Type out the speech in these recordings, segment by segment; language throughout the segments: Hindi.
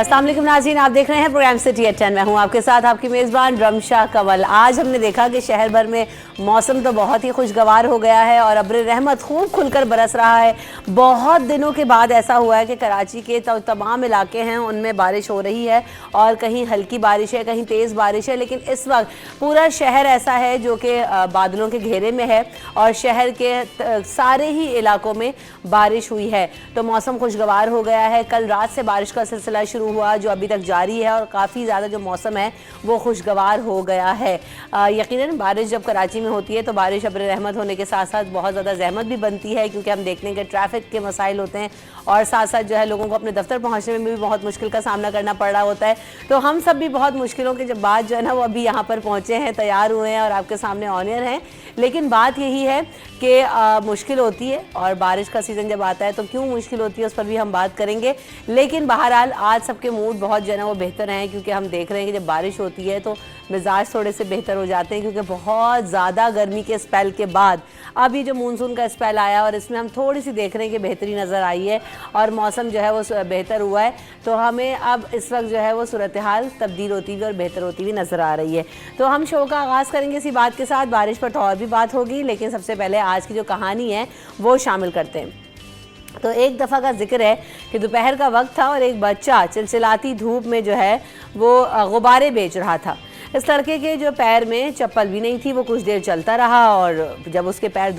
अस्सलाम वालेकुम नाज़रीन, आप देख रहे हैं प्रोग्राम सिटी एट 10। मैं हूं आपके साथ आपकी मेज़बान रमशा कंवल। आज हमने देखा कि शहर भर में मौसम तो बहुत ही खुशगवार हो गया है और अब्र रहमत खूब खुलकर बरस रहा है। बहुत दिनों के बाद ऐसा हुआ है कि कराची के तमाम इलाके हैं उनमें बारिश हो रही है और कहीं हल्की बारिश है, कहीं तेज़ बारिश है। लेकिन इस वक्त पूरा शहर ऐसा है जो कि बादलों के घेरे में है और शहर के सारे ही इलाकों में बारिश हुई है, तो मौसम खुशगवार हो गया है। कल रात से बारिश का सिलसिला शुरू हुआ जो अभी तक जारी है और काफ़ी ज़्यादा जो मौसम है वो खुशगवार हो गया है। यकीनन बारिश जब कराची में होती है तो बारिश अब्र रहमत होने के साथ साथ बहुत ज़्यादा जहमत भी बनती है, क्योंकि हम देखने के ट्रैफिक के मसाइल होते हैं और साथ साथ जो है लोगों को अपने दफ्तर पहुँचने में भी बहुत मुश्किल का सामना करना पड़ रहा होता है। तो हम सब भी बहुत मुश्किलों के जब बाद जो है ना वो अभी यहाँ पर पहुँचे हैं, तैयार हुए हैं और आपके सामने ऑनियर हैं। लेकिन बात यही है कि मुश्किल होती है और बारिश का सीज़न जब आता है तो क्यों मुश्किल होती है उस पर भी हम बात करेंगे। लेकिन बहरहाल आज सबके मूड बहुत जो है ना वो बेहतर हैं, क्योंकि हम देख रहे हैं कि जब बारिश होती है तो मिजाज थोड़े से बेहतर हो जाते हैं, क्योंकि बहुत ज़्यादा गर्मी के स्पेल के बाद अब ये जो मानसून का स्पेल आया और इसमें हम थोड़ी सी देख रहे हैं कि बेहतरी नज़र आई है और मौसम जो है वो बेहतर हुआ है। तो हमें अब इस वक्त जो है वो सूरत हाल तब्दील होती हुई और बेहतर होती हुई नज़र आ रही है। तो हम शो का आगाज़ करेंगे इसी बात के साथ। बारिश पर तो और भी बात होगी, लेकिन सबसे पहले आज की जो कहानी है वो शामिल करते हैं। तो एक दफ़ा का जिक्र है कि दोपहर का वक्त था और एक बच्चा चिलचिलाती धूप में जो है वो गुब्बारे बेच रहा था। इस लड़के के जो पैर में चप्पल भी नहीं थी, वो कुछ देर चलता रहा और जब उसके पैर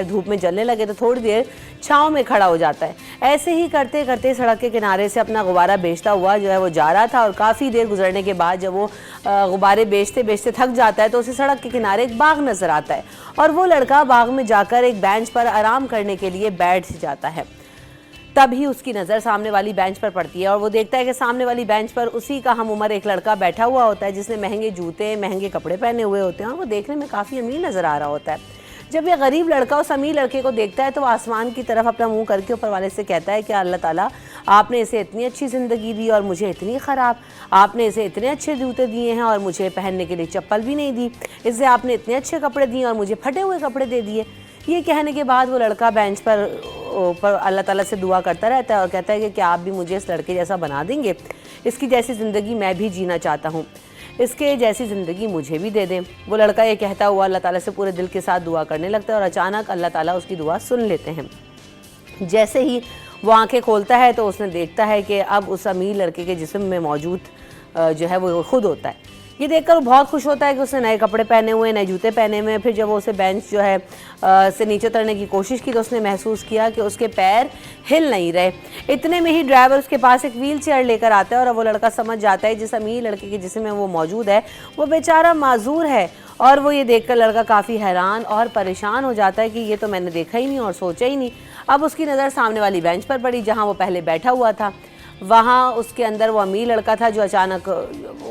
धूप में जलने लगे तो थोड़ी देर छाँव में खड़ा हो जाता है। ऐसे ही करते करते सड़क के किनारे से अपना गुब्बारा बेचता हुआ जो है वो जा रहा था और काफ़ी देर गुजरने के बाद जब वो गुब्बारे बेचते बेचते थक जाता है तो उसे सड़क के किनारे एक बाग नज़र आता है और वो लड़का बाग में जाकर एक बेंच पर आराम करने के लिए बैठ जाता है। तभी उसकी नज़र सामने वाली बेंच पर पड़ती है और वो देखता है कि सामने वाली बेंच पर उसी का हम उम्र एक लड़का बैठा हुआ होता है, जिसने महंगे जूते महंगे कपड़े पहने हुए होते हैं और वो देखने में काफ़ी अमीर नज़र आ रहा होता है। जब ये गरीब लड़का उस अमीर लड़के को देखता है तो वो आसमान की तरफ अपना मुंह करके ऊपर वाले से कहता है कि अल्लाह ताला आपने इसे इतनी अच्छी ज़िंदगी दी और मुझे इतनी ख़राब। आपने इसे इतने अच्छे जूते दिए हैं और मुझे पहनने के लिए चप्पल भी नहीं दी। इसे आपने इतने अच्छे कपड़े दिए और मुझे फटे हुए कपड़े दे दिए। ये कहने के बाद वो लड़का बेंच पर ऊपर अल्लाह ताला से दुआ करता रहता है और कहता है कि क्या आप भी मुझे इस लड़के जैसा बना देंगे? इसकी जैसी ज़िंदगी मैं भी जीना चाहता हूँ, इसके जैसी ज़िंदगी मुझे भी दे दें। वो लड़का ये कहता हुआ अल्लाह ताला से पूरे दिल के साथ दुआ करने लगता है और अचानक अल्लाह ताला उसकी दुआ सुन लेते हैं। जैसे ही वो आंखें खोलता है तो उसने देखता है कि अब उस अमीर लड़के के जिस्म में मौजूद जो है वो खुद होता है। ये देखकर वो बहुत खुश होता है कि उसने नए कपड़े पहने हुए, नए जूते पहने हुए। फिर जब वो उसे बेंच जो है से नीचे उतरने की कोशिश की तो उसने महसूस किया कि उसके पैर हिल नहीं रहे। इतने में ही ड्राइवर उसके पास एक व्हील चेयर लेकर आता है और वो लड़का समझ जाता है जिस अमीर लड़के के जिसमें वो मौजूद है वो बेचारा माजूर है। और वो ये देखकर लड़का काफ़ी हैरान और परेशान हो जाता है कि ये तो मैंने देखा ही नहीं और सोचा ही नहीं। अब उसकी नज़र सामने वाली बेंच पर पड़ी जहाँ वो पहले बैठा हुआ था। वहाँ उसके अंदर वो अमीर लड़का था जो अचानक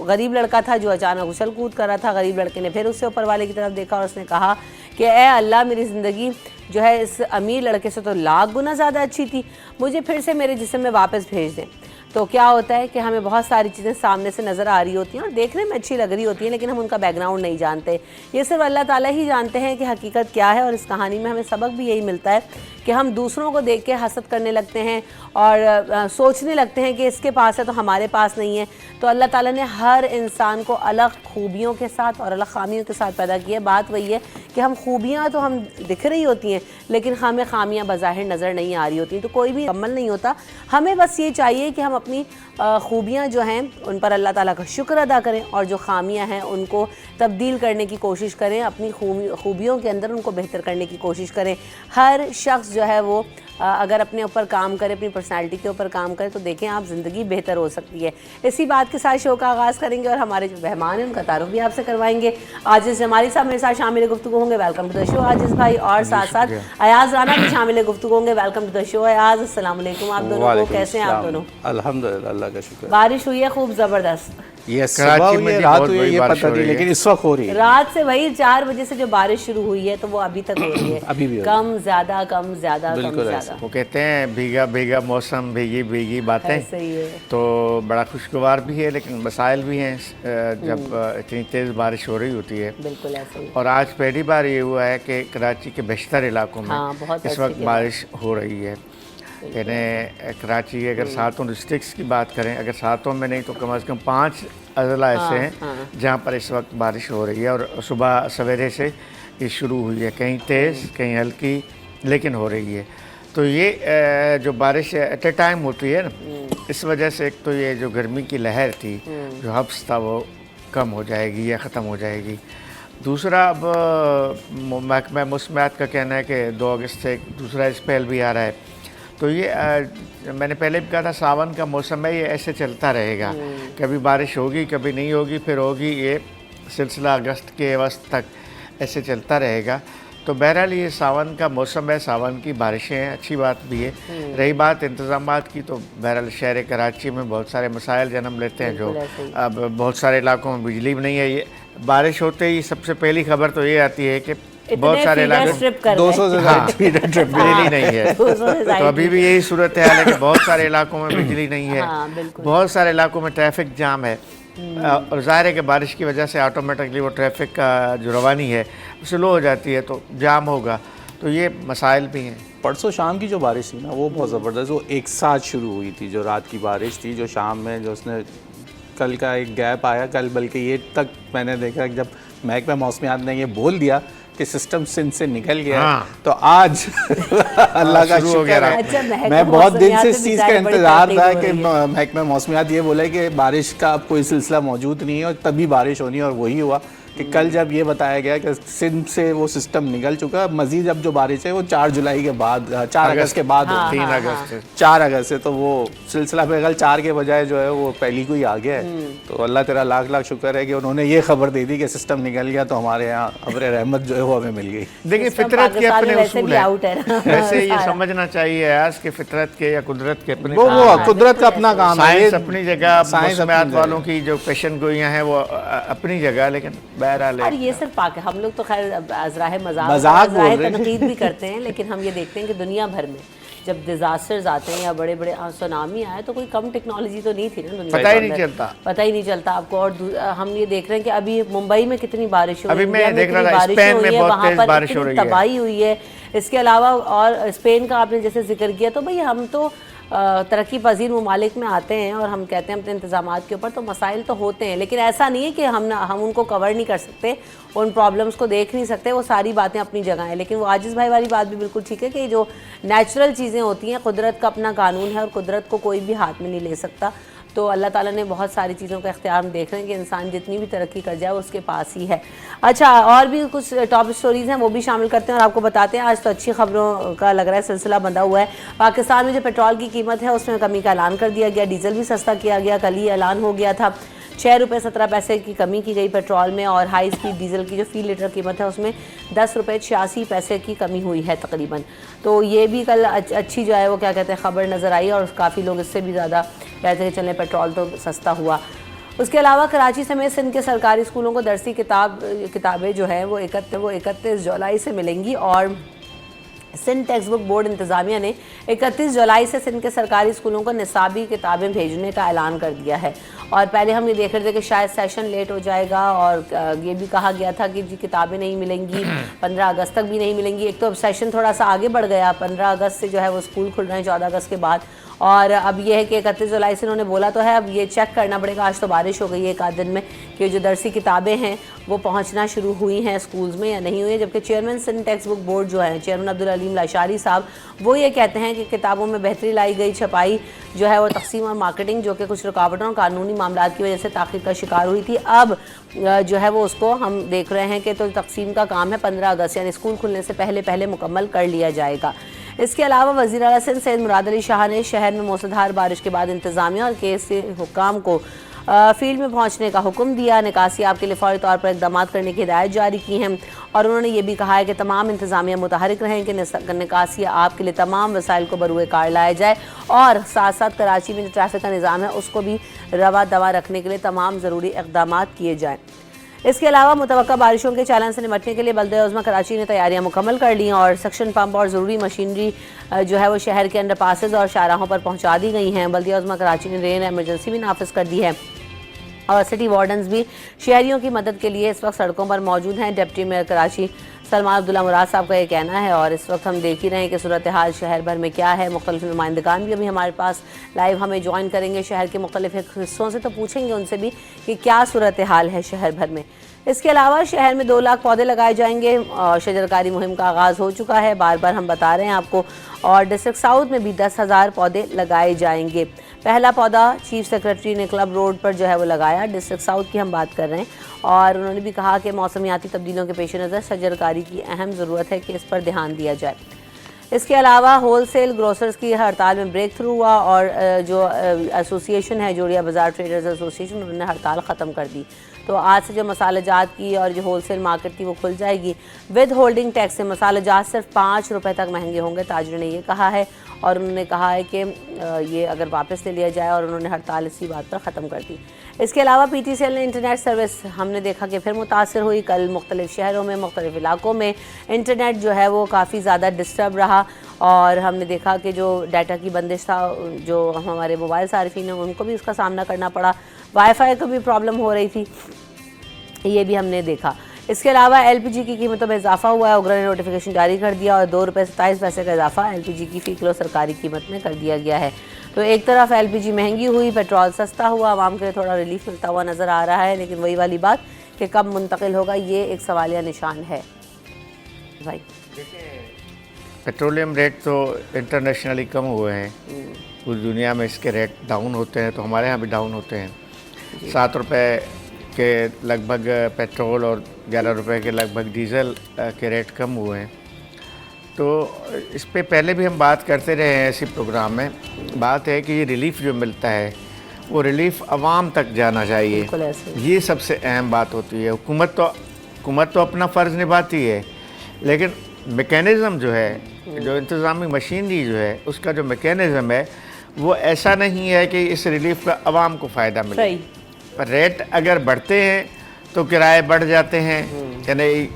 गरीब लड़का था जो अचानक उछल कूद कर रहा था। गरीब लड़के ने फिर उससे ऊपर वाले की तरफ देखा और उसने कहा कि ए अल्लाह, मेरी ज़िंदगी जो है इस अमीर लड़के से तो लाख गुना ज़्यादा अच्छी थी, मुझे फिर से मेरे जिस्म में वापस भेज दें। तो क्या होता है कि हमें बहुत सारी चीज़ें सामने से नज़र आ रही होती हैं और देखने में अच्छी लग रही होती हैं, लेकिन हम उनका बैकग्राउंड नहीं जानते। ये सिर्फ अल्लाह ताला ही जानते हैं कि हकीकत क्या है। और इस कहानी में हमें सबक भी यही मिलता है कि हम दूसरों को देख के हसद करने लगते हैं और सोचने लगते हैं कि इसके पास है तो हमारे पास नहीं है। तो अल्लाह ताला ने हर इंसान को अलग खूबियों के साथ और अलग खामियों के साथ पैदा किया। बात वही है कि हम खूबियाँ तो हम दिख रही होती हैं, लेकिन हमें खामियाँ बज़ाहिर नज़र नहीं आ रही होती। तो कोई भी मुकम्मल नहीं होता। हमें बस ये चाहिए कि हम अपनी खूबियाँ जो हैं उन पर अल्लाह ताला का शुक्र अदा करें और जो खामियाँ हैं उनको तब्दील करने की कोशिश करें, अपनी खूबियों के अंदर उनको बेहतर करने की कोशिश करें। हर शख्स जो है वो अगर अपने ऊपर काम करे, अपनी पर्सनालिटी के ऊपर काम करे तो देखें आप ज़िंदगी बेहतर हो सकती है। इसी बात के साथ शो का आगाज़ करेंगे और हमारे जो मेहमान हैं उनका तारुफ भी आपसे करवाएंगे। आजिज़ हमारे साथ मेरे साथ शामिल गुफ्तगू होंगे, वेलकम टू द शो आजिज़ भाई। और साथ साथ अयाज़ राना भी शामिल गुफ्तगू होंगे, welcome to the show Ayaz. अस्सलाम वालेकुम आप दोनों को, कैसे हैं आप दोनों? अल्हम्दुलिल्लाह, अल्लाह का शुक्र। बारिश हुई है खूब ज़बरदस्त। कराची में रात हुई है ये पता नहीं, लेकिन इस वक्त हो रही है। रात से वही 4 बजे से जो बारिश शुरू हुई है तो वो अभी तक हो रही है। अभी भी कम ज़्यादा कम ज़्यादा कम ज़्यादा। वो कहते हैं भीगा भीगा मौसम, भीगी भीगी बातें। सही है। तो बड़ा खुशगवार भी है लेकिन मसाइल भी हैं जब इतनी तेज़ बारिश हो रही होती है। बिल्कुल ऐसे ही। और आज पहली बार ये हुआ है कि कराची के बेशतर इलाकों में बहुत इस वक्त बारिश हो रही है। यानी कराची अगर 7 डिस्ट्रिक्ट्स की बात करें, अगर 7 में नहीं तो कम से कम 5 अजला ऐसे हैं जहाँ पर इस वक्त बारिश हो रही है और सुबह सवेरे से ये शुरू हुई है, कहीं तेज़ कहीं हल्की लेकिन हो रही है। तो ये जो बारिश एट ए टाइम होती है ना, इस वजह से एक तो ये जो गर्मी की लहर थी, जो हब्स था, वो कम हो जाएगी या ख़त्म हो जाएगी। दूसरा, अब महकमा मौसमियात का कहना है कि 2 अगस्त से दूसरा स्पेल भी आ रहा है। तो ये मैंने पहले भी कहा था, सावन का मौसम है, ये ऐसे चलता रहेगा, कभी बारिश होगी कभी नहीं होगी, फिर होगी, ये सिलसिला अगस्त के वस्त तक ऐसे चलता रहेगा। तो बहरहाल ये सावन का मौसम है, सावन की बारिशें हैं, अच्छी बात भी है। रही बात इंतज़ामात की, तो बहरहाल शहर कराची में बहुत सारे मसाइल जन्म लेते हैं, जो अब बहुत सारे इलाकों में बिजली भी नहीं है। ये बारिश होते ही सबसे पहली खबर तो ये आती है कि बहुत सारे इलाकों 200 से ज़्यादा ट्रिप बिजली नहीं है। तो अभी भी यही सूरत हाल है कि बहुत सारे इलाकों में बिजली नहीं है, बहुत सारे इलाकों में ट्रैफिक जाम है, और ज़ाहिर है कि बारिश की वजह से ऑटोमेटिकली वो ट्रैफिक का जो रवानी है स्लो हो जाती है, तो जाम होगा। तो ये मसाइल भी हैं। परसों शाम की जो बारिश थी ना, वो बहुत ज़बरदस्त, वो एक साथ शुरू हुई थी। जो रात की बारिश थी, जो शाम में जो उसने कल का एक गैप आया, कल बल्कि ये तक मैंने देखा कि जब महकमा मौसमियात ने ये बोल दिया कि सिस्टम सिंध से निकल गया, तो आज अल्लाह का शुक्र है। अच्छा, मैं बहुत दिन से इस चीज़ का इंतज़ार था कि महकमा मौसमियात ये बोले कि बारिश का अब कोई सिलसिला मौजूद नहीं है और तभी बारिश होनी है, और वही हुआ कि कल जब ये बताया गया कि सिंध से वो सिस्टम निकल चुका, मज़ीद अब जो बारिश है वो 4 जुलाई के बाद, 4 अगस्त के बाद, 3 अगस्त से 4 अगस्त से, तो वो सिलसिला बेगल 4 के बजाय जो है वो पहली को ही आ गया है। तो अल्लाह तेरा लाख लाख शुक्र है कि उन्होंने ये खबर दे दी कि सिस्टम निकल गया, तो हमारे यहाँ अब्र रहमत जो है वो हमें मिल गई। देखिए, फितरत के अपने उसूल है, वैसे ये समझना चाहिए आज के फितरत के या कुदरत के अपने, वो कुदरत का अपना काम है, साइंस अपनी जगह, मौसमियात वालों की जो पेशन गोइयाँ हैं वो अपनी जगह, लेकिन बहरहाल और ये सिर्फ पाक है। हम लोग तो खैर अजराह मजाक तनकीद भी करते हैं, लेकिन हम ये देखते हैं कि दुनिया भर में जब डिजास्टर्स आते हैं या बड़े बड़े सुनामी आए, तो कोई कम टेक्नोलॉजी तो नहीं थी ना दुनिया, पता ही नहीं चलता, पता ही नहीं चलता आपको। और हम ये देख रहे हैं कि अभी मुंबई में कितनी बारिश हुई है, अभी मैं देख रहा था स्पेन में बहुत तेज बारिश हो रही है, तबाही हुई है। इसके अलावा और स्पेन का आपने जैसे जिक्र किया, तो भाई हम तो तरक्की पजीर ममालिक में आते हैं और हम कहते हैं अपने इंतजामात के ऊपर, तो मसाइल तो होते हैं, लेकिन ऐसा नहीं है कि हम उनको कवर नहीं कर सकते, उन प्रॉब्लम्स को देख नहीं सकते, वो सारी बातें अपनी जगह हैं। लेकिन वो आजिज़ भाई वाली बात भी बिल्कुल ठीक है कि जो नेचुरल चीज़ें होती हैं, कुदरत का अपना कानून है और कुदरत को कोई भी हाथ में नहीं ले सकता। तो अल्लाह ताला ने बहुत सारी चीज़ों का इख्तियार, हम देख रहे हैं कि इंसान जितनी भी तरक्की कर जाए वो उसके पास ही है। अच्छा, और भी कुछ टॉप स्टोरीज़ हैं, वो भी शामिल करते हैं और आपको बताते हैं। आज तो अच्छी खबरों का लग रहा है सिलसिला बंधा हुआ है। पाकिस्तान में जो पेट्रोल की कीमत है उसमें कमी का ऐलान कर दिया गया, डीजल भी सस्ता किया गया, कल ही ऐलान हो गया था। 6 रुपये 17 पैसे की कमी की गई पेट्रोल में, और हाई स्पीड डीजल की जो फी लीटर कीमत है उसमें 10 रुपये 86 पैसे की कमी हुई है तकरीबन। तो ये भी कल अच्छी जो है वो क्या कहते हैं खबर नज़र आई, और काफ़ी लोग इससे भी ज़्यादा कहते हैं चलें पेट्रोल तो सस्ता हुआ। उसके अलावा कराची समेत सिंध के सरकारी स्कूलों को दरसी किताबें जो है वो 31 जुलाई से मिलेंगी, और सिंध टेक्स्ट बुक बोर्ड इंतज़ामिया ने 31 जुलाई से सिंध के सरकारी स्कूलों को निसाबी किताबें भेजने का ऐलान कर दिया है। और पहले हम ये देख रहे थे कि शायद सेशन लेट हो जाएगा, और ये भी कहा गया था कि जी किताबें नहीं मिलेंगी, 15 अगस्त तक भी नहीं मिलेंगी। एक तो अब सेशन थोड़ा सा आगे बढ़ गया, 15 अगस्त से जो है वो स्कूल खुल रहे हैं 14 अगस्त के बाद, और अब ये है कि 31 जुलाई से उन्होंने बोला तो है, अब ये चेक करना पड़ेगा। आज तो बारिश हो गई है एक आध दिन में कि जो दरसी किताबें हैं वो पहुंचना शुरू हुई हैं स्कूल्स में या नहीं हुई है। जबकि chairman Sindh text book board जो है, चेयरमैन अब्दुल अलीम लाशारी साहब, वो ये कहते हैं कि किताबों में बेहतरी लाई गई, छपाई जो है वो तकसीम और मार्केटिंग जो कि कुछ रुकावटों और कानूनी मामला की वजह से ताख़ीर का शिकार हुई थी, अब जो है वो उसको हम देख रहे हैं कि तो तकसीम का काम है 15 अगस्त यानी स्कूल खुलने से पहले मुकम्मल कर लिया जाएगा। इसके अलावा वज़ीर आला सिंध सैयद मुराद अली शाह ने शहर में मूसलाधार बारिश के बाद इंतज़ामिया और केस के हुक्काम को फील्ड में पहुंचने का हुक्म दिया, निकासियाब के लिए फौरी तौर पर इक़दाम करने की हिदायत जारी की हैं, और उन्होंने ये भी कहा है कि तमाम इंतज़ामिया मुतहरिक रहें कि निकासियाब के लिए तमाम वसाइल को बरूए कार लाया जाए, और साथ साथ कराची में जो ट्रैफिक का निज़ाम है उसको भी रवा दवा रखने के लिए तमाम ज़रूरी इक़दाम किए जाएँ। इसके अलावा मुतवक्का बारिशों के चैलेंज से निपटने के लिए बल्दिया उज़्मा कराची ने तैयारियां मुकम्मल कर ली हैं, और सक्शन पंप और ज़रूरी मशीनरी जो है वो शहर के अंडर पासेज और शाहराहों पर पहुंचा दी गई हैं। बल्दिया उज़्मा कराची ने रेन एमरजेंसी भी नाफिज कर दी है, और सिटी वार्डन्स भी शहरियों की मदद के लिए इस वक्त सड़कों पर मौजूद हैं। डिप्टी मेयर कराची सलमान अब्दुल्ला मुराद साहब का ये कहना है। और इस वक्त हम देख ही रहे हैं कि सूरत हाल शहर भर में क्या है। मुख्तलिफ नुमाइंदगान भी अभी हमारे पास लाइव हमें ज्वाइन करेंगे शहर के मुख्तलिफ हिस्सों से, तो पूछेंगे उनसे भी कि क्या सूरत हाल है शहर भर में। इसके अलावा शहर में 2 लाख पौधे लगाए जाएंगे। शजरकारी मुहिम का आगाज़ हो चुका है, बार बार हम बता रहे हैं आपको। और डिस्ट्रिक्ट साउथ में भी 10,000 पौधे लगाए जाएंगे। पहला पौधा चीफ सेक्रेटरी ने क्लब रोड पर जो है वो लगाया। डिस्ट्रिक्ट साउथ की हम बात कर रहे हैं। और उन्होंने भी कहा कि मौसमियाती तब्दीलियों के पेश नज़र शजरकारी की अहम ज़रूरत है कि इस पर ध्यान दिया जाए। इसके अलावा होलसेल ग्रोसर्स की हड़ताल में ब्रेक थ्रू हुआ और जो एसोसिएशन है जोड़िया बाज़ार ट्रेडर्स एसोसिएशन, उन्होंने हड़ताल ख़त्म कर दी। तो आज से जो मसाला जात की और जो होलसेल मार्केट थी वो खुल जाएगी। विद होल्डिंग टैक्स से मसाला जात सिर्फ 5 रुपये तक महंगे होंगे, ताजिर ने ये कहा है। और उन्होंने कहा है कि ये अगर वापस ले लिया जाए, और उन्होंने हड़ताल इसी बात पर ख़त्म कर दी। इसके अलावा PTCL ने इंटरनेट सर्विस हमने देखा कि फिर मुतासर हुई। कल मुख्तलिफ शहरों में मुख्तलिफ इलाकों में इंटरनेट जो है वो काफ़ी ज़्यादा डिस्टर्ब रहा। और हमने देखा कि जो डाटा की बंदिश था, जो हमारे मोबाइल सारिफिन हैं उनको भी उसका सामना करना पड़ा। वाईफाई को भी प्रॉब्लम हो रही थी, ये भी हमने देखा। इसके अलावा LPG की कीमतों में इजाफा हुआ है। उग्रा ने नोटिफिकेशन जारी कर दिया और 2 रुपये 27 पैसे का इजाफा LPG की फ़ी किलो सरकारी कीमत में कर दिया गया है। तो एक तरफ LPG महंगी हुई, पेट्रोल सस्ता हुआ, आवाम के लिए थोड़ा रिलीफ मिलता हुआ नज़र आ रहा है। लेकिन वही वाली बात कि कब मुंतकिल होगा, ये एक सवालिया निशान है। भाई पेट्रोलियम रेट तो इंटरनेशनली कम हुए हैं, पूरी दुनिया में इसके रेट डाउन होते हैं, तो हमारे यहाँ भी डाउन होते हैं। 7 रुपये के लगभग पेट्रोल और 11 रुपये के लगभग डीज़ल के रेट कम हुए हैं। तो इस पे पहले भी हम बात करते रहे हैं ऐसी प्रोग्राम में। बात है कि ये रिलीफ़ जो मिलता है वो रिलीफ़ आवाम तक जाना चाहिए, ये सबसे अहम बात होती है। हुकूमत तो अपना फ़र्ज़ निभाती है, लेकिन मेकैनिज़म जो है, जो इंतज़ामी मशीनरी जो है, उसका जो मेकैनिज़म है वो ऐसा नहीं है कि इस रिलीफ़ का आवाम को फ़ायदा मिले। पर रेट अगर बढ़ते हैं तो किराए बढ़ जाते हैं, यानी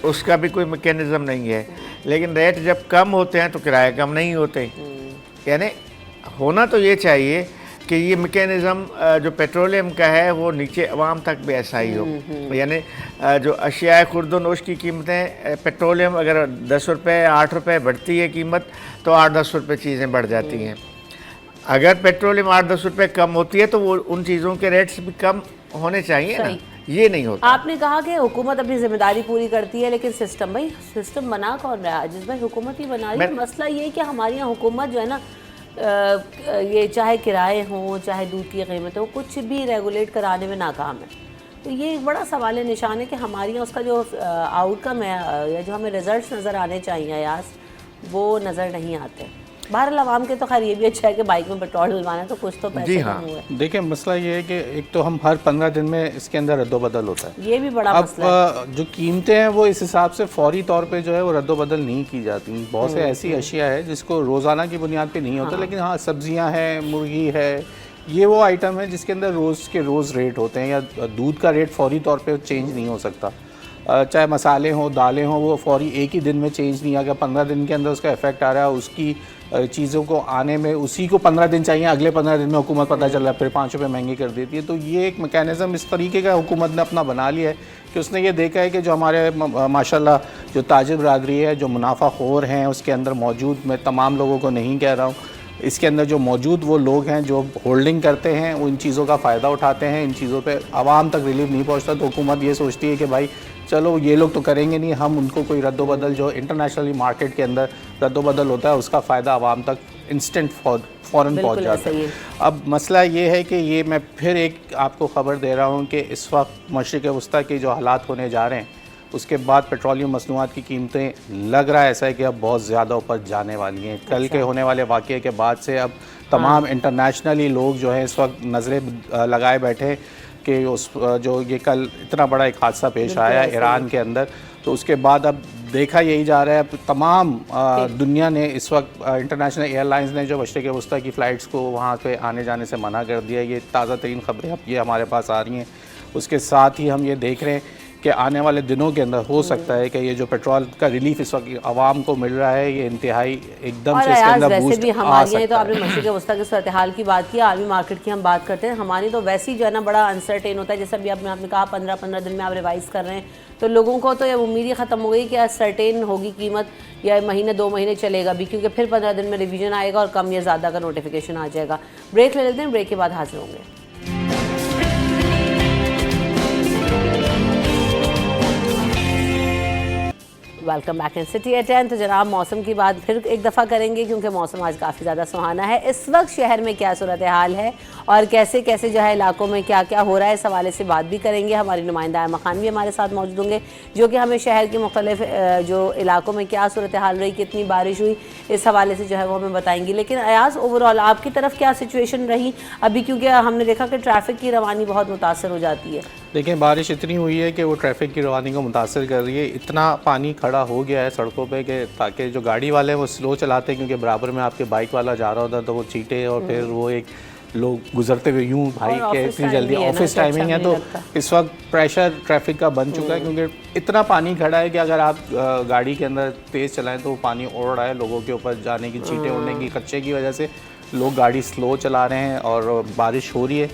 उसका भी कोई मैकेनिज़्म नहीं है। लेकिन रेट जब कम होते हैं तो किराए कम नहीं होते। यानी होना तो ये चाहिए कि ये मैकेनिज़्म जो पेट्रोलियम का है वो नीचे अवाम तक भी ऐसा ही हो। यानी जो अशियाए खुर्द-ओ-नोश की कीमतें, पेट्रोलियम अगर 10 रुपये 8 रुपये बढ़ती है कीमत, तो 8-10 रुपये चीज़ें बढ़ जाती हैं। अगर पेट्रोलियम 8-10 रुपये कम होती है तो वो उन चीज़ों के रेट्स भी कम होने चाहिए ना, ये नहीं होता। आपने कहा कि हुकूमत अपनी जिम्मेदारी पूरी करती है, लेकिन सिस्टम, भाई सिस्टम बना कौन रहा है? जिस भाई हुकूमत ही बना रही है। मसला ये है कि हमारी यहाँ हुकूमत जो है ना, ये चाहे किराए हों चाहे दूध की कीमत हो, कुछ भी रेगुलेट कराने में नाकाम है। तो ये एक बड़ा सवाल निशान है कि हमारे यहाँ उसका जो आउटकम है या जो हमें रिजल्ट्स नज़र आने चाहिए यास, वो नज़र नहीं आते। बहरहाल आवाम के तो खैर ये भी अच्छा है कि बाइक में पेट्रोल डलवाना है तो कुछ तो पैसे कम हुए। देखिए मसला ये है कि एक तो हम हर 15 दिन में इसके अंदर रद्दोबदल होता है, ये भी बड़ा मसला है। जो कीमतें हैं वो इस हिसाब से फौरी तौर पे जो है वो रद्दोबदल नहीं की जाती। बहुत से ऐसी अशिया है जिसको रोज़ाना की बुनियाद पे नहीं होता, लेकिन हाँ सब्जियां हैं, मुर्गी है, ये वो आइटम है जिसके अंदर रोज़ के रोज़ रेट होते हैं। या दूध का रेट फौरी तौर पर चेंज नहीं हो सकता, चाहे मसाले हों दालें हों, वो फौरी एक ही दिन में चेंज नहीं। अगर 15 दिन के अंदर उसका इफेक्ट आ रहा है, उसकी चीज़ों को आने में उसी को 15 दिन चाहिए, अगले 15 दिन में हुकूमत पता चल रहा है फिर 5 रुपये महंगी कर देती है। तो ये एक मैकेनिज़्म इस तरीके का हुकूमत ने अपना बना लिया है कि उसने ये देखा है कि जो हमारे माशाल्लाह जो ताजिर बरादरी है, जो मुनाफाखोर हैं उसके अंदर मौजूद, मैं तमाम लोगों को नहीं कह रहा हूँ, इसके अंदर जो मौजूद वो लोग हैं जो होल्डिंग करते हैं, वो इन चीज़ों का फ़ायदा उठाते हैं, इन चीज़ों पे आवाम तक रिलीफ नहीं पहुंचता। तो हुकूमत ये सोचती है कि भाई चलो ये लोग तो करेंगे नहीं, हम उनको कोई रद्दोबदल जो इंटरनेशनली मार्केट के अंदर रद्दोबदल होता है उसका फ़ायदा आवाम तक इंस्टेंट फ़ौरन पहुँच जाता है। अब मसला ये है कि ये मैं फिर एक आपको ख़बर दे रहा हूँ कि इस वक्त मशरिक़ वस्ता के जो हालात होने जा रहे हैं, उसके बाद पेट्रोलियम मसनूआत की कीमतें लग रहा है ऐसा है कि अब बहुत ज़्यादा ऊपर जाने वाली हैं। कल के होने वाले वाक़ये के बाद से अब तमाम इंटरनेशनली लोग जो हैं इस वक्त नज़रें लगाए बैठे हैं कि उस जो ये कल इतना बड़ा एक हादसा पेश आया ईरान के अंदर, तो उसके बाद अब देखा यही जा रहा है तमाम दुनिया ने इस वक्त इंटरनेशनल एयरलाइंस ने जो मशरिक़ वस्ता की फ़्लाइट्स को वहाँ पे आने जाने से मना कर दिया। ये ताज़ा तरीन ख़बरें अब ये हमारे पास आ रही हैं। उसके साथ ही हम ये देख रहे हैं कि आने वाले दिनों के अंदर हो सकता है कि ये जो पेट्रोल का रिलीफ इस वक्त आवाम को मिल रहा है ये इंतहाई एकदम और से इसके अंदर वैसे बूस्ट भी आ हमारी तो सकता आपने है। मशरिक़ वस्ता की सूरत हाल की बात की, आलमी मार्केट की हम बात करते हैं, हमारी तो वैसे ही जो है ना बड़ा अनसर्टेन होता है। जैसे अभी आपने कहा 15 दिन में आप रिवाइज़ कर रहे हैं, तो लोगों को तो ये उम्मीद ही ख़त्म हो गई कि सर्टेन होगी कीमत या महीने 2 महीने चलेगा भी, क्योंकि फिर 15 दिन में रिवीजन आएगा और कम या ज़्यादा का नोटिफिकेशन आ जाएगा। ब्रेक ले लेते हैं, ब्रेक के बाद हाजिर होंगे। Welcome back in city at 10। तो जनाब मौसम की बात फिर एक दफ़ा करेंगे, क्योंकि मौसम आज काफ़ी ज़्यादा सुहाना है। इस वक्त शहर में क्या सूरत हाल है और कैसे कैसे जो है इलाकों में क्या क्या हो रहा है, इस हवाले से बात भी करेंगे। हमारी नुमाइंदा आयमा खान भी हमारे साथ मौजूद होंगे, जो कि हमें शहर के मुख्तलिफ जो इलाकों में क्या सूरत हाल रही, कितनी बारिश हुई, इस हवाले से जो है वो हमें बताएंगी। लेकिन अयाज ओवरऑल आपकी तरफ क्या सिचुएशन रही अभी, क्योंकि हमने देखा कि ट्रैफिक की रवानी बहुत मुतासर हो जाती है। देखिए बारिश इतनी हुई है कि वो ट्रैफिक की रवानी को मुतासर कर रही है। इतना पानी खड़ा हो गया है सड़कों पे कि ताकि जो गाड़ी वाले हैं वो स्लो चलाते हैं, क्योंकि बराबर में आपके बाइक वाला जा रहा होता है तो वो चीटे और फिर वो एक लोग गुजरते हुए यूं भाई के इतनी जल्दी ऑफिस टाइमिंग है, तो इस वक्त प्रेशर ट्रैफिक का बन चुका है, क्योंकि इतना पानी खड़ा है कि अगर आप गाड़ी के अंदर तेज़ चलाएं तो वो पानी उड़ रहा है लोगों के ऊपर, जाने की चीटें उड़ने की कच्चे की वजह से लोग गाड़ी स्लो चला रहे हैं और बारिश हो रही है,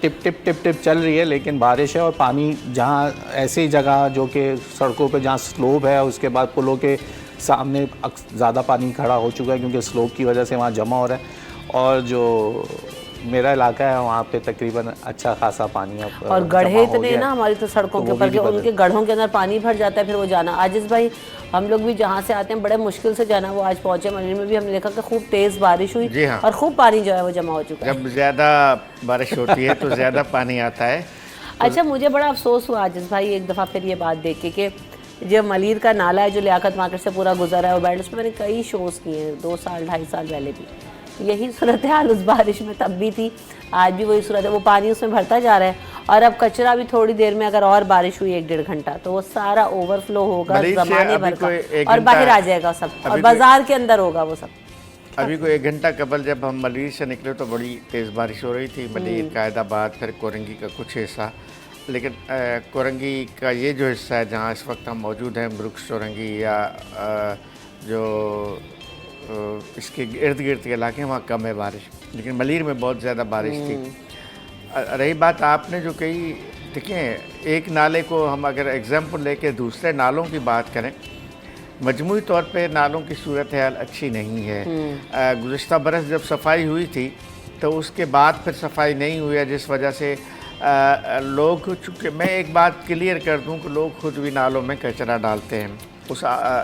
टिप टिप टिप टिप चल रही है, लेकिन बारिश है और पानी जहाँ ऐसी जगह जो कि सड़कों पे जहाँ स्लोप है, उसके बाद पुलों के सामने ज़्यादा पानी खड़ा हो चुका है क्योंकि स्लोप की वजह से वहाँ जमा हो रहा है। और जो मेरा इलाका है वहाँ पे तकरीबन अच्छा खासा पानी अब और गड्ढे इतने ना हमारी तो सड़कों तो के ऊपर के उनके गड्ढों के अंदर पानी भर जाता है, फिर वो जाना। आजिज़ भाई हम लोग भी जहाँ से आते हैं बड़े मुश्किल से जाना, वो आज पहुँचे मंदिर में भी हमने देखा कि खूब तेज़ बारिश हुई। जी हाँ। और खूब पानी जो है वो जमा हो चुका है। जब ज़्यादा बारिश होती है तो ज़्यादा पानी आता है। अच्छा मुझे बड़ा अफसोस हुआ आजिज़ भाई एक दफ़ा फिर ये बात देख के कि जो मलीर का नाला है जो लियाकत मार्केट से पूरा गुजरा है, वो बैठ उस पर मैंने कई शोज़ किए हैं 2 साल 2.5 साल पहले भी, यही सूरत हाल उस बारिश में तब भी थी, आज भी वही सूरत है। वो पानी उसमें भरता जा रहा है और अब कचरा भी थोड़ी देर में अगर और बारिश हुई 1-1.5 घंटा तो वो सारा ओवरफ्लो होगा ज़माने भर का और बाहर आ जाएगा सब, और बाजार के अंदर होगा वो सब। अभी कोई 1 घंटा कबल जब हम मलीर से निकले तो बड़ी तेज़ बारिश हो रही थी, मलीर कायदाबाद फिर कोरंगी का कुछ हिस्सा, लेकिन कोरंगी का ये जो हिस्सा है जहाँ इस वक्त हम मौजूद हैं, ब्रुक्स चौरंगी या जो इसके इर्द गिर्द के इलाके वहाँ कम है बारिश, लेकिन मलीर में बहुत ज़्यादा बारिश थी। रही बात आपने जो कही, देखें एक नाले को हम अगर एग्जाम्पल लेके दूसरे नालों की बात करें, मजमूई तौर पे नालों की सूरत हाल अच्छी नहीं है। गुज़श्ता बरस जब सफाई हुई थी तो उसके बाद फिर सफाई नहीं हुई है, जिस वजह से लोग, चूँकि मैं एक बात क्लियर कर दूं कि लोग खुद भी नालों में कचरा डालते हैं। उस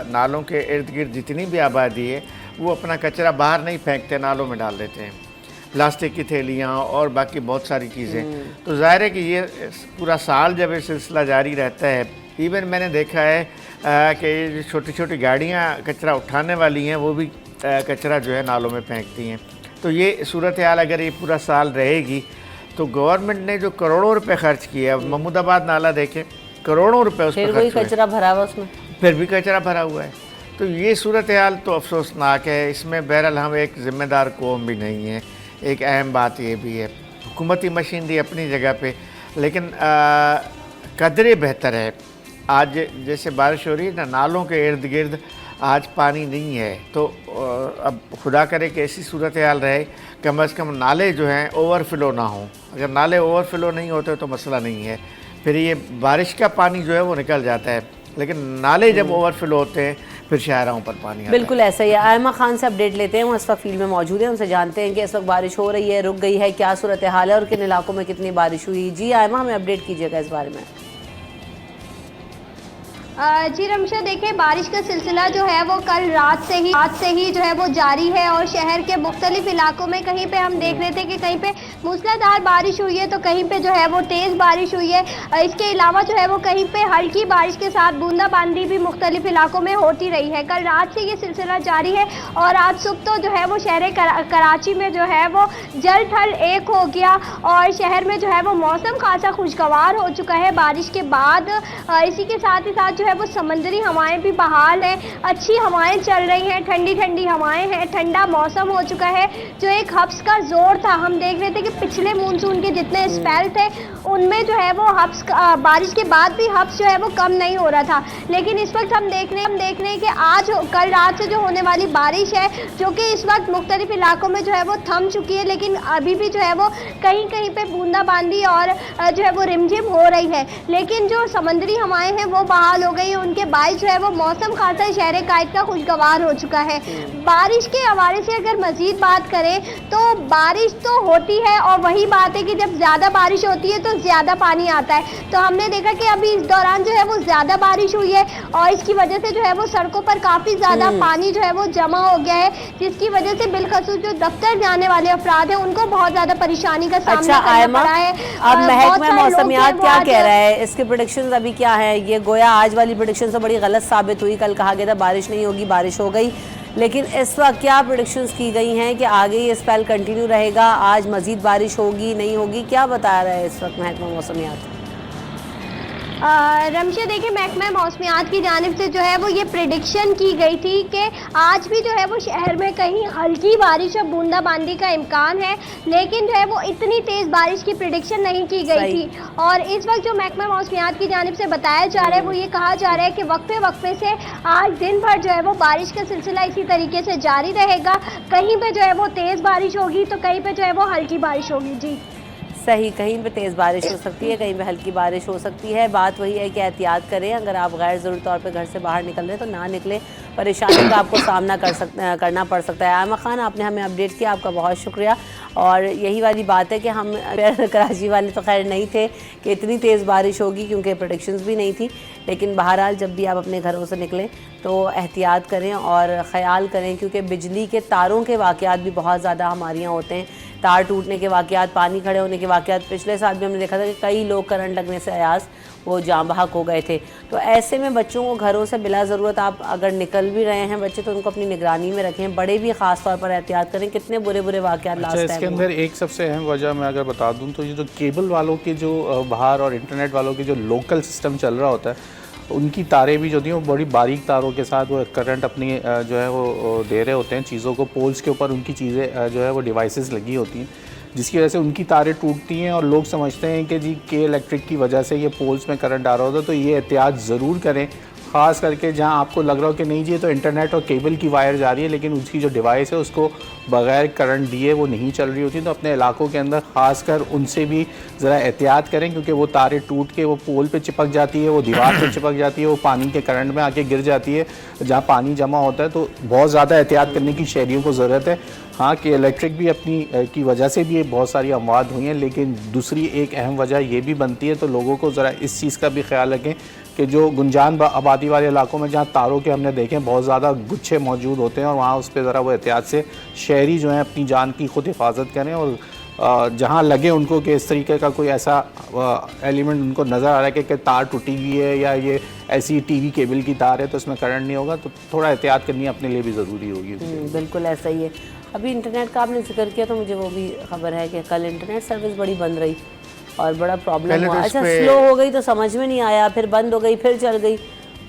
नालों के इर्द गिर्द जितनी भी आबादी है वो अपना कचरा बाहर नहीं फेंकते, नालों में डाल देते हैं, प्लास्टिक की थैलियाँ और बाकी बहुत सारी चीज़ें। तो ज़ाहिर है कि ये पूरा साल जब ये सिलसिला जारी रहता है, इवन मैंने देखा है कि ये जो छोटी छोटी गाड़ियाँ कचरा उठाने वाली हैं वो भी कचरा जो है नालों में फेंकती हैं। तो ये सूरत हाल अगर ये पूरा साल रहेगी तो गवर्नमेंट ने जो करोड़ों रुपए खर्च किए, अब महमूदाबाद नाला देखें करोड़ों रुपए उस पर खर्च हुए, कचरा भरा हुआ उसमें, फिर भी कचरा भरा हुआ है। तो ये सूरत हाल तो अफसोसनाक है। इसमें बहरहाल हम एक ज़िम्मेदार कौम भी नहीं है। एक अहम बात ये भी है, हुकूमती मशीनरी अपनी जगह पे, लेकिन कदरे बेहतर है। आज जैसे बारिश हो रही है ना, नालों के इर्द गिर्द आज पानी नहीं है, तो अब खुदा करे कि ऐसी सूरत हाल रहे, कम से कम नाले जो हैं ओवरफ्लो ना हो। अगर नाले ओवरफ्लो नहीं होते तो मसला नहीं है, फिर ये बारिश का पानी जो है वो निकल जाता है, लेकिन नाले जब ओवरफ्लो होते हैं फिर शहरों पर पानी आता है। बिल्कुल ऐसा ही है। आयमा खान से अपडेट लेते हैं, वो इस वक्त फील्ड में मौजूद है, उनसे जानते हैं कि इस वक्त बारिश हो रही है, रुक गई है, क्या सूरत हाल है और किन इलाकों में कितनी बारिश हुई। जी आयमा, हमें अपडेट कीजिएगा इस बारे में। जी रमशा, देखिए बारिश का सिलसिला जो है वो कल रात से ही जो है वो जारी है और शहर के मुख्तलिफ इलाकों में कहीं पे हम देख रहे थे कि कहीं पे मूसलाधार बारिश हुई है तो कहीं पे जो है वो तेज़ बारिश हुई है। इसके अलावा जो है वो कहीं पे हल्की बारिश के साथ बूंदाबांदी भी मुख्तलिफ इलाकों में होती रही है। कल रात से ये सिलसिला जारी है और आज सुबह तो जो है वो शहर कराची में जो है वो जल थल एक हो गया और शहर में जो है वो मौसम खासा खुशगवार हो चुका है बारिश के बाद। इसी के साथ ही साथ जो है वो समंदरी हवाएं भी बहाल हैं, अच्छी हवाएं चल रही हैं, ठंडी ठंडी हवाएं हैं, ठंडा मौसम हो चुका है। जो एक हफ्स का जोर था, हम देख रहे थे कि पिछले मानसून के जितने स्पेल थे उनमें जो है वो हब्स बारिश के बाद भी हब्स जो है वो कम नहीं हो रहा था। लेकिन इस वक्त हम देख रहे हैं कि आज कल रात से जो होने वाली बारिश है, जो कि इस वक्त मुख्तलिफ इलाकों में जो है वो थम चुकी है, लेकिन अभी भी जो है वो कहीं कहीं पे बूंदाबांदी और जो है वो रिमझिम हो रही है। लेकिन जो समंदरी हवाएं हैं वो बहाल हो गई हैं, उनके बायस जो है वो मौसम खासा शहर कायद का खुशगवार हो चुका है। बारिश के हवाले से अगर मजीद बात करें तो बारिश तो होती है, और वही बात है कि जब ज़्यादा बारिश होती है तो ज़्यादा पानी आता है। तो हमने देखा कि अभी इस दौरान जो है वो ज़्यादा बारिश हुई है, और इसकी वजह से जो है वो सड़कों पर काफ़ी ज़्यादा पानी जो है वो जमा हो गया है, जिसकी वजह से बिलखसूस जो दफ्तर जाने वाले अफराद हैं उनको बहुत ज़्यादा परेशानी का सामना करना पड़ा है। अब महकमा मौसमियात क्या कह रहा है, इसके प्रेडिक्शंस अभी क्या है? ये गोया आज वाली प्रेडिक्शन से बड़ी गलत साबित हुई। कल कहा गया था बारिश नहीं होगी, बारिश हो गई, लेकिन इस वक्त क्या प्रेडिक्शंस की गई हैं कि आगे ये स्पेल कंटिन्यू रहेगा, आज मजीद बारिश होगी नहीं होगी, क्या बता रहा है इस वक्त महकमा मौसमियात? रमशा देखिए, महकमा मौसमियात की जानिब से जो है वो ये प्रेडिक्शन की गई थी कि आज भी जो है वो शहर में कहीं हल्की बारिश और बूंदाबांदी का इम्कान है, लेकिन जो है वो इतनी तेज़ बारिश की प्रेडिक्शन नहीं की गई थी। और इस वक्त जो महकमा मौसमियात की जानिब से बताया जा रहा है वो ये कहा जा रहा है कि वक्फे वक्फे से आज दिन भर जो है वो बारिश का सिलसिला इसी तरीके से जारी रहेगा। कहीं पर जो है वो तेज़ बारिश होगी तो कहीं पर जो है वो हल्की बारिश होगी। जी सही, कहीं पे तेज़ बारिश हो सकती है, कहीं पे हल्की बारिश हो सकती है। बात वही है कि एहतियात करें, अगर आप गैर ज़रूरी तौर पे घर से बाहर निकल रहे हैं तो ना निकलें, परेशानी का आपको सामना करना पड़ सकता है। आयमा खान, आपने हमें अपडेट किया, आपका बहुत शुक्रिया। और यही वाली बात है कि हम कराची वाले तो खैर नहीं थे कि इतनी तेज़ बारिश होगी, क्योंकि प्रेडिक्शंस भी नहीं थी, लेकिन बहरहाल जब भी आप अपने घरों से निकलें तो एहतियात करें और ख़याल करें, क्योंकि बिजली के तारों के वाक़यात भी बहुत ज़्यादा हमारे यहाँ होते हैं। तार टूटने के वाक़यात, पानी खड़े होने के वाक़यात, पिछले साल भी हमने देखा था कि कई लोग करंट लगने से अयास वो जाँ बहक हो गए थे। तो ऐसे में बच्चों को घरों से बिला ज़रूरत आप अगर निकल भी रहे हैं बच्चे तो उनको अपनी निगरानी में रखें, बड़े भी ख़ास तौर पर एहतियात करें। कितने बुरे बुरे वाक़यात लास्ट टाइम। इसके अंदर एक सबसे अहम वजह मैं अगर बता दूं तो ये जो केबल वालों के जो बाहर और इंटरनेट वालों के जो लोकल सिस्टम चल रहा होता है, उनकी तारें भी जो थी वो बड़ी बारीक तारों के साथ वो करंट अपनी जो है वो दे रहे होते हैं चीज़ों को। पोल्स के ऊपर उनकी चीज़ें जो है वो डिवाइसेस लगी होती हैं, जिसकी वजह से उनकी तारें टूटती हैं और लोग समझते हैं कि जी के इलेक्ट्रिक की वजह से ये पोल्स में करंट आ रहा होता है। तो ये एहतियात ज़रूर करें, ख़ास करके जहां आपको लग रहा हो कि नहीं जी ये तो इंटरनेट और केबल की वायर जा रही है, लेकिन उसकी जो डिवाइस है उसको बग़ैर करंट दिए वो नहीं चल रही होती। तो अपने इलाकों के अंदर ख़ास कर उनसे भी ज़रा एहतियात करें, क्योंकि वो तारें टूट के वो पोल पे चिपक जाती है, वो दीवार पे चिपक जाती है, वो पानी के करंट में आके गिर जाती है जहाँ पानी जमा होता है। तो बहुत ज़्यादा एहतियात करने की शहरियों को ज़रूरत है। हाँ कि इलेक्ट्रिक भी अपनी की वजह से भी बहुत सारी अमवात हुई हैं, लेकिन दूसरी एक अहम वजह ये भी बनती है, तो लोगों को ज़रा इस चीज़ का भी ख्याल रखें कि जो गुंजान आबादी वाले इलाकों में जहाँ तारों के हमने देखे बहुत ज़्यादा गुच्छे मौजूद होते हैं, और वहाँ उस पर ज़रा वो एहतियात से शहरी जो हैं अपनी जान की खुद हिफाजत करें। और जहाँ लगे उनको कि इस तरीके का कोई ऐसा एलिमेंट उनको नज़र आ रहा है कि तार टूटी हुई है या ये ऐसी टीवी केबल की तार है तो इसमें करंट नहीं होगा, तो थोड़ा एहतियात करनी अपने लिए भी ज़रूरी होगी। बिल्कुल ऐसा ही है। अभी इंटरनेट का आपने जिक्र किया तो मुझे वो भी खबर है कि कल इंटरनेट सर्विस बड़ी बंद रही और बड़ा प्रॉब्लम हुआ। अच्छा, स्लो हो गई तो समझ में नहीं आया, फिर बंद हो गई, फिर चल गई,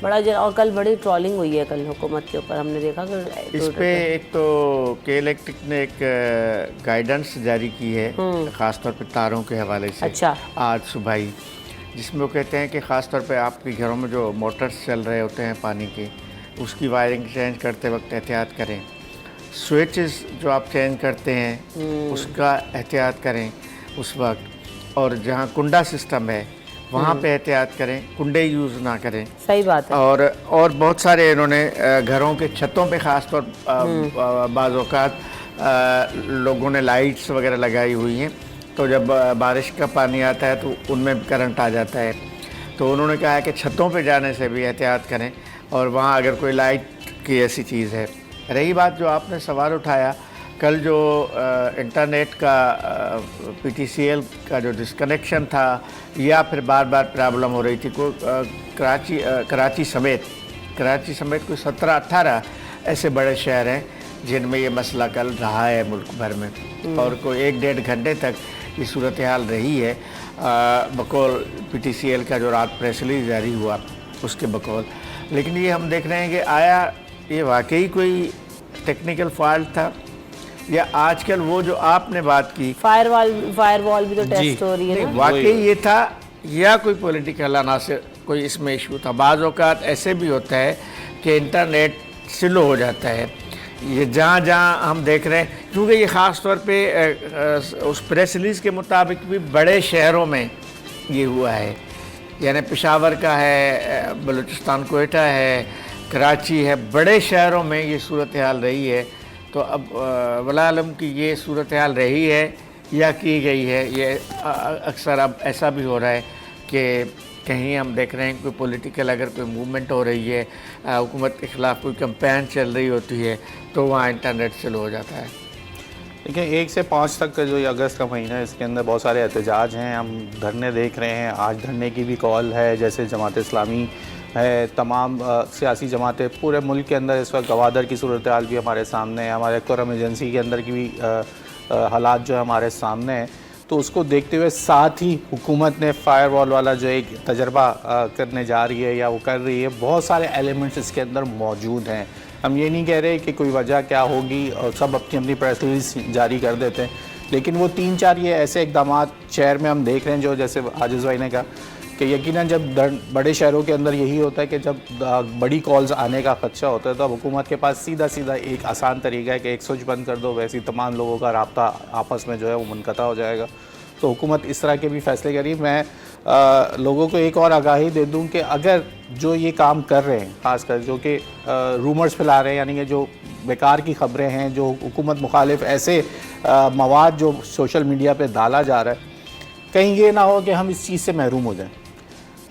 बड़ा और कल बड़ी ट्रोलिंग हुई है कल हुकूमत के ऊपर, हमने देखा कि इस पे एक तो के इलेक्ट्रिक ने एक गाइडेंस जारी की है ख़ास तौर पे तारों के हवाले से। अच्छा। आज सुबह ही, जिसमें वो कहते हैं कि ख़ास तौर पे आपके घरों में जो मोटर्स चल रहे होते हैं पानी के, उसकी वायरिंग चेंज करते वक्त एहतियात करें। स्विचेस जो आप चेंज करते हैं उसका एहतियात करें उस वक्त, और जहाँ कुंडा सिस्टम है वहाँ पे एहतियात करें, कुंडे यूज़ ना करें। सही बात है। और बहुत सारे इन्होंने घरों के छतों पे ख़ास तौर बाज़ औक़ात लोगों ने लाइट्स वगैरह लगाई हुई हैं, तो जब बारिश का पानी आता है तो उनमें करंट आ जाता है। तो उन्होंने कहा है कि छतों पे जाने से भी एहतियात करें, और वहाँ अगर कोई लाइट की ऐसी चीज़ है। रही बात जो आपने सवाल उठाया, कल जो इंटरनेट का PTCL का जो डिस्कनेक्शन था या फिर बार बार प्रॉब्लम हो रही थी, कोई कराची समेत कोई 17-18 ऐसे बड़े शहर हैं जिनमें ये मसला कल रहा है मुल्क भर में, और कोई 1-1.5 घंटे तक ये सूरत हाल रही है बकौल PTCL का जो रात प्रेस रिलीज जारी हुआ उसके बकौल। लेकिन ये हम देख रहे हैं कि आया ये वाकई कोई टेक्निकल फॉल्ट था या आजकल वो जो आपने बात की, फायरवॉल भी तो टेस्ट हो रही है ना। वाकई ये था या कोई पॉलिटिकल अनासर कोई इसमें इशू था। बाज़ औक़ात ऐसे भी होता है कि इंटरनेट स्लो हो जाता है। ये जहाँ हम देख रहे हैं, क्योंकि ये ख़ास तौर पे उस प्रेस रिलीज़ के मुताबिक भी बड़े शहरों में ये हुआ है, यानी पेशावर का है, बलूचिस्तान कोयटा है, कराची है, बड़े शहरों में ये सूरत हाल रही है। तो अब वला आलम की ये सूरत हाल रही है या की गई है, ये अक्सर अब ऐसा भी हो रहा है कि कहीं हम देख रहे हैं कोई पॉलिटिकल अगर कोई मूवमेंट हो रही है, हुकूमत के ख़िलाफ़ कोई कैंपेन चल रही होती है, तो वहाँ इंटरनेट स्लो हो जाता है। देखिए 1 से 5 तक का जो ये अगस्त का महीना है, इसके अंदर बहुत सारे एहतजाज हैं। हम धरने देख रहे हैं, आज धरने की भी कॉल है, जैसे जमात इस्लामी है, तमाम सियासी जमातें पूरे मुल्क के अंदर इस वक्त गवादर की सूरत हाल भी हमारे सामने है, हमारे कुरम एजेंसी के अंदर की भी हालात जो है हमारे सामने है। तो उसको देखते हुए साथ ही हुकूमत ने फायरवॉल वाला जो एक तजर्बा करने जा रही है या वो कर रही है, बहुत सारे एलिमेंट्स इसके अंदर मौजूद हैं। हम ये नहीं कह रहे कि कोई वजह क्या होगी और सब अपनी अपनी प्रेस रिलीज जारी कर देते हैं, लेकिन वो 3-4 ये ऐसे इकदाम शहर में हम देख रहे हैं, जो जैसे आजिज़ भाई ने कहा कि यकीनन जब बड़े शहरों के अंदर यही होता है कि जब बड़ी कॉल्स आने का खदशा होता है, तो अब हुकूमत के पास सीधा एक आसान तरीका है कि एक स्विच बंद कर दो, वैसे ही तमाम लोगों का राब्ता आपस में जो है वो मुनक़ता हो जाएगा। तो हुकूमत इस तरह के भी फ़ैसले करी। मैं लोगों को एक और आगाही दे दूं कि अगर जो ये काम कर रहे हैं, ख़ासकर जो कि रूमर्स फैला रहे हैं, यानी कि जो बेकार की ख़बरें हैं, जो हुकूमत मुखालिफ ऐसे मवाद जो सोशल मीडिया पे डाला जा रहा है, कहीं ये ना हो कि हम इस चीज़ से महरूम हो जाएं।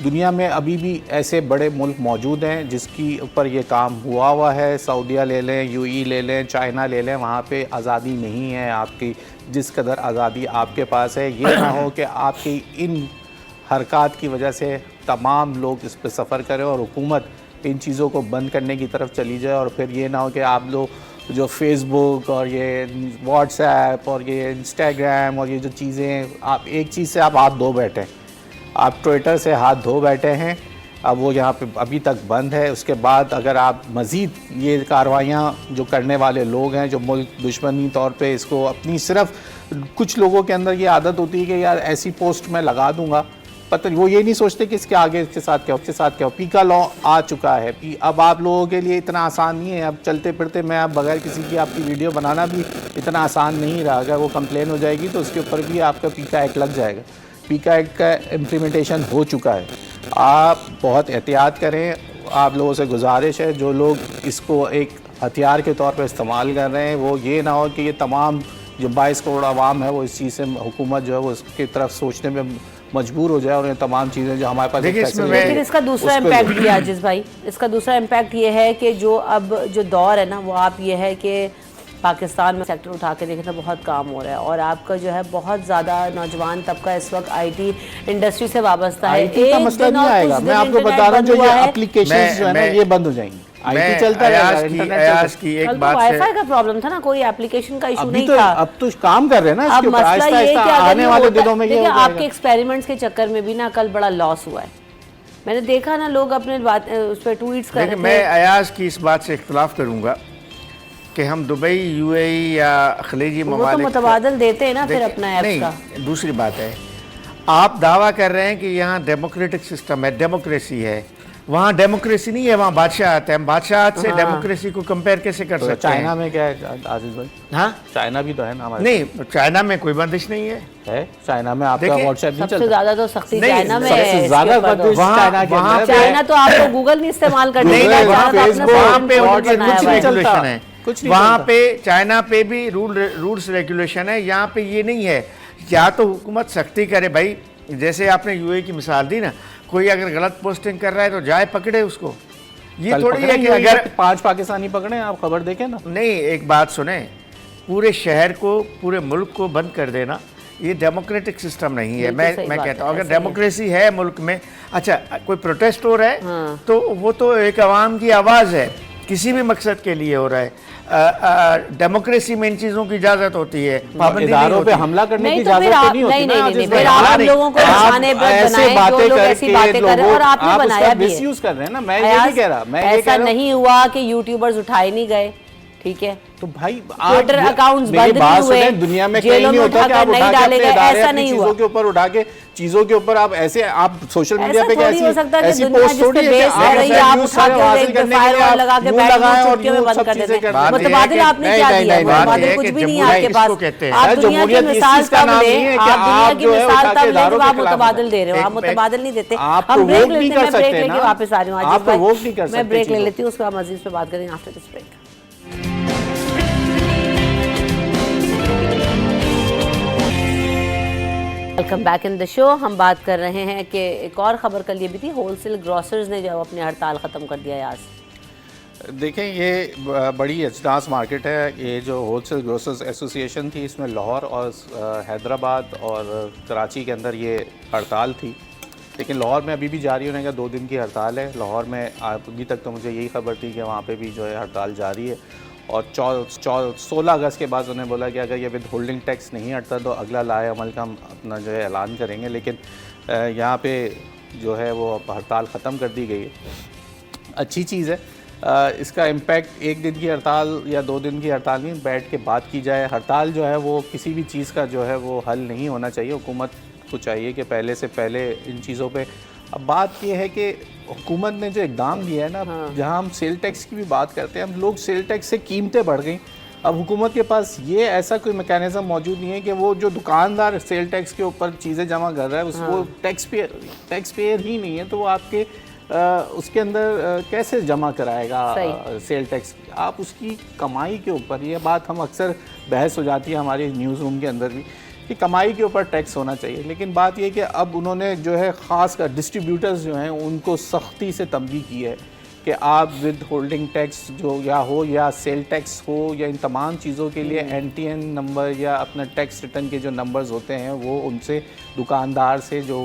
दुनिया में अभी भी ऐसे बड़े मुल्क मौजूद हैं जिसकी ऊपर ये काम हुआ है। सऊदीया ले लें, यूएई ले लें, चाइना ले लें, वहाँ पे आज़ादी नहीं है आपकी जिस कदर आज़ादी आपके पास है। ये ना हो कि आपकी इन हरकत की वजह से तमाम लोग इस पर सफ़र करें और हुकूमत इन चीज़ों को बंद करने की तरफ चली जाए, और फिर ये ना हो कि आप लोग जो फेसबुक और ये व्हाट्सएप और ये इंस्टाग्राम और ये जो चीज़ें, आप एक चीज़ से आप हाथ धो बैठे, आप ट्विटर से हाथ धो बैठे हैं, अब वो यहाँ पे अभी तक बंद है। उसके बाद अगर आप मज़ीद ये कार्रवाइयाँ जो करने वाले लोग हैं, जो मुल्क दुश्मनी तौर पे इसको अपनी, सिर्फ कुछ लोगों के अंदर ये आदत होती है कि यार ऐसी पोस्ट मैं लगा दूँगा, पता वो ये नहीं सोचते कि इसके आगे इसके साथ क्या हो। पीका लॉ आ चुका है, अब आप लोगों के लिए इतना आसान नहीं है। अब चलते फिरते मैं अब बगैर किसी की आपकी वीडियो बनाना भी इतना आसान नहीं रहा। अगर वो कंप्लेन हो जाएगी तो उसके ऊपर भी आपका पीका एक्ट लग जाएगा। पीका एक्ट का इम्प्लीमेंटेशन हो चुका है। आप बहुत एहतियात करें। आप लोगों से गुजारिश है, जो लोग इसको एक हथियार के तौर पर इस्तेमाल कर रहे हैं, वो ये ना हो कि ये तमाम जो 22 करोड़ आवाम है वो इस चीज़ से, हुकूमत जो है वो इसकी तरफ सोचने में मजबूर हो जाए और ये तमाम चीज़ें जो हमारे पास। लेकिन इसका दूसरा इम्पैक्ट भी है आजिज़ भाई, इसका दूसरा इम्पैक्ट ये है कि जो अब जो दौर है ना, वो आप ये है कि पाकिस्तान में सेक्टर उठा के देखना बहुत काम हो रहा है, और आपका जो है बहुत ज़्यादा नौजवान तबका इस वक्त आईटी इंडस्ट्री से वाबस्ता है। एक मसला नहीं आएगा, मैं आपको बता रहा हूँ, जो ये एप्लीकेशंस जो है ना ये बंद हो जाएंगी। आईटी चलता रहेगा। की एक बात से वाईफाई का प्रॉब्लम था ना, कोई एप्लीकेशन का इशू नहीं तो, था। अब तो काम कर रहे हैं ना अब इसके ऊपर, मसला ये है कि आने वाले दिनों में ये आपके एक्सपेरिमेंट्स के चक्कर में भी ना कल बड़ा लॉस हुआ है। मैंने देखा ना, लोग अपने बात उस पर ट्वीट्स कर रहे थे। मैं अयाज की इस बात से इख्तिलाफ करूंगा कि हम दुबई, यूएई या खलीजी ममालिक तो मुतबादल देते हैं ना फिर अपना ऐप्स का। दूसरी बात है, आप दावा कर रहे हैं कि यहाँ डेमोक्रेटिक सिस्टम है, डेमोक्रेसी है। वहाँ डेमोक्रेसी नहीं है, वहाँ बादशाह आते हैं। बादशाह से डेमोक्रेसी को कंपेयर कैसे कर सकते हैं? चाइना में क्या है आजिज़ भाई? हाँ, चाइना भी तो है ना हमारे। नहीं, चाइना में कोई बंदिश नहीं है। चाइना में आपका व्हाट्सएप नहीं चलता। सबसे ज्यादा तो सख्ती चाइना में सबसे है। ज्यादा बंदिश चाइना के अंदर है। चाइना तो आपको गूगल नहीं इस्तेमाल करने नहीं, देगा, वहाँ चाइना तो अपना वहाँ पे फोन उनके बनाया कुछ हुआ है। रेगुलेशन है, कुछ नहीं वहाँ चलता। पे चाइना पे भी रूल्स रेगुलेशन है। यहाँ पे ये नहीं है। या तो हुकूमत सख्ती करे भाई, जैसे आपने यूएई की मिसाल दी ना, कोई अगर गलत पोस्टिंग कर रहा है तो जाए पकड़े उसको। ये थोड़ी है कि अगर 5 पाकिस्तानी पकड़े, आप खबर देखें ना। नहीं, एक बात सुने, पूरे शहर को, पूरे मुल्क को बंद कर देना, ये डेमोक्रेटिक सिस्टम नहीं है। मैं कहता हूँ अगर डेमोक्रेसी है मुल्क में, अच्छा कोई प्रोटेस्ट हो रहा है तो वो तो एक आवाम की आवाज़ है, किसी भी मकसद के लिए हो रहा है। डेमोक्रेसी में इन चीज़ों की इजाज़त होती है, इदारों पे हमला करने की इजाज़त तो नहीं होती ना। फिर आप लोगों को निशाने पर बनाएं, जो लोग ऐसी बातें कर रहे हैं, और आपने बनाया भी है। मिसयूज कर रहे हैं ना, मैं ये नहीं कह रहा। मैं ऐसा नहीं हुआ कि यूट्यूबर्स उठाए नहीं गए, ठीक है, तो भाई ट्विटर अकाउंट्स मेरी बंद बात नहीं हुए, सुने, दुनिया में कहीं जेलों नहीं में होता कि आप उठाकर नहीं उठा के डाले अपने गए, इदारे ऐसा अपनी नहीं चीजों हुआ। के ऊपर उठा के चीजों के ऊपर आप ऐसे आप सोशल मीडिया पे ऐसा थोड़ी हो सकता है कि ऐसी दुनिया पोस्ट जिस थोड़ी पे है कि बेस हो रही है, आप उठा के एक फायरवॉल लगा के बैठ गए, चुटकियों में बंद कर देते हैं। बात ये है मुतबादिल कि- आपने क्या नहीं, दिया? नहीं, बात मुतबादिल ये है कुछ कि भी नहीं है जमहूरियत आपके पास। इसको कहते हैं। आप दुनिया की जमहूरियत इस मिसाल चीज का तब नाम ले, नहीं है कि आप दुनिया आप की जो है मिसाल उठा तब के ले इदारों जब के आप खिलाफ मुतबादिल दे रहे हो। आप एक- मुतबादिल नहीं देते। आप हम ब्रेक provoke नहीं लेते कर हैं, ब्रेक सकते लेके ना। वापस आ रही हूँ। आप आजिज भाई, provoke नहीं कर मैं सकते ब्रेक ले चीजों लेती हूँ, उसके बाद मजीद पे बात करेंगे after this break. Welcome back in the show. हम बात कर रहे हैं कि एक और खबर कल ये भी थी, होलसेल ग्रोसर्स ने जो अपनी हड़ताल ख़त्म कर दिया है आज। देखें, ये बड़ी अजनास मार्केट है। ये जो होलसेल ग्रोसर्स एसोसिएशन थी, इसमें लाहौर और हैदराबाद और कराची के अंदर ये हड़ताल थी, लेकिन लाहौर में अभी भी जारी होने का 2 दिन की हड़ताल है। लाहौर में अभी तक तो मुझे यही खबर थी कि वहाँ पे भी जो है हड़ताल जारी है, और 16 अगस्त के बाद उन्होंने बोला कि अगर ये विद होल्डिंग टैक्स नहीं हटता तो अगला लाए अमल का हम अपना जो है ऐलान करेंगे। लेकिन यहाँ पे जो है वो हड़ताल ख़त्म कर दी गई है। अच्छी चीज़ है। इसका इम्पैक्ट 1 दिन की हड़ताल या 2 दिन की हड़ताल नहीं, बैठ के बात की जाए। हड़ताल जो है वो किसी भी चीज़ का जो है वो हल नहीं होना चाहिए। हुकूमत को चाहिए कि पहले से पहले इन चीज़ों पे। अब बात ये है कि हुकूमत ने जो इकदाम लिया है ना, जहाँ हम सेल टैक्स की भी बात करते हैं, हम लोग सेल टैक्स से कीमतें बढ़ गई। अब हुकूमत के पास ये ऐसा कोई मैकेनिज़्म मौजूद नहीं है कि वो जो दुकानदार सेल टैक्स के ऊपर चीज़ें जमा कर रहा है उसको टैक्स पेयर ही नहीं है, तो वो आपके उसके अंदर कैसे जमा कराएगा सेल टैक्स? आप उसकी कमाई के ऊपर, ये बात हम अक्सर बहस हो जाती है हमारे न्यूज़ रूम के अंदर भी कि कमाई के ऊपर टैक्स होना चाहिए। लेकिन बात ये कि अब उन्होंने जो है ख़ास कर डिस्ट्रीब्यूटर्स जो हैं उनको सख्ती से तंबीह की है कि आप विद होल्डिंग टैक्स जो या सेल टैक्स हो या इन तमाम चीज़ों के लिए NTN नंबर या अपना टैक्स रिटर्न के जो नंबर्स होते हैं वो उनसे दुकानदार से जो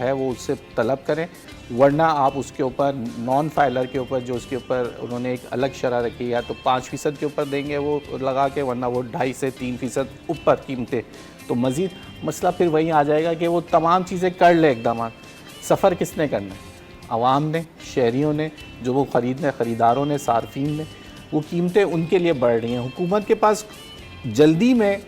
है वो उससे तलब करें, वरना आप उसके ऊपर नॉन फाइलर के ऊपर जो उसके ऊपर उन्होंने एक अलग शरह रखी, या तो 5% के ऊपर देंगे वो लगा के, वरना वो 2.5 से 3% ऊपर कीमतें। तो मज़ीद मसला फिर वहीं आ जाएगा कि वो तमाम चीज़ें कर ले इकदाम। सफ़र किसने करना है? आवाम ने, शहरियों ने, जो वो ख़रीदारों ने, सार्फिन ने। वो कीमतें उनके लिए बढ़ रही हैं। हुकूमत के पास जल्दी में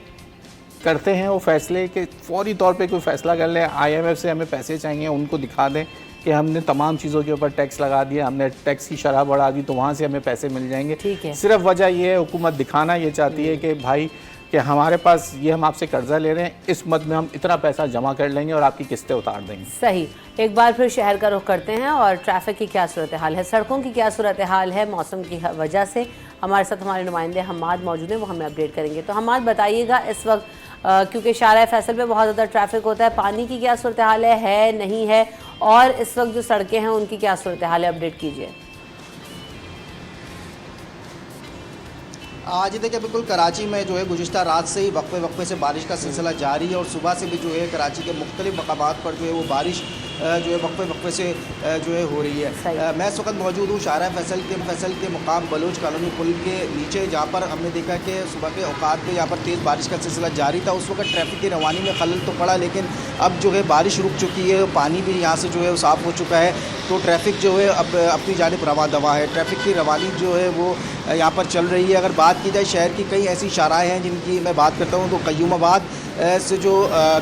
करते हैं वो फ़ैसले कि फ़ौरी तौर पे कोई फ़ैसला कर लें, IMF से हमें पैसे चाहिए, उनको दिखा दें कि हमने तमाम चीज़ों के ऊपर टैक्स लगा दिया, हमने टैक्स की शरह बढ़ा दी, तो वहाँ से हमें पैसे मिल जाएंगे। ठीक है। सिर्फ वजह ये है, हुकूमत दिखाना ये चाहती है कि भाई कि हमारे पास ये, हम आपसे कर्जा ले रहे हैं, इस मद में हम इतना पैसा जमा कर लेंगे और आपकी किस्तें उतार देंगे। सही। एक बार फिर शहर का रुख करते हैं और ट्रैफिक की क्या सूरत हाल है, सड़कों की क्या सूरत हाल है मौसम की वजह से। हमारे साथ हमारे नुमाइंदे हम्माद मौजूद हैं, वो हमें अपडेट करेंगे। तो हम्माद बताइएगा, इस वक्त क्योंकि शारा फैसल पे बहुत ज़्यादा ट्रैफिक होता है, पानी की क्या सूरत हाल है नहीं है, और इस वक्त जो सड़कें हैं उनकी क्या सूरत हाल है, अपडेट कीजिए। आज देखिए, बिल्कुल कराची में जो है गुज़िश्ता रात से ही वक्फे से बारिश का सिलसिला जारी है, और सुबह से भी जो है कराची के मुख्तलिफ मकामात पर जो है वो बारिश जो है वक्फे से जो है हो रही है। मैं इस वक्त मौजूद हूँ शारा फैसल के मुकाम बलोच कॉलोनी पुल के नीचे, जहाँ पर हमने देखा कि सुबह के औकात में यहाँ पर तेज़ बारिश का सिलसिला जारी था। उस वक्त ट्रैफिक की रवानी में खलल तो पड़ा, लेकिन अब जो है बारिश रुक चुकी है, पानी भी यहाँ से जो है साफ़ हो चुका है, तो ट्रैफिक जो है अब अपनी जानिब रवा दवा है। ट्रैफिक की रवानी जो है वो यहाँ पर चल रही है। अगर बात की जाए शहर की कई ऐसी शाराएँ हैं जिनकी मैं बात करता हूँ, तो कयूमाबाद से जो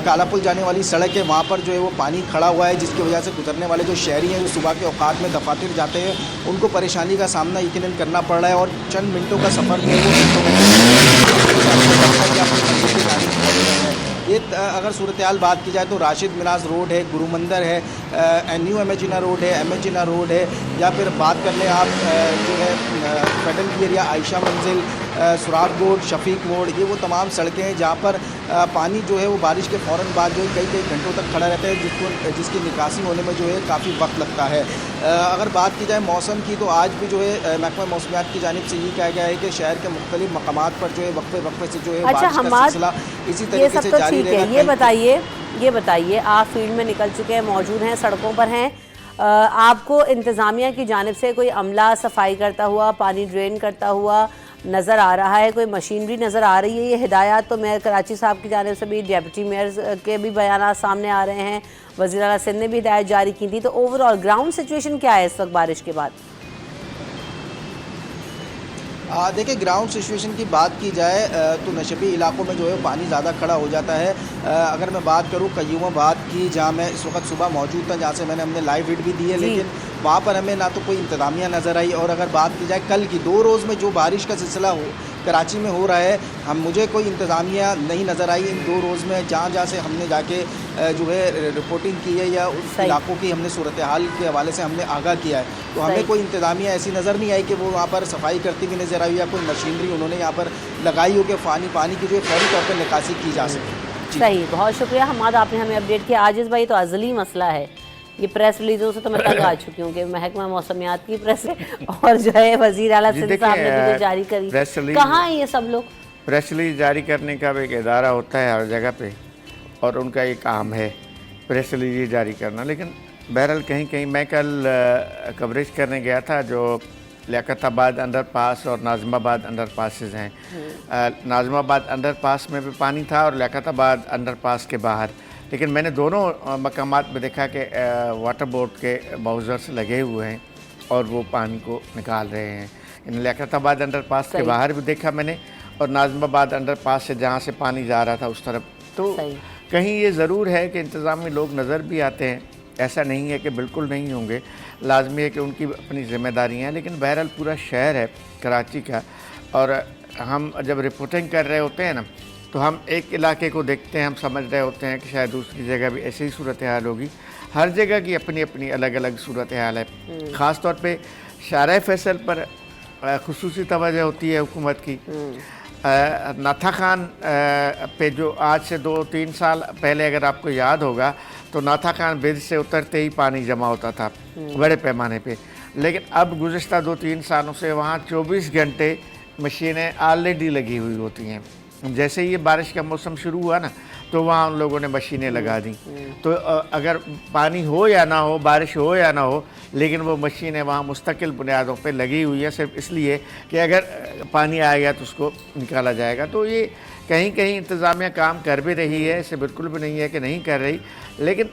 काला पुल जाने वाली सड़क है, वहाँ पर जो है वो पानी खड़ा हुआ है, जिसकी वजह से गुजरने वाले जो शहरी हैं जो सुबह के औकात में दफातर जाते हैं, उनको परेशानी का सामना यकीनन करना पड़ रहा है, और चंद मिनटों का सफ़र जो है ये अगर सूरत हाल बात की जाए तो राशिद मिनाज रोड है, गुरु मंदिर है, न्यू एमेजिना रोड है, एमेजिना रोड है, या फिर बात कर लें आप जो है फेडरल की एरिया, आयशा मंजिल, सुराब रोड, शफीक रोड, ये वो तमाम सड़कें हैं जहाँ पर पानी जो है वो बारिश के फ़ौरन बाद जो है कई घंटों तक खड़ा रहता है, जिसकी निकासी होने में जो है काफ़ी वक्त लगता है। अगर बात की जाए मौसम की, तो आज भी जो है महकमा मौसमियात की जानिब से ये कहा गया है कि शहर के मुख्तलिफ मकामात पर जो है वक्फे से जो है बारिश का सिलसिला इसी तरीके से जारी रहेगा। ये बताइए, आप फील्ड में निकल चुके हैं, मौजूद हैं, सड़कों पर हैं, आपको इंतज़ामिया की जानिब से कोई अमला सफाई करता हुआ, पानी ड्रेन करता हुआ नज़र आ रहा है, कोई मशीनरी नज़र आ रही है? ये हिदायत तो मेयर कराची साहब की जानिब से भी, डिप्टी मेयर के भी बयान सामने आ रहे हैं, वज़ीर आला सिंध ने भी हिदायत जारी की थी। तो ओवरऑल ग्राउंड सिचुएशन क्या है इस वक्त बारिश के बाद? देखिए ग्राउंड सिचुएशन की बात की जाए तो नशबी इलाकों में जो है पानी ज़्यादा खड़ा हो जाता है। अगर मैं बात करूँ कयूमाबाद की, जहाँ मैं इस वक्त सुबह मौजूद था, जहाँ से हमने लाइव वीड भी दी है, लेकिन वहाँ पर हमें ना तो कोई इंतज़ामिया नज़र आई, और अगर बात की जाए कल की 2 रोज़ में जो बारिश का सिलसिला कराची में हो रहा है, मुझे कोई इंतज़ामिया नहीं नज़र आई इन 2 रोज़ में। जहाँ से हमने जाके जो है रिपोर्टिंग की है या उस इलाकों की हमने सूरत हाल के हवाले से हमने आगाह किया है, तो हमें कोई इंतज़ामिया ऐसी नज़र नहीं आई कि वो वहाँ पर सफाई करती हुई नज़र आई या कोई मशीनरी उन्होंने यहाँ पर लगाई हो कि पानी की जो है फौरी तौर पर निकासी की जा सके। सही, बहुत शुक्रिया हमाद, आपने हमें अपडेट किया। आजिज़ भाई, तो अज़ली मसला है ये प्रेस रिलीजों से तो मैं तंग आ चुकी हूँ कि महकमा मौसमियात की प्रेस है और जो है वज़ीर आला सिंध साहब ने भी तो जारी करी। कहाँ है ये सब लोग? प्रेस रिलीज जारी करने का एक इदारा होता है हर जगह पे, और उनका ये काम है प्रेस रिलीज जारी करना। लेकिन बहरहाल कहीं कहीं मैं कल कवरेज करने गया था जो लियाकताबाद अंडरपास और नाज़िमाबाद अंडरपासेस हैं। नाज़िमाबाद अंडरपास में भी पानी था और लियाकताबाद अंडरपास के बाहर, लेकिन मैंने दोनों मकामात में देखा कि वाटर बोर्ड के बाउज़र्स लगे हुए हैं और वो पानी को निकाल रहे हैं। इन लियाकताबाद अंडरपास के बाहर भी देखा मैंने, और नाज़िमाबाद अंडरपास से जहाँ से पानी जा रहा था उस तरफ। तो कहीं ये ज़रूर है कि इंतज़ामी लोग नज़र भी आते हैं, ऐसा नहीं है कि बिल्कुल नहीं होंगे, लाजमी है कि उनकी अपनी ज़िम्मेदारियाँ हैं। लेकिन बहरहाल पूरा शहर है कराची का, और हम जब रिपोर्टिंग कर रहे होते हैं ना, तो हम एक इलाके को देखते हैं, हम समझ रहे होते हैं कि शायद दूसरी जगह भी ऐसी ही सूरत हाल होगी। हर जगह की अपनी अपनी अलग अलग सूरत हाल है। ख़ास तौर पे शारह फैसल पर खुसूसी तवज्जो होती है हुकूमत की। नाथा खान पे जो आज से 2-3 साल पहले अगर आपको याद होगा, तो नाथा खान ब्रिज से उतरते ही पानी जमा होता था बड़े पैमाने पे, लेकिन अब गुज़िश्ता 2-3 सालों से वहाँ 24 घंटे मशीनें ऑलरेडी लगी हुई होती हैं। जैसे ही ये बारिश का मौसम शुरू हुआ ना, तो वहाँ उन लोगों ने मशीनें लगा दी। तो अगर पानी हो या ना हो, बारिश हो या ना हो, लेकिन वो मशीनें वहाँ मुस्तकिल बुनियादों पे लगी हुई है, सिर्फ इसलिए कि अगर पानी आएगा तो उसको निकाला जाएगा। तो ये कहीं कहीं इंतज़ामिया काम कर भी रही है, ऐसे बिल्कुल भी नहीं है कि नहीं कर रही, लेकिन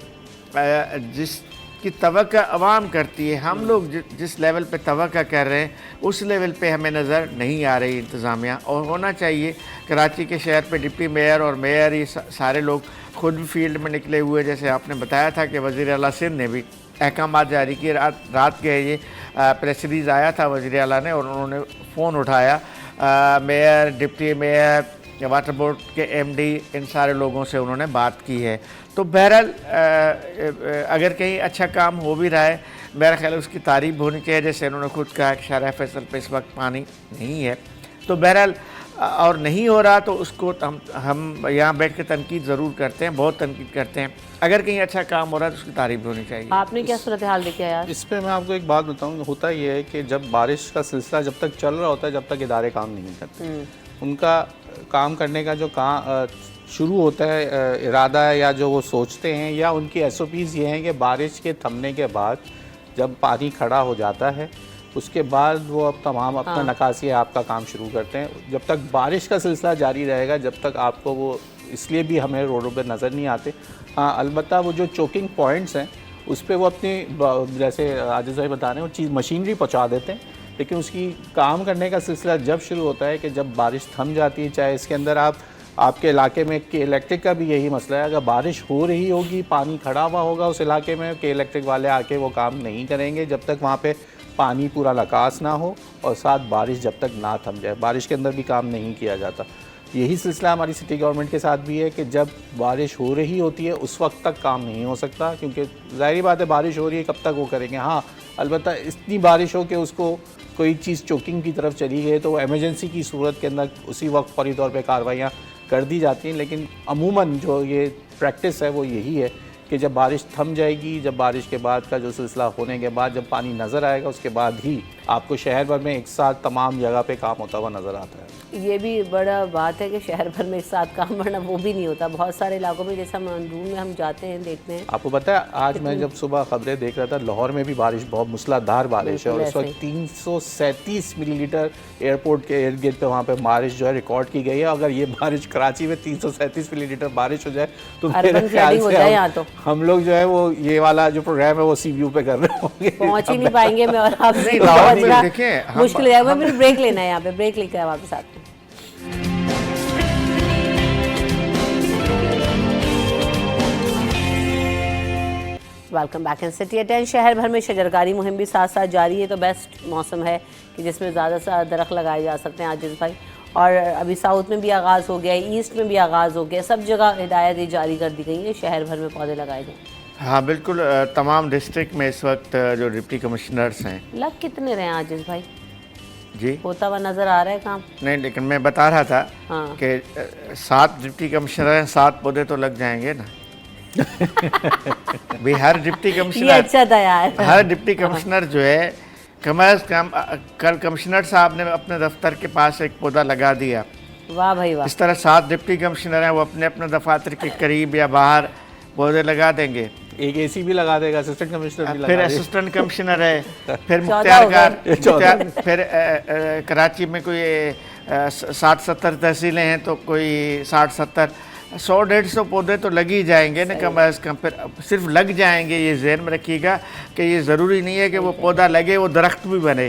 जिसकी तवक्का अवाम करती है, हम लोग जिस लेवल पे तवक्का कर रहे हैं उस लेवल पे हमें नज़र नहीं आ रही इंतज़ामिया। और होना चाहिए, कराची के शहर पे डिप्टी मेयर और मेयर ये सारे लोग खुद भी फील्ड में निकले हुए, जैसे आपने बताया था कि वज़ीर आला सिंध ने भी अहकामात जारी किए। रात के ये प्रेस रिलीज़ आया था वज़ीर आला ने, और उन्होंने फ़ोन उठाया mayor, deputy mayor, water board के एमडी, इन सारे लोगों से उन्होंने बात की है। तो बहरहाल अगर कहीं अच्छा काम हो भी रहा है, मेरा ख्याल है उसकी तारीफ़ होनी चाहिए। जैसे उन्होंने खुद कहा कि शारह फैसल पे इस वक्त पानी नहीं है, तो बहरहाल और नहीं हो रहा तो उसको हम यहाँ बैठ के तनकीद ज़रूर करते हैं, बहुत तनकीद करते हैं। अगर कहीं अच्छा काम हो रहा है तो उसकी तारीफ़ होनी चाहिए। आपने क्या सूरत हाल देखा यार? इस पर मैं आपको एक बात बताऊँ, होता ये है कि जब बारिश का सिलसिला जब तक चल रहा होता है, जब तक इदारे काम नहीं करते, उनका काम करने का जो काम शुरू होता है, इरादा है या जो वो सोचते हैं, या उनकी SOPs ये हैं कि बारिश के थमने के बाद जब पानी खड़ा हो जाता है, उसके बाद वो अब तमाम अपना नकासी आपका काम शुरू करते हैं। जब तक बारिश का सिलसिला जारी रहेगा, जब तक आपको वो, इसलिए भी हमें रोडों पर नज़र नहीं आते। हाँ, अलबत्ता वो जो चोकिंग पॉइंट्स हैं उस पर वो अपनी, जैसे आजिज़ भाई बता रहे हैं, वो चीज़ मशीनरी पहुँचा देते हैं, लेकिन उसकी काम करने का सिलसिला जब शुरू होता है कि जब बारिश थम जाती है। चाहे इसके अंदर आपके इलाके में के इलेक्ट्रिक का भी यही मसला है, अगर बारिश हो रही होगी, पानी खड़ा हुआ होगा उस इलाके में, के इलेक्ट्रिक वाले आके वो काम नहीं करेंगे जब तक वहाँ पे पानी पूरा लकास ना हो और साथ बारिश जब तक ना थम जाए। बारिश के अंदर भी काम नहीं किया जाता। यही सिलसिला हमारी सिटी गवर्नमेंट के साथ भी है कि जब बारिश हो रही होती है उस वक्त तक काम नहीं हो सकता, क्योंकि ज़ाहिर बात है बारिश हो रही है, कब तक वो करेंगे। हाँ, अलबत्ता इतनी बारिश हो कि उसको कोई चीज़ चोकिंग की तरफ चली गई तो वो एमरजेंसी की सूरत के अंदर उसी वक्त फौरी तौर पे कार्रवाइयाँ कर दी जाती हैं। लेकिन अमूमन जो ये प्रैक्टिस है वो यही है कि जब बारिश थम जाएगी, जब बारिश के बाद का जो सिलसिला होने के बाद जब पानी नज़र आएगा, उसके बाद ही आपको शहर भर में एक साथ तमाम जगह पे काम होता हुआ नज़र आता है। ये भी बड़ा बात है कि शहर भर में एक साथ काम करना वो भी नहीं होता। बहुत सारे इलाकों में जैसे हम अंदरून में हम जाते हैं देखते हैं। आपको पता है आज मैं जब सुबह खबरें देख रहा था, लाहौर में भी बारिश, बहुत मूसलाधार बारिश है और इस वक्त 337 मिलीलीटर एयरपोर्ट के इर्द गिर्द पे वहाँ पे बारिश जो है रिकॉर्ड की गई है। अगर ये बारिश कराची में 337 मिलीलीटर बारिश हो जाए तो मेरे ख्याल से हम लोग जो है वो ये वाला जो प्रोग्राम है वो CBU पे कर रहे होंगे, पहुँच ही नहीं पाएंगे। मैं और आप मुश्किल है, मैं ब्रेक लेना है, यहाँ पे ब्रेक लेकर आए वापस आते हैं। Welcome back in city at 10। शहर भर में शजरकारी मुहिम भी साथ साथ जारी है। तो बेस्ट मौसम है कि जिसमें ज़्यादा से ज़्यादा दरख्त लगाए जा सकते हैं आजिज़ भाई। और अभी साउथ में भी आगाज़ हो गया है, ईस्ट में भी आगाज़ हो गया, सब जगह हिदायत जारी कर दी गई है शहर भर में पौधे लगाए जाएँ। हाँ बिल्कुल, तमाम डिस्ट्रिक्ट में इस वक्त जो डिप्टी कमिश्नर्स हैं। लग कितने रहे हैं आजिज़ भाई? जी होता हुआ नज़र आ रहा है काम? नहीं, लेकिन मैं बता रहा था कि 7 डिप्टी कमिश्नर हैं, 7 पौधे तो लग जाएंगे ना। भी हर डिप्टी कमिश्नर, ये अच्छा था यार, हर डिप्टी कमिश्नर जो है कम अज़ कम, कल कमिश्नर साहब ने अपने दफ्तर के पास एक पौधा लगा दिया। वाह भाई वाह। इस तरह 7 डिप्टी कमिश्नर हैं, वो अपने अपने दफातर के करीब या बाहर पौधे लगा देंगे। एक AC भी लगा देगा, असिस्टेंट कमिश्नर भी लगा फिर देगा। असिस्टेंट कमिश्नर है, फिर मुख्तियार, फिर कराची में कोई 60-70 तहसीलें हैं तो कोई 60-70 100-150 पौधे तो लग ही जाएंगे ना कम अज़ कम। फिर सिर्फ लग जाएंगे, ये ज़हन में रखिएगा कि ये ज़रूरी नहीं है कि वो पौधा लगे, वो दरख्त भी बने।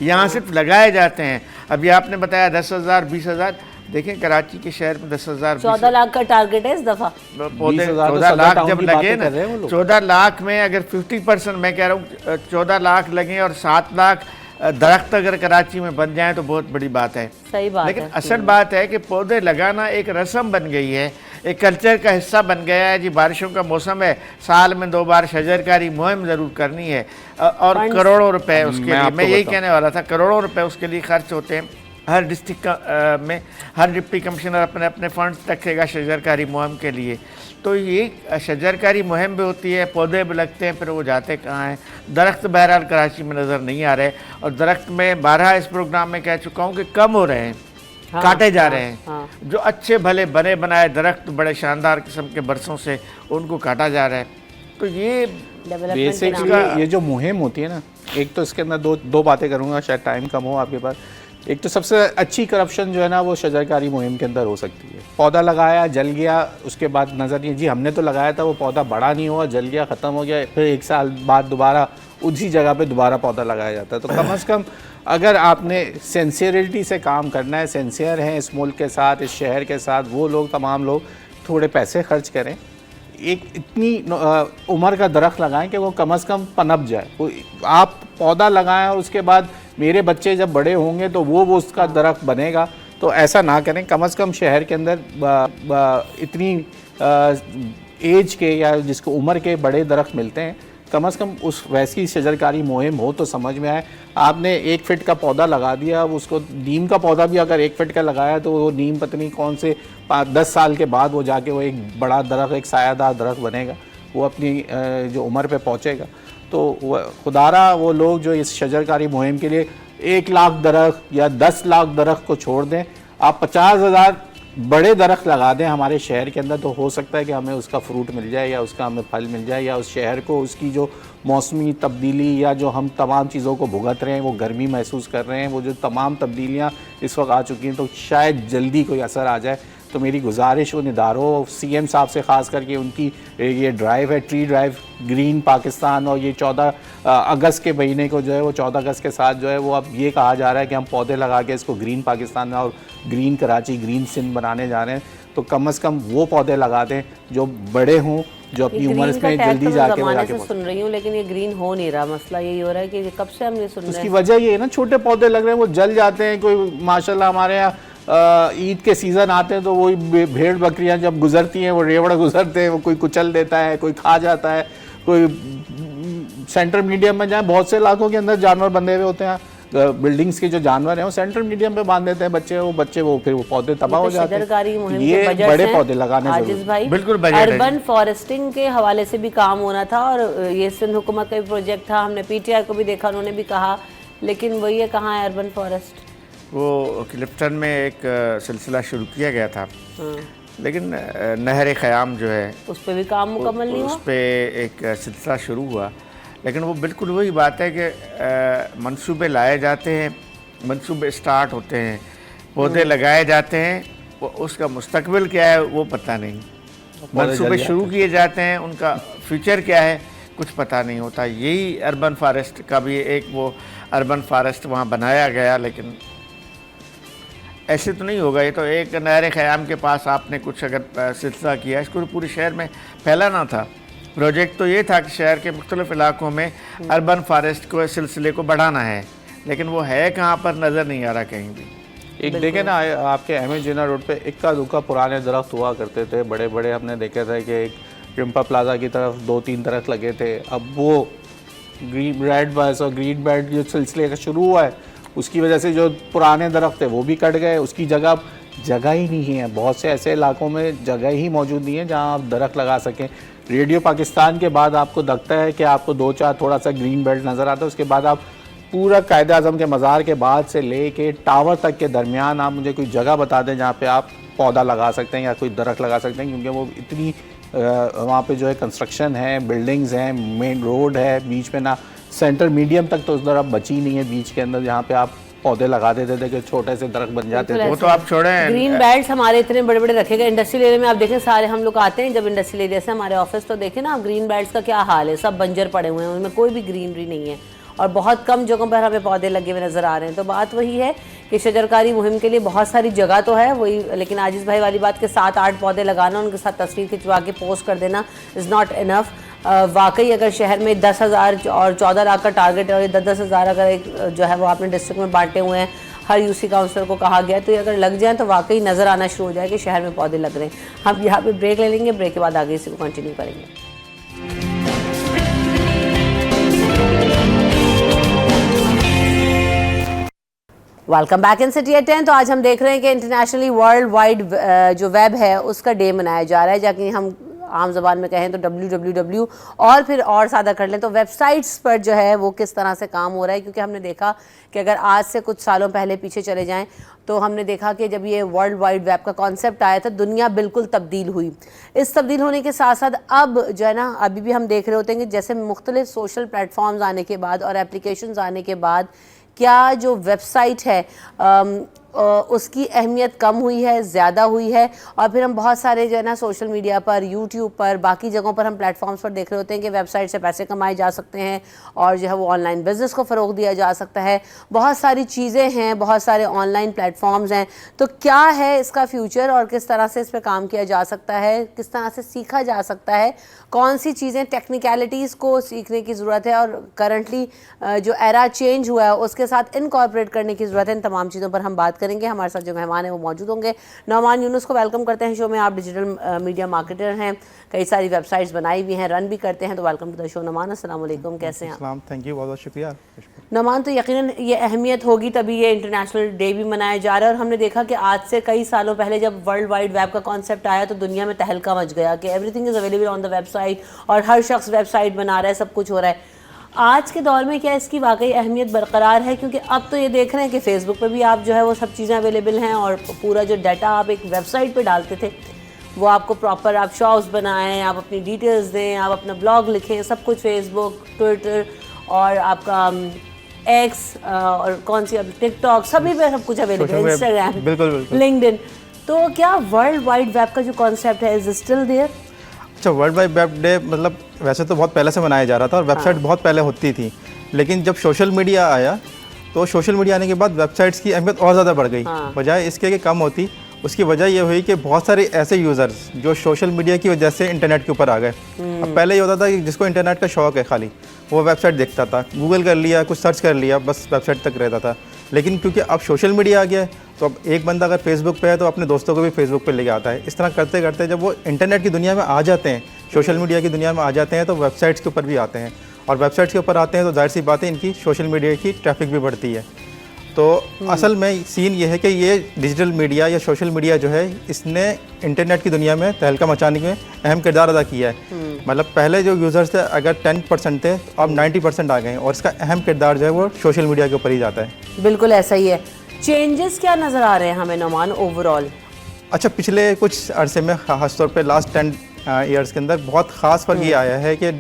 यहाँ सिर्फ लगाए जाते हैं। अभी आपने बताया 10,000 20,000, देखें कराची के शहर में 10,000 14 लाख का टारगेट है इस दफ़ा। पौधे 14 लाख जब लगे ना, 14 लाख में अगर 50%, मैं कह रहा हूँ 14 लाख लगे और 7 लाख दरख्त अगर कराची में बन जाए तो बहुत बड़ी बात है। सही बात लेकिन है। असल बात है कि पौधे लगाना एक रस्म बन गई है, एक कल्चर का हिस्सा बन गया है। जी बारिशों का मौसम है, साल में 2 बार शजरकारी मुहिम ज़रूर करनी है और करोड़ों रुपए उसके लिए, मैं यही कहने वाला था, करोड़ों रुपए उसके लिए खर्च होते हैं। हर डिस्ट्रिक्ट में हर डिप्टी कमिश्नर अपने अपने फंड्स रखेगा शजरकारी मुहिम के लिए। तो ये शजरकारी मुहिम भी होती है, पौधे भी लगते हैं, फिर वो जाते कहाँ हैं? दरख्त बहरहाल कराची में नज़र नहीं आ रहे, और दरख्त में 12 इस प्रोग्राम में कह चुका हूँ कि कम हो रहे हैं, काटे जा रहे हैं। जो अच्छे भले बने बनाए दरख्त बड़े शानदार किस्म के बरसों से, उनको काटा जा रहा है। तो ये बेसिकली ये जो मुहिम होती है ना, एक तो इसके अंदर दो बातें करूँगा, शायद टाइम कम हो आपके पास। एक तो सबसे अच्छी करप्शन जो है ना वो शजरकारी मुहिम के अंदर हो सकती है। पौधा लगाया, जल गया, उसके बाद नज़र नहीं, जी हमने तो लगाया था, वो पौधा बड़ा नहीं हुआ, जल गया, ख़त्म हो गया, फिर 1 साल बाद दोबारा उसी जगह पे दोबारा पौधा लगाया जाता है। तो कम से कम अगर आपने सिंसियरिटी से काम करना है, सिंसियर हैं इस मुल्क के साथ, इस शहर के साथ, वो लोग, तमाम लोग थोड़े पैसे खर्च करें, एक इतनी उम्र का दरख्त लगाएं कि वो कम से कम पनप जाए। आप पौधा लगाएं और उसके बाद मेरे बच्चे जब बड़े होंगे तो वो उसका दरख्त बनेगा। तो ऐसा ना करें। कम से कम शहर के अंदर इतनी एज के या जिसको उम्र के बड़े दरख्त मिलते हैं, कम से कम उस वैसी शजरकारी मुहिम हो तो समझ में आए। आपने 1 फीट का पौधा लगा दिया, अब उसको नीम का पौधा भी अगर 1 फीट का लगाया तो वो नीम पत्नी कौन से 10 साल के बाद वो जाके वो एक बड़ा दरख्त, एक सायादार दरख्त बनेगा, वो अपनी जो उम्र पे पहुँचेगा। तो खुदारा वो लोग जो इस शजरकारी मुहिम के लिए 1 लाख दरख्त या 10 लाख दरख्त को छोड़ दें, आप 50,000 बड़े दरख्त लगा दें हमारे शहर के अंदर, तो हो सकता है कि हमें उसका फ्रूट मिल जाए या उसका हमें फल मिल जाए, या उस शहर को उसकी जो मौसमी तब्दीली या जो हम तमाम चीज़ों को भुगत रहे हैं, वो गर्मी महसूस कर रहे हैं, वो जो तमाम तब्दीलियाँ इस वक्त आ चुकी हैं, तो शायद जल्दी कोई असर आ जाए। तो मेरी गुजारिश उन इदारों, CM साहब से ख़ास करके, उनकी ये ड्राइव है, ट्री ड्राइव ग्रीन पाकिस्तान, और ये 14 अगस्त के महीने को जो है वो 14 अगस्त के साथ जो है वो अब ये कहा जा रहा है कि हम पौधे लगा के इसको ग्रीन पाकिस्तान और ग्रीन कराची, ग्रीन सिंध बनाने जा रहे हैं। तो कम से कम वो पौधे लगा दें जो बड़े हों, जो अपनी उम्र में जल्दी जाके सुन रही हूँ, लेकिन ये ग्रीन हो नहीं रहा। मसला यही हो रहा है कि कब से हमने सुन रहे हैं। उसकी वजह ये है ना, छोटे पौधे लग रहे हैं, वो जल जाते हैं। कोई माशाल्लाह हमारे यहाँ ईद के सीज़न आते हैं तो वही भेड़ बकरियां जब गुजरती हैं, वो रेवड़ गुजरते हैं, वो कोई कुचल देता है, कोई खा जाता है, कोई सेंट्रल मीडियम में जाए, बहुत से इलाकों के अंदर जानवर बंधे हुए होते हैं, बिल्डिंग्स के जो जानवर हैं वो सेंट्रल मीडियम पे बांध देते हैं बच्चे वो फिर वो पौधे तबाह हो जाते हैं। ये बड़े पौधे लगाने भाई बिल्कुल अर्बन फॉरेस्टिंग के हवाले से भी काम होना था, और ये सिंध हुकूमत का भी प्रोजेक्ट था। हमने PTI को भी देखा, उन्होंने भी कहा, लेकिन वही है, कहाँ है अर्बन फॉरेस्ट? वो क्लिफ्टन में एक सिलसिला शुरू किया गया था, लेकिन नहर ख़याम जो है उस पर भी काम मुकम्मल नहीं उस हुआ। पर एक सिलसिला शुरू हुआ, लेकिन वो बिल्कुल वही बात है कि मंसूबे लाए जाते हैं, मंसूबे स्टार्ट होते हैं, पौधे लगाए जाते हैं, वो उसका मुस्तकबिल क्या है वो पता नहीं। मंसूबे शुरू किए जाते हैं, उनका फ्यूचर क्या है कुछ पता नहीं होता। यही अर्बन फॉरेस्ट का भी एक वो अर्बन फॉरेस्ट वहाँ बनाया गया, लेकिन ऐसे तो नहीं होगा। ये तो एक नहर ख़याम के पास आपने कुछ अगर सिलसिला किया, इसको तो पूरे शहर में फैलाना था। प्रोजेक्ट तो ये था कि शहर के मुख्तलिफ़ इलाकों में अर्बन फॉरेस्ट को सिलसिले को बढ़ाना है, लेकिन वो है कहाँ पर नज़र नहीं आ रहा कहीं भी। एक देखे ना आपके एम जिना रोड पे इक्का दुक्का पुराने दरख्त हुआ करते थे, बड़े बड़े। हमने देखे थे कि एक रिम्पा प्लाजा की तरफ 2-3 दरख्त लगे थे। अब वो ग्रीन रेड बस और ग्रीन बेल्ट जो सिलसिले का शुरू हुआ है, उसकी वजह से जो पुराने दरख्त थे वो भी कट गए। उसकी जगह ही नहीं है। बहुत से ऐसे इलाकों में जगह ही मौजूद नहीं है जहाँ आप दरख्त लगा सकें। रेडियो पाकिस्तान के बाद आपको लगता है कि आपको 2-4 थोड़ा सा ग्रीन बेल्ट नज़र आता है, उसके बाद आप पूरा कायदे आज़म के मज़ार के बाद से लेके टावर तक के दरमियान आप मुझे कोई जगह बता दें जहाँ पे आप पौधा लगा सकते हैं या कोई दरख्त लगा सकते हैं, क्योंकि वो इतनी वहाँ पे जो है कंस्ट्रक्शन है, बिल्डिंग्स हैं, मेन रोड है, बीच में ना सेंटर मीडियम तक तो उस तरफ बची नहीं है बीच के अंदर जहाँ पे आप पौधे लगा देते थे कि छोटे से दरख्त बन जाते थे। वो तो आप छोड़ें, ग्रीन बेल्ट हमारे इतने बड़े बड़े रखे गए। इंडस्ट्रियल एरिया में आप देखें, सारे हम लोग आते हैं जब इंडस्ट्रियल एरिया से हमारे ऑफिस, तो देखें ना आप ग्रीन बेल्ट्स का क्या हाल है। सब बंजर पड़े हुए हैं, उनमें कोई भी ग्रीनरी नहीं है और बहुत कम जगहों पर हमें पौधे लगे हुए नज़र आ रहे हैं। तो बात वही है कि शजरकारी मुहिम के लिए बहुत सारी जगह तो है वही, लेकिन आजिज़ भाई वाली बात के 7-8 पौधे लगाना, उनके साथ तस्वीर खिंचवा के पोस्ट कर देना इज़ नॉट इनफ। वाकई अगर शहर में 10,000 और 14 लाख का टारगेट है और 10-10 हज़ार अगर एक जो है वो आपने डिस्ट्रिक्ट में बांटे हुए हैं, हर यूसी काउंसलर को कहा गया, तो ये अगर लग जाए तो वाकई नज़र आना शुरू हो जाए कि शहर में पौधे लग रहे हैं। हम यहाँ पे ब्रेक ले लेंगे, ब्रेक के बाद आगे इसी को कंटिन्यू करेंगे। Welcome back in city at 10। तो आज हम देख रहे हैं कि इंटरनेशनली वर्ल्ड वाइड जो वेब है उसका डे मनाया जा रहा है, जाकि हम आम ज़बान में कहें तो www और फिर और सादा कर लें तो वेबसाइट्स पर जो है वो किस तरह से काम हो रहा है। क्योंकि हमने देखा कि अगर आज से कुछ सालों पहले पीछे चले जाएं तो हमने देखा कि जब ये वर्ल्ड वाइड वेब का कॉन्सेप्ट आया था, दुनिया बिल्कुल तब्दील हुई। इस तब्दील होने के साथ साथ अब जो है ना, अभी भी हम देख रहे होते हैं कि जैसे मुख्तलिफ सोशल प्लेटफॉर्म्स आने के बाद और एप्लीकेशंस आने के बाद क्या जो वेबसाइट है उसकी अहमियत कम हुई है, ज़्यादा हुई है। और फिर हम बहुत सारे जो है ना सोशल मीडिया पर, यूट्यूब पर, बाकी जगहों पर हम प्लेटफॉर्म्स पर देख रहे होते हैं कि वेबसाइट से पैसे कमाए जा सकते हैं और जो है वो ऑनलाइन बिजनेस को फ़रोग दिया जा सकता है। बहुत सारी चीज़ें हैं, बहुत सारे ऑनलाइन प्लेटफॉर्म्स हैं। तो क्या है इसका फ्यूचर और किस तरह से इस पर काम किया जा सकता है, किस तरह से सीखा जा सकता है, कौन सी चीज़ें टेक्निकलिटीज़ को सीखने की ज़रूरत है और करंटली जो एरा चेंज हुआ है उसके साथ इनकॉर्पोरेट करने की ज़रूरत है। इन तमाम चीज़ों पर हम बात करेंगे। हमारे साथ जो मेहमान हैं वो मौजूद होंगे। नौमान यूनुस को वेलकम करते हैं शो में। आप डिजिटल मीडिया मार्केटर हैं, कई सारी वेबसाइट्स बनाई हुई हैं, रन भी करते हैं, तो welcome to the show Nauman. अस्सलाम वालेकुम, कैसे हैं आप? थैंक यू, बहुत बहुत शुक्रिया। नौमान, तो यकीनन ये अहमियत होगी तभी ये इंटरनेशनल डे भी मनाया जा रहा है। और हमने देखा कि आज से कई सालों पहले जब वर्ल्ड वाइड वेब का कॉन्सेप्ट आया तो दुनिया में तहलका मच गया कि everything is available on the website और हर शख्स वेबसाइट बना रहा है, सब कुछ हो रहा है। आज के दौर में क्या इसकी वाकई अहमियत बरकरार है? क्योंकि अब तो ये देख रहे हैं कि फेसबुक पे भी आप जो है वो सब चीज़ें अवेलेबल हैं और पूरा जो डाटा आप एक वेबसाइट पे डालते थे वो आपको प्रॉपर, आप शॉप्स बनाएं, आप अपनी डिटेल्स दें, आप अपना ब्लॉग लिखें, सब कुछ फेसबुक, ट्विटर और आपका एक्स और कौन सी अब टिकटॉक, सभी पे सब कुछ अवेलेबल है, इंस्टाग्राम, बिल्कुल लिंक्डइन। तो क्या वर्ल्ड वाइड वेब का जो कॉन्सेप्ट है इज स्टिल देयर? अच्छा, वर्ल्ड वाइड वेब डे मतलब वैसे तो बहुत पहले से मनाया जा रहा था और वेबसाइट बहुत पहले होती थी, लेकिन जब सोशल मीडिया आया तो सोशल मीडिया आने के बाद वेबसाइट्स की अहमियत और ज़्यादा बढ़ गई। बजाय इसके कि कम होती, उसकी वजह ये हुई कि बहुत सारे ऐसे यूज़र्स जो सोशल मीडिया की वजह से इंटरनेट के ऊपर आ गए। अब पहले ये होता था कि जिसको इंटरनेट का शौक़ है खाली वो वेबसाइट देखता था, गूगल कर लिया, कुछ सर्च कर लिया, बस वेबसाइट तक रहता था। लेकिन क्योंकि अब सोशल मीडिया आ गया है तो अब एक बंदा अगर फेसबुक पे है तो अपने दोस्तों को भी फेसबुक पे लेके आता है। इस तरह करते करते जब वो इंटरनेट की दुनिया में आ जाते हैं, सोशल मीडिया की दुनिया में आ जाते हैं, तो वेबसाइट्स के ऊपर भी आते हैं और वेबसाइट्स के ऊपर आते हैं तो जाहिर सी बात है इनकी सोशल मीडिया की ट्रैफिक भी बढ़ती है। तो असल में सीन ये है कि ये डिजिटल मीडिया या सोशल मीडिया जो है इसने इंटरनेट की दुनिया में तहलका मचाने में अहम किरदार अदा किया है। मतलब पहले जो यूज़र्स थे अगर 10% थे तो अब 90% आ गए हैं और इसका अहम किरदार जो है वो सोशल मीडिया के ऊपर ही जाता है। बिल्कुल ऐसा ही है। चेंजेस क्या नज़र आ रहे हैं हमें नोमान ओवरऑल? अच्छा, पिछले कुछ अरसे में खासतौर पे लास्ट 10 ईयर्स के अंदर बहुत ख़ास फर्क ये आया है कि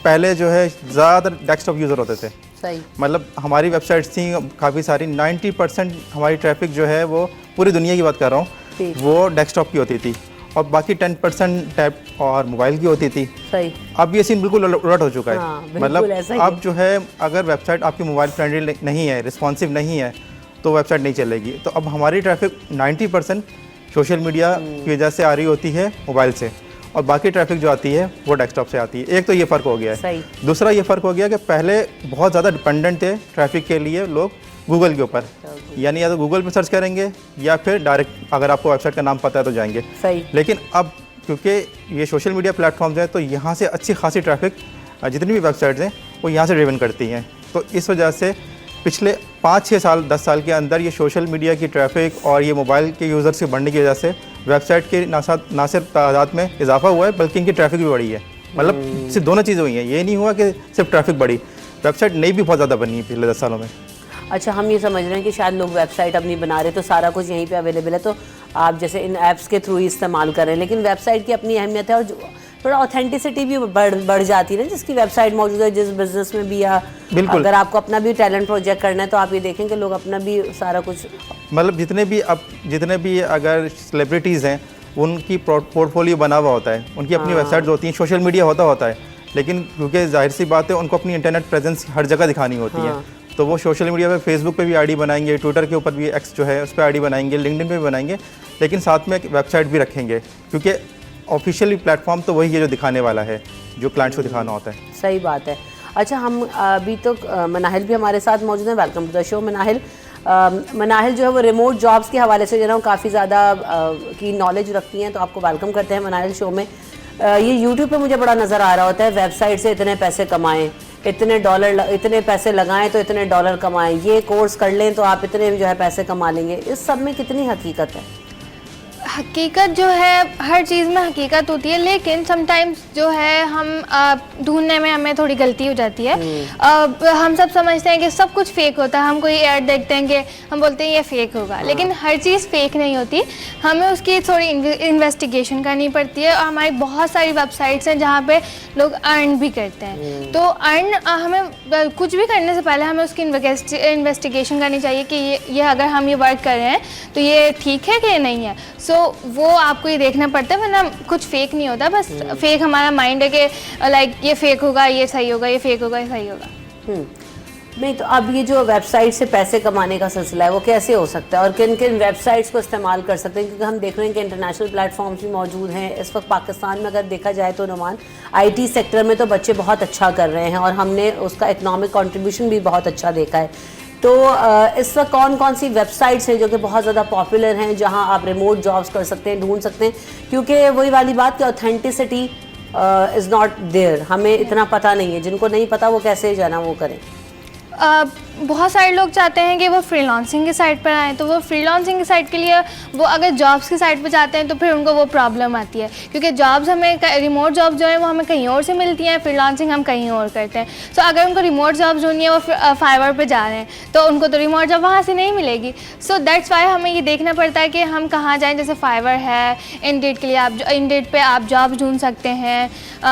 पहले जो है ज़्यादातर डेस्कटॉप यूज़र होते थे। सही। मतलब हमारी वेबसाइट्स थी काफ़ी सारी, 90% हमारी ट्रैफिक जो है वो पूरी दुनिया की बात कर रहा हूँ, वो डेस्कटॉप की होती थी और बाकी 10% टैब और मोबाइल की होती थी। सही। अब ये सीन बिल्कुल उलट हो चुका है। हाँ, मतलब ऐसा ही अब जो है अगर वेबसाइट आपकी मोबाइल फ्रेंडली नहीं है, रिस्पॉन्सिव नहीं है, तो वेबसाइट नहीं चलेगी। तो अब हमारी ट्रैफिक 90% सोशल मीडिया की वजह से आ रही होती है मोबाइल से, और बाकी ट्रैफिक जो आती है वो डेस्कटॉप से आती है। एक तो ये फ़र्क हो गया है। सही। दूसरा ये फ़र्क हो गया कि पहले बहुत ज़्यादा डिपेंडेंट थे ट्रैफिक के लिए लोग गूगल के ऊपर, यानी या तो गूगल पे सर्च करेंगे या फिर डायरेक्ट अगर आपको वेबसाइट का नाम पता है तो जाएंगे। सही। लेकिन अब क्योंकि ये सोशल मीडिया प्लेटफॉर्म्स हैं, तो यहाँ से अच्छी खासी ट्रैफिक जितनी भी वेबसाइट्स हैं वो यहाँ से ड्रिवन करती हैं। तो इस वजह से पिछले 5-6 साल 10 साल के अंदर ये सोशल मीडिया की ट्रैफिक और ये मोबाइल के यूज़र्स के बढ़ने की वजह से वेबसाइट के ना सिर्फ तादाद में इजाफा हुआ है बल्कि इनकी ट्रैफिक भी बढ़ी है। मतलब सिर्फ दोनों चीज़ें हुई हैं, ये नहीं हुआ कि सिर्फ ट्रैफिक बढ़ी, वेबसाइट नई भी बहुत ज़्यादा बनी है पिछले 10 सालों में। अच्छा, हम ये समझ रहे हैं कि शायद लोग वेबसाइट अपनी बना रहे तो सारा कुछ यहीं पे अवेलेबल है, तो आप जैसे इन ऐप्स के थ्रू ही इस्तेमाल कर रहे हैं, लेकिन वेबसाइट की अपनी अहमियत है और थोड़ा ऑथेंटिसिटी भी बढ़ जाती है ना जिसकी वेबसाइट मौजूद है, जिस बिजनेस में भी, या अगर आपको अपना भी टैलेंट प्रोजेक्ट करना है तो आप ये देखें कि लोग अपना भी सारा कुछ, मतलब जितने भी अगर सेलिब्रिटीज़ हैं उनकी पोर्टफोलियो बना हुआ होता है, उनकी अपनी वेबसाइट्स होती हैं, सोशल मीडिया होता है, लेकिन क्योंकि जाहिर सी बात है उनको अपनी इंटरनेट प्रेजेंस हर जगह दिखानी होती है, तो वो सोशल मीडिया पे फेसबुक पे भी आईडी बनाएंगे, ट्विटर के ऊपर भी एक्स जो है उस पर आईडी बनाएंगे, लिंक्डइन पे भी बनाएंगे, लेकिन साथ में एक वेबसाइट भी रखेंगे क्योंकि ऑफिशियली प्लेटफॉर्म तो वही है जो दिखाने वाला है, जो क्लाइंट्स को दिखाना होता है। सही बात है। अच्छा, हम अभी तो मनाहिल भी हमारे साथ मौजूद हैं। Welcome to the show Manahil. Manahil जो है वो रिमोट जॉब्स के हवाले से जो है काफ़ी ज़्यादा की नॉलेज रखती हैं, तो आपको वेलकम करते हैं मनाहिल शो में। ये यूट्यूब पे मुझे बड़ा नज़र आ रहा होता है, वेबसाइट से इतने पैसे कमाएं, इतने पैसे लगाएं तो इतने डॉलर कमाएं, ये कोर्स कर लें तो आप इतने जो है पैसे कमा लेंगे। इस सब में कितनी हकीकत है? हकीकत जो है, हर चीज़ में हकीकत होती है, लेकिन समटाइम्स जो है हम ढूंढने में हमें थोड़ी गलती हो जाती है। हम सब समझते हैं कि सब कुछ फेक होता है, हम कोई ऐड देखते हैं कि हम बोलते हैं ये फेक होगा, लेकिन हर चीज़ फेक नहीं होती। हमें उसकी थोड़ी इन्वेस्टिगेशन करनी पड़ती है, और हमारी बहुत सारी वेबसाइट्स हैं जहाँ पे लोग अर्न भी करते हैं। तो हमें कुछ भी करने से पहले हमें उसकी इन्वेस्टिगेशन करनी चाहिए कि ये अगर हम ये वर्क कर रहे हैं तो ये ठीक है कि ये नहीं है। सो वो आपको ये देखना पड़ता है, वरना कुछ फेक नहीं होता, बस फेक हमारा माइंड है कि लाइक ये फेक होगा, ये सही होगा, ये फेक होगा, ये सही होगा। नहीं, तो अब ये जो वेबसाइट से पैसे कमाने का सिलसिला है वो कैसे हो सकता है और किन किन वेबसाइट्स को इस्तेमाल कर सकते हैं? क्योंकि हम देख रहे हैं कि इंटरनेशनल प्लेटफॉर्म्स भी मौजूद हैं इस वक्त पाकिस्तान में। अगर देखा जाए तो नुमान आईटी सेक्टर में तो बच्चे बहुत अच्छा कर रहे हैं और हमने उसका इकनॉमिक कंट्रीब्यूशन भी बहुत अच्छा देखा है। तो इस वक्त कौन कौन सी वेबसाइट्स हैं जो कि बहुत ज़्यादा पॉपुलर हैं जहां आप रिमोट जॉब्स कर सकते हैं, ढूंढ सकते हैं? क्योंकि वही वाली बात कि ऑथेंटिसिटी इज़ नॉट देयर, हमें इतना पता नहीं है, जिनको नहीं पता वो कैसे जाना वो करें। बहुत सारे लोग चाहते हैं कि वो फ्रीलांसिंग की साइट पर आएँ, तो वो फ्रीलांसिंग की साइट के लिए वो अगर जॉब्स की साइट पर जाते हैं तो फिर उनको वो प्रॉब्लम आती है, क्योंकि जॉब्स हमें रिमोट जॉब जो है वो हमें कहीं और से मिलती हैं, फ्रीलांसिंग हम कहीं और करते हैं। सो अगर उनको रिमोट जॉब ढूंढनी है, वो फाइवर पे जा रहे हैं, तो उनको तो रिमोट जॉब वहाँ से नहीं मिलेगी। सो दैट्स वाई हमें ये देखना पड़ता है कि हम कहाँ जाएँ। जैसे फाइवर है, इंडीड के लिए आप इंडीड पे आप जॉब ढूंढ सकते हैं,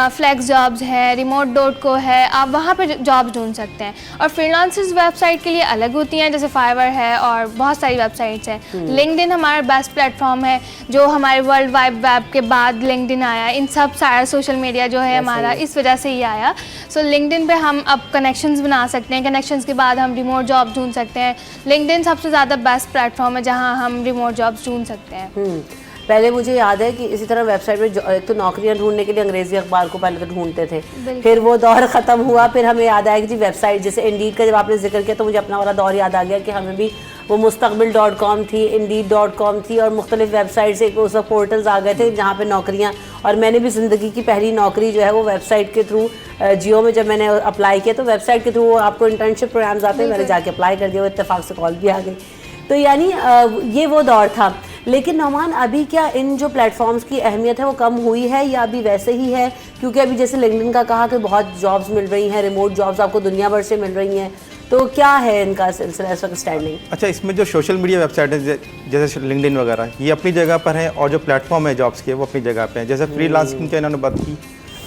फ्लेक्स जॉब्स है, remote.co है, आप वहाँ पर जॉब ढूंढ सकते हैं। और फ्रीलांसर्स वेबसाइट के लिए अलग होती हैं, जैसे फाइवर है और बहुत सारी वेबसाइट्स हैं। लिंक्डइन हमारा बेस्ट प्लेटफॉर्म है, जो हमारे वर्ल्ड वाइड वेब के बाद लिंक्डइन आया। इन सब सारा सोशल मीडिया जो है हमारा इस वजह से ही आया। सो लिंक्डइन पे हम अब कनेक्शंस बना सकते हैं, कनेक्शंस के बाद हम रिमोट जॉब ढूंढ सकते हैं। लिंक्डइन सबसे ज़्यादा बेस्ट प्लेटफॉर्म है जहाँ हम रिमोट जॉब्स ढूंढ सकते हैं। पहले मुझे याद है कि इसी तरह वेबसाइट पे एक तो नौकरियां ढूंढने के लिए अंग्रेजी अखबार को पहले तो ढूंढते थे, फिर वो दौर ख़त्म हुआ, फिर हमें याद आया कि जी वेबसाइट, जैसे इंडीड का जब आपने जिक्र किया तो मुझे अपना वाला दौर याद आ गया कि हमें भी वो मुस्तकबिल.com थी, इंडीड.com थी और मुख्तलिफ वेबसाइट्स एक उस पोर्टल्स आ गए थे जहाँ पे नौकरियाँ, और मैंने भी ज़िंदगी की पहली नौकरी जो है वो वेबसाइट के थ्रू, जियो में जब मैंने अप्लाई किया तो वेबसाइट के थ्रू आपको इंटर्नशिप प्रोग्राम्स आते हैं, मैंने जाके अप्लाई कर दिया, वो इत्तेफाक से कॉल भी आ गई। तो यानी ये वो दौर था। लेकिन नौमान, अभी क्या इन जो प्लेटफॉर्म्स की अहमियत है वो कम हुई है या अभी वैसे ही है? क्योंकि अभी जैसे लिंक्डइन का कहा कि बहुत जॉब्स मिल रही हैं, रिमोट जॉब्स आपको दुनिया भर से मिल रही हैं, तो क्या है इनका सिलसिला इस वक्त स्टैंडिंग? अच्छा, इसमें जो सोशल मीडिया वेबसाइट है जैसे लिंक्डइन वगैरह, ये अपनी जगह पर हैं, और जो प्लेटफॉर्म है जॉब्स के वो अपनी जगह पे हैं। जैसे फ्रीलांसिंग के इन्होंने बात की,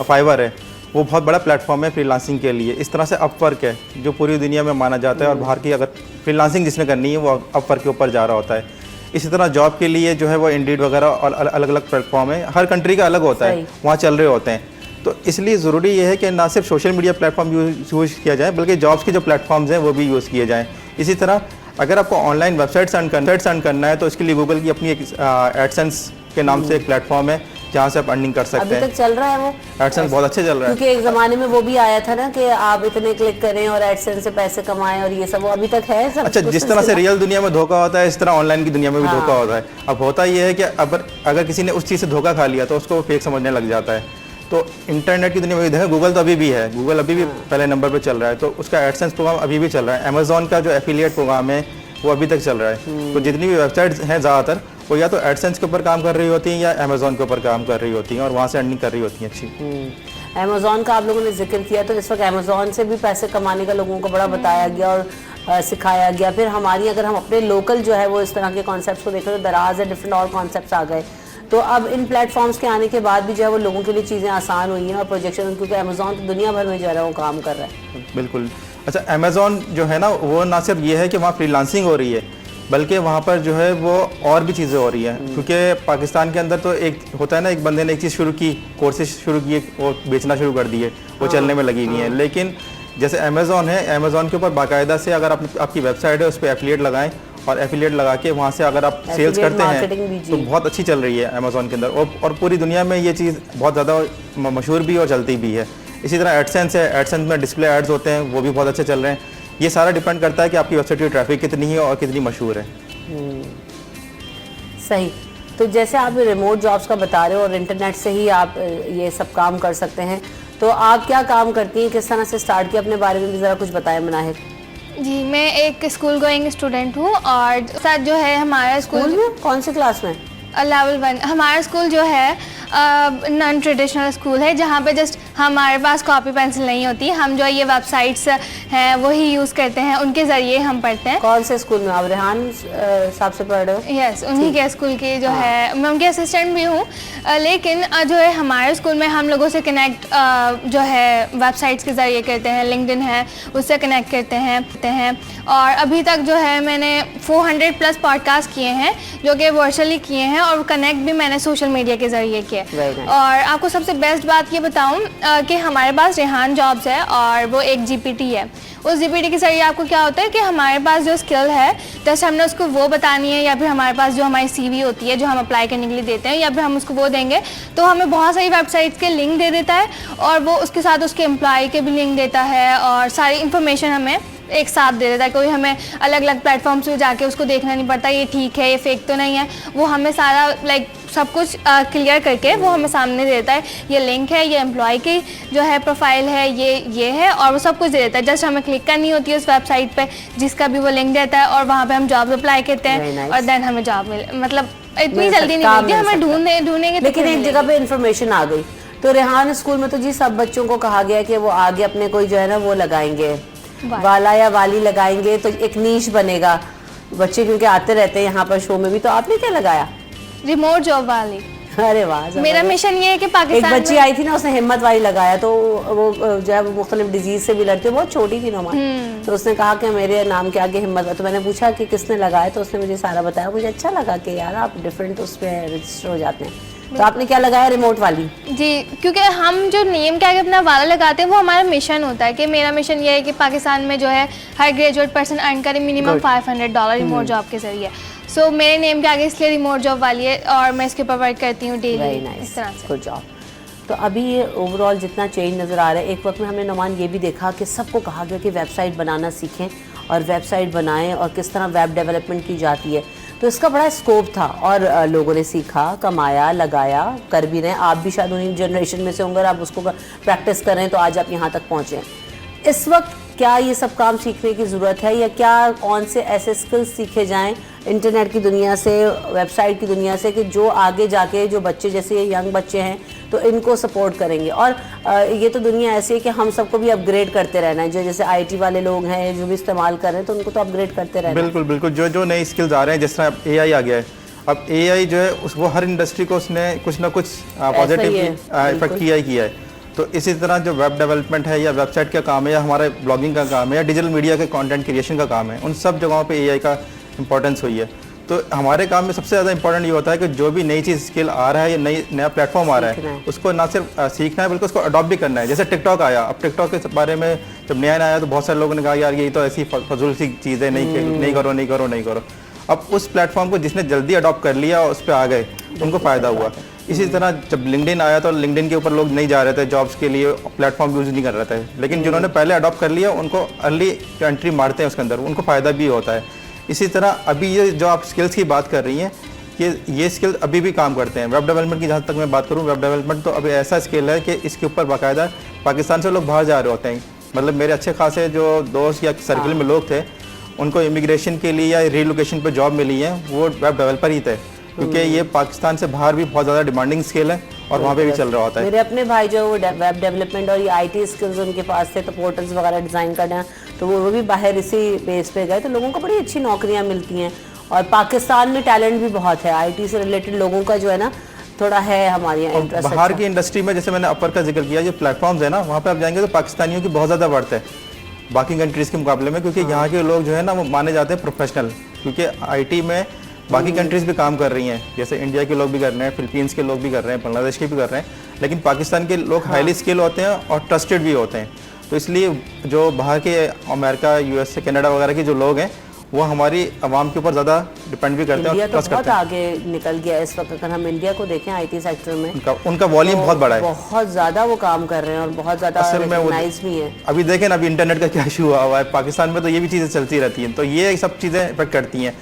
फाइवर है, वो बहुत बड़ा प्लेटफॉर्म है फ्रीलांसिंग के लिए। इस तरह से अपवर्क है जो पूरी दुनिया में माना जाता है, और बाहर की अगर फ्रीलांसिंग जिसने करनी है वो अपवर्क के ऊपर जा रहा होता है। इसी तरह जॉब के लिए जो है वो इंडीड वगैरह और अलग अलग प्लेटफॉर्म है, हर कंट्री का अलग होता है, वहाँ चल रहे होते हैं। तो इसलिए ज़रूरी ये है कि ना सिर्फ सोशल मीडिया प्लेटफॉर्म यूज़ किया जाए, बल्कि जॉब्स के जो प्लेटफॉर्म्स हैं वो भी यूज़ किए जाएँ। इसी तरह अगर आपको ऑनलाइन वेबसाइट्स अर्न करना है तो इसके लिए गूगल की अपनी एक एडसेंस के नाम से एक प्लेटफॉर्म है जहाँ से आप अर्निंग कर सकते हैं। अभी तक चल रहा है वो एडसेंस? बहुत अच्छे चल रहा है, क्योंकि एक ज़माने में वो भी आया था ना कि आप इतने क्लिक करें और एडसेंस से पैसे कमाएं और ये सब, वो अभी तक है सब? अच्छा, जिस तरह से रियल दुनिया में धोखा होता है इस तरह ऑनलाइन की दुनिया में भी धोखा होता है। अब होता ये है कि अगर किसी ने उस चीज़ से धोखा खा लिया तो उसको फेक समझने लग जाता है। तो इंटरनेट की दुनिया में देखें, गूगल तो अभी भी है, गूगल अभी भी पहले नंबर पर चल रहा है, तो उसका एडसेंस प्रोग्राम अभी भी चल रहा है। अमेजोन का जो एफिलिएट प्रोग्राम है वो अमेज़न तक चल रहा है। तो जितनी भी वेबसाइट्स हैं ज़्यादातर वो या तो एडसेंस के ऊपर काम कर रही होती हैं या अमेजोन के ऊपर काम कर रही होती हैं, और वहाँ से अर्निंग कर रही होती हैं अच्छी। अमेजोन का आप लोगों ने जिक्र किया, तो इस वक्त अमेजोन से भी पैसे कमाने का लोगों को बड़ा बताया गया और सिखाया गया। फिर हमारी अगर हम अपने लोकल जो है वो इस तरह के कॉन्सेप्ट्स को देखें तो दराज है, डिफरेंट और कॉन्सेप्ट्स आ गए। तो अब इन प्लेटफॉर्म्स के आने के बाद भी जो है वो लोगों के लिए चीज़ें आसान हुई हैं और प्रोजेक्शन, क्योंकि अमेजोन तो दुनिया भर में जो है वो काम कर रहा है। बिल्कुल। अच्छा, अमेजोन जो है ना वो ना सिर्फ ये है कि वहाँ फ्रीलांसिंग हो रही है, बल्कि वहाँ पर जो है वो और भी चीज़ें हो रही हैं। क्योंकि पाकिस्तान के अंदर तो एक होता है ना, एक बंदे ने एक चीज़ शुरू की, कोर्सेज शुरू किए, वो बेचना शुरू कर दिए, वो चलने में लगी हुई है। लेकिन जैसे अमेजोन है, अमेजोन के ऊपर बाकायदा से अगर आपकी वेबसाइट है उस पर एफिलिएट लगाएं, और एफिलिएट लगा के वहाँ से अगर आप सेल्स करते हैं तो बहुत अच्छी चल रही है अमेजोन के अंदर, और पूरी दुनिया में ये चीज़ बहुत ज़्यादा मशहूर भी और चलती भी है। इसी तरह एडसेंस है, एडसेंस में डिस्प्ले एड्स होते हैं, वो भी बहुत अच्छे चल रहे हैं। ये सारा डिपेंड करता है कि आपकी वेबसाइट की ट्रैफिक कितनी है और कितनी मशहूर है। सही। तो जैसे आप रिमोट जॉब्स का बता रहे हो और इंटरनेट से ही आप ये सब काम कर सकते हैं, तो आप क्या काम करती हैं, किस तरह से स्टार्ट किया, अपने बारे में भी ज़रा कुछ बताएं मनाहिर। जी, मैं एक स्कूल गोइंग स्टूडेंट हूँ, और साथ जो है हमारा स्कूल में कौन से क्लास में? लेवल 1। हमारा स्कूल जो है नॉन ट्रेडिशनल स्कूल है, जहाँ पे जस्ट हमारे पास कॉपी पेंसिल नहीं होती, हम जो ये वेबसाइट्स हैं वही यूज़ करते हैं, उनके ज़रिए हम पढ़ते हैं। कौन से स्कूल में आप? रेहान साहब से पढ़ रहे हो? यस, उन्हीं के स्कूल की जो है, मैं उनके असिस्टेंट भी हूँ। लेकिन जो है हमारे स्कूल में हम लोगों से कनेक्ट जो है वेबसाइट्स के ज़रिए करते हैं, लिंक्डइन है उससे कनेक्ट करते हैं। और अभी तक जो है मैंने 400+ पॉडकास्ट किए हैं जो कि वर्चुअली किए हैं, और कनेक्ट भी मैंने सोशल मीडिया के ज़रिए किए। और आपको सबसे बेस्ट बात ये बताऊं कि हमारे पास रेहान जॉब्स है और वो एक जीपीटी है। उस जीपीटी के जरिए आपको क्या होता है कि हमारे पास जो स्किल है जैसे हमने उसको वो बतानी है, या फिर हमारे पास जो हमारी सीवी होती है जो हम अप्लाई करने के लिए देते हैं, या फिर हम उसको वो देंगे तो हमें बहुत सारी वेबसाइट्स के लिंक दे देता है, और वो उसके साथ उसके एम्प्लॉय के भी लिंक देता है, और सारी इन्फॉर्मेशन हमें एक साथ दे देता है। कोई हमें अलग अलग प्लेटफॉर्म्स पे जाके उसको देखना नहीं पड़ता, ये ठीक है ये फेक तो नहीं है, वो हमें सारा सब कुछ क्लियर करके वो हमें सामने दे देता है। ये लिंक है, ये एम्प्लॉय की जो है प्रोफाइल है, ये है, और वो सब कुछ दे देता है। जस्ट हमें क्लिक करनी होती है उस वेबसाइट पे जिसका भी वो लिंक देता है, और वहाँ पे हम जॉब अप्लाई करते हैं, और देन हमें जॉब मतलब इतनी जल्दी नहीं मिलती, हमें ढूंढेंगे। लेकिन एक जगह पे इन्फॉर्मेशन आ गई। तो रेहान स्कूल में तो जी सब बच्चों को कहा गया कि वो आगे अपने कोई जो है ना वो लगाएंगे, वाला या वाली लगाएंगे, तो एक नीश बनेगा। बच्चे क्योंकि आते रहते हैं यहाँ पर शो में भी, तो आपने क्या लगाया? रिमोट जॉब वाली। अरे वाह, मेरा मिशन ये है कि पाकिस्तान एक बच्ची आई थी ना, उसने हिम्मत वाली लगाया, तो वो जो है वो मुख्तलिफ डिजीज से भी लड़ती है, बहुत छोटी थी नोमा, तो उसने कहा कि मेरे नाम के आगे हिम्मत। तो मैंने पूछा कि किसने लगाया, तो उसने मुझे सारा बताया। मुझे अच्छा लगा कि यार आप डिफरेंट उसमें रजिस्टर हो जाते हैं। तो आपने क्या लगाया? रिमोट वाली। जी, क्योंकि हम जो नेम के आगे अपना वाला लगाते हैं वो हमारा मिशन होता है कि मेरा मिशन ये है कि पाकिस्तान में जो है हर ग्रेजुएट पर्सन अर्न करे मिनिमम $500 रिमोट जॉब के जरिए। सो मेरे नेम के आगे इसलिए रिमोट जॉब वाली है, और मैं इसके ऊपर वर्क करती हूँ डेली, इस तरह से। Good job. तो अभी ये ओवरऑल जितना चेंज नज़र आ रहा है, एक वक्त में हमने नुमान ये भी देखा कि सबको कहा गया कि वेबसाइट बनाना सीखें और वेबसाइट बनाएं और किस तरह वेब डेवलपमेंट की जाती है, तो इसका बड़ा स्कोप था और लोगों ने सीखा, कमाया, लगाया, कर भी रहे हैं। आप भी शायद उन्हीं जनरेशन में से होंगे, आप उसको प्रैक्टिस कर रहे हैं तो आज आप यहाँ तक पहुँचे हैं। इस वक्त क्या ये सब काम सीखने की ज़रूरत है, या क्या कौन से ऐसे स्किल्स सीखे जाएं इंटरनेट की दुनिया से, वेबसाइट की दुनिया से, कि जो आगे जाके जो बच्चे जैसे यंग बच्चे हैं तो इनको सपोर्ट करेंगे। और ये तो दुनिया ऐसी है कि हम सबको भी अपग्रेड करते रहना है। जो जैसे आईटी वाले लोग हैं जो भी इस्तेमाल कर रहे हैं तो उनको तो अपग्रेड करते रहना है। बिल्कुल बिल्कुल, जो नई स्किल्स आ रहे हैं, जिस तरह एआई आ गया है, अब एआई जो है वो हर इंडस्ट्री को उसने कुछ ना कुछ पॉजिटिव इफेक्ट किया है। तो इसी तरह जो वेब डेवलपमेंट है या वेबसाइट का काम है या हमारे ब्लॉगिंग का काम है या डिजिटल मीडिया के कंटेंट क्रिएशन का काम है, उन सब जगहों पे एआई का इंपॉर्टेंस हुई है। तो हमारे काम में सबसे ज़्यादा इंपॉर्टेंट ये होता है कि जो भी नई चीज़ स्किल आ रहा है या नया प्लेटफॉर्म आ रहा है, उसको ना सिर्फ सीखना है बल्कि उसको अडॉप्ट भी करना है। जैसे टिकटॉक आया, अब टिकटॉक के बारे में जब नया आया तो बहुत सारे लोगों ने कहा यार ये तो ऐसी फजूल सी चीज़ है, नहीं करो। अब उस प्लेटफॉर्म को जिसने जल्दी अडॉप्ट कर लिया और उस पर आ गए, उनको फ़ायदा हुआ। इसी तरह जब लिंक्डइन आया तो लिंक्डइन के ऊपर लोग नहीं जा रहे थे जॉब्स के लिए, प्लेटफॉर्म यूज़ नहीं कर रहे थे, लेकिन जिन्होंने पहले अडॉप्ट कर लिया उनको अर्ली एंट्री मारते हैं उसके अंदर, उनको फ़ायदा भी होता है। इसी तरह अभी ये जो आप स्किल्स की बात कर रही हैं कि ये स्किल अभी भी काम करते हैं। वेब डेवलपमेंट की जहाँ तक मैं बात करूँ, वेब डेवलपमेंट तो अभी ऐसा स्किल है कि इसके ऊपर बाकायदा पाकिस्तान से लोग बाहर जा रहे होते हैं। मतलब मेरे अच्छे खासे जो दोस्त या सर्किल में लोग थे, उनको इमिग्रेशन के लिए या रिलोकेशन पे जॉब मिली है, वो वेब डेवलपर ही थे, क्योंकि ये पाकिस्तान से बाहर भी बहुत ज़्यादा डिमांडिंग स्किल है और वहाँ पे भी चल रहा होता है। मेरे अपने भाई जो वो वेब डेवलपमेंट और ये आईटी स्किल्स उनके पास थे, तो पोर्टल्स वगैरह डिज़ाइन करना, तो वो भी बाहर इसी बेस पे गए, तो लोगों को बड़ी अच्छी नौकरियाँ मिलती हैं। और पाकिस्तान में टैलेंट भी बहुत है, आईटी से रिलेटेड लोगों का जो है ना थोड़ा है हमारे यहाँ इंटरेस्ट। बाहर की इंडस्ट्री में जैसे मैंने अपर का जिक्र किया, जो प्लेटफॉर्म्स है ना, वहाँ पे आप जाएंगे तो पाकिस्तानियों की बहुत ज़्यादा बढ़त है बाकी कंट्रीज़ के मुकाबले में, क्योंकि यहाँ के लोग जो है ना वो माने जाते हैं प्रोफेशनल, क्योंकि आईटी में बाकी कंट्रीज़ भी काम कर रही हैं, जैसे इंडिया के लोग भी कर रहे हैं, फिलीपींस के लोग भी कर रहे हैं, बांग्लादेश के भी कर रहे हैं, लेकिन पाकिस्तान के लोग हाईली स्किल होते हैं और ट्रस्टेड भी होते हैं। तो इसलिए जो बाहर के अमेरिका, यूएसए, कनाडा वगैरह के जो लोग हैं वो हमारी आवाम के ऊपर ज़्यादा डिपेंड भी करते हैं और ट्रस्ट करते हैं। बहुत आगे निकल गया इस वक्त, अगर हम इंडिया को देखें आईटी सेक्टर में उनका वॉल्यूम बहुत बड़ा है, बहुत ज़्यादा वो काम कर रहे हैं और बहुत ज़्यादा रिकॉग्नाइज भी है। अभी देखें ना, अभी इंटरनेट का क्या इशू हुआ है पाकिस्तान में, तो ये भी चीज़ें चलती रहती हैं, तो ये सब चीज़ें इफेक्ट करती हैं।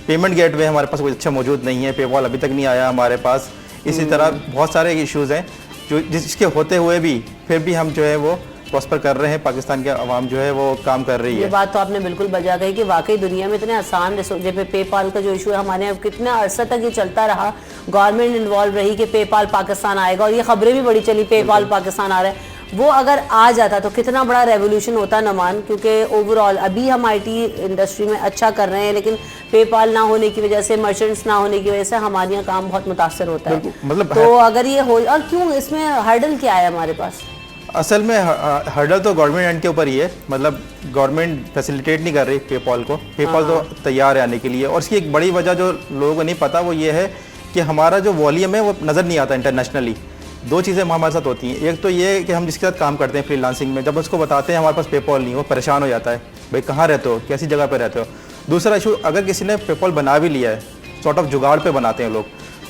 पेमेंट गेटवे हमारे पास कोई अच्छा मौजूद नहीं है, पेपॉल अभी तक नहीं आया हमारे पास। इसी तरह बहुत सारे इश्यूज़ हैं जो जिसके होते हुए भी फिर भी हम जो है वो प्रॉस्पर कर रहे हैं, पाकिस्तान के अवाम जो है वो काम कर रही है। ये बात तो आपने बिल्कुल बजा कही कि वाकई दुनिया में इतने आसान जैसे पेपाल का जो इशू है, हमारे यहाँ कितना अरसा तक ये चलता रहा, गवर्नमेंट इन्वॉल्व रही कि पेपाल पाकिस्तान आएगा, और ये खबरें भी बड़ी चली पेपाल पाकिस्तान आ रहा है। वो अगर आ जाता तो कितना बड़ा रेवोल्यूशन होता नमान, क्योंकि ओवरऑल अभी हम आईटी इंडस्ट्री में अच्छा कर रहे हैं, लेकिन पेपाल ना होने की वजह से, मर्चेंट्स ना होने की वजह से हमारे यहाँ काम बहुत मुतासर होता है। मतलब तो अगर ये हो, और क्यों इसमें हर्डल क्या है हमारे पास? असल में हर्डल तो गवर्नमेंट एंड के ऊपर ही है, मतलब गवर्नमेंट फैसिलिटेट नहीं कर रही पेपॉल को, पेपॉल तो तैयार है आने के लिए। और इसकी एक बड़ी वजह जो लोगों को नहीं पता वो ये है कि हमारा जो वॉल्यूम है वो नज़र नहीं आता इंटरनेशनली। दो चीज़ें हमारे साथ होती हैं, एक तो ये कि हम जिसके साथ काम करते हैं फ्रीलांसिंग में, जब उसको बताते हैं हमारे पास पेपॉल नहीं, वो परेशान हो जाता है, भाई कहाँ रहते हो, कैसी जगह पर रहते हो। दूसरा इशू, अगर किसी ने पेपॉल बना भी लिया है, सॉर्ट ऑफ जुगाड़ पे बनाते हैं लोग,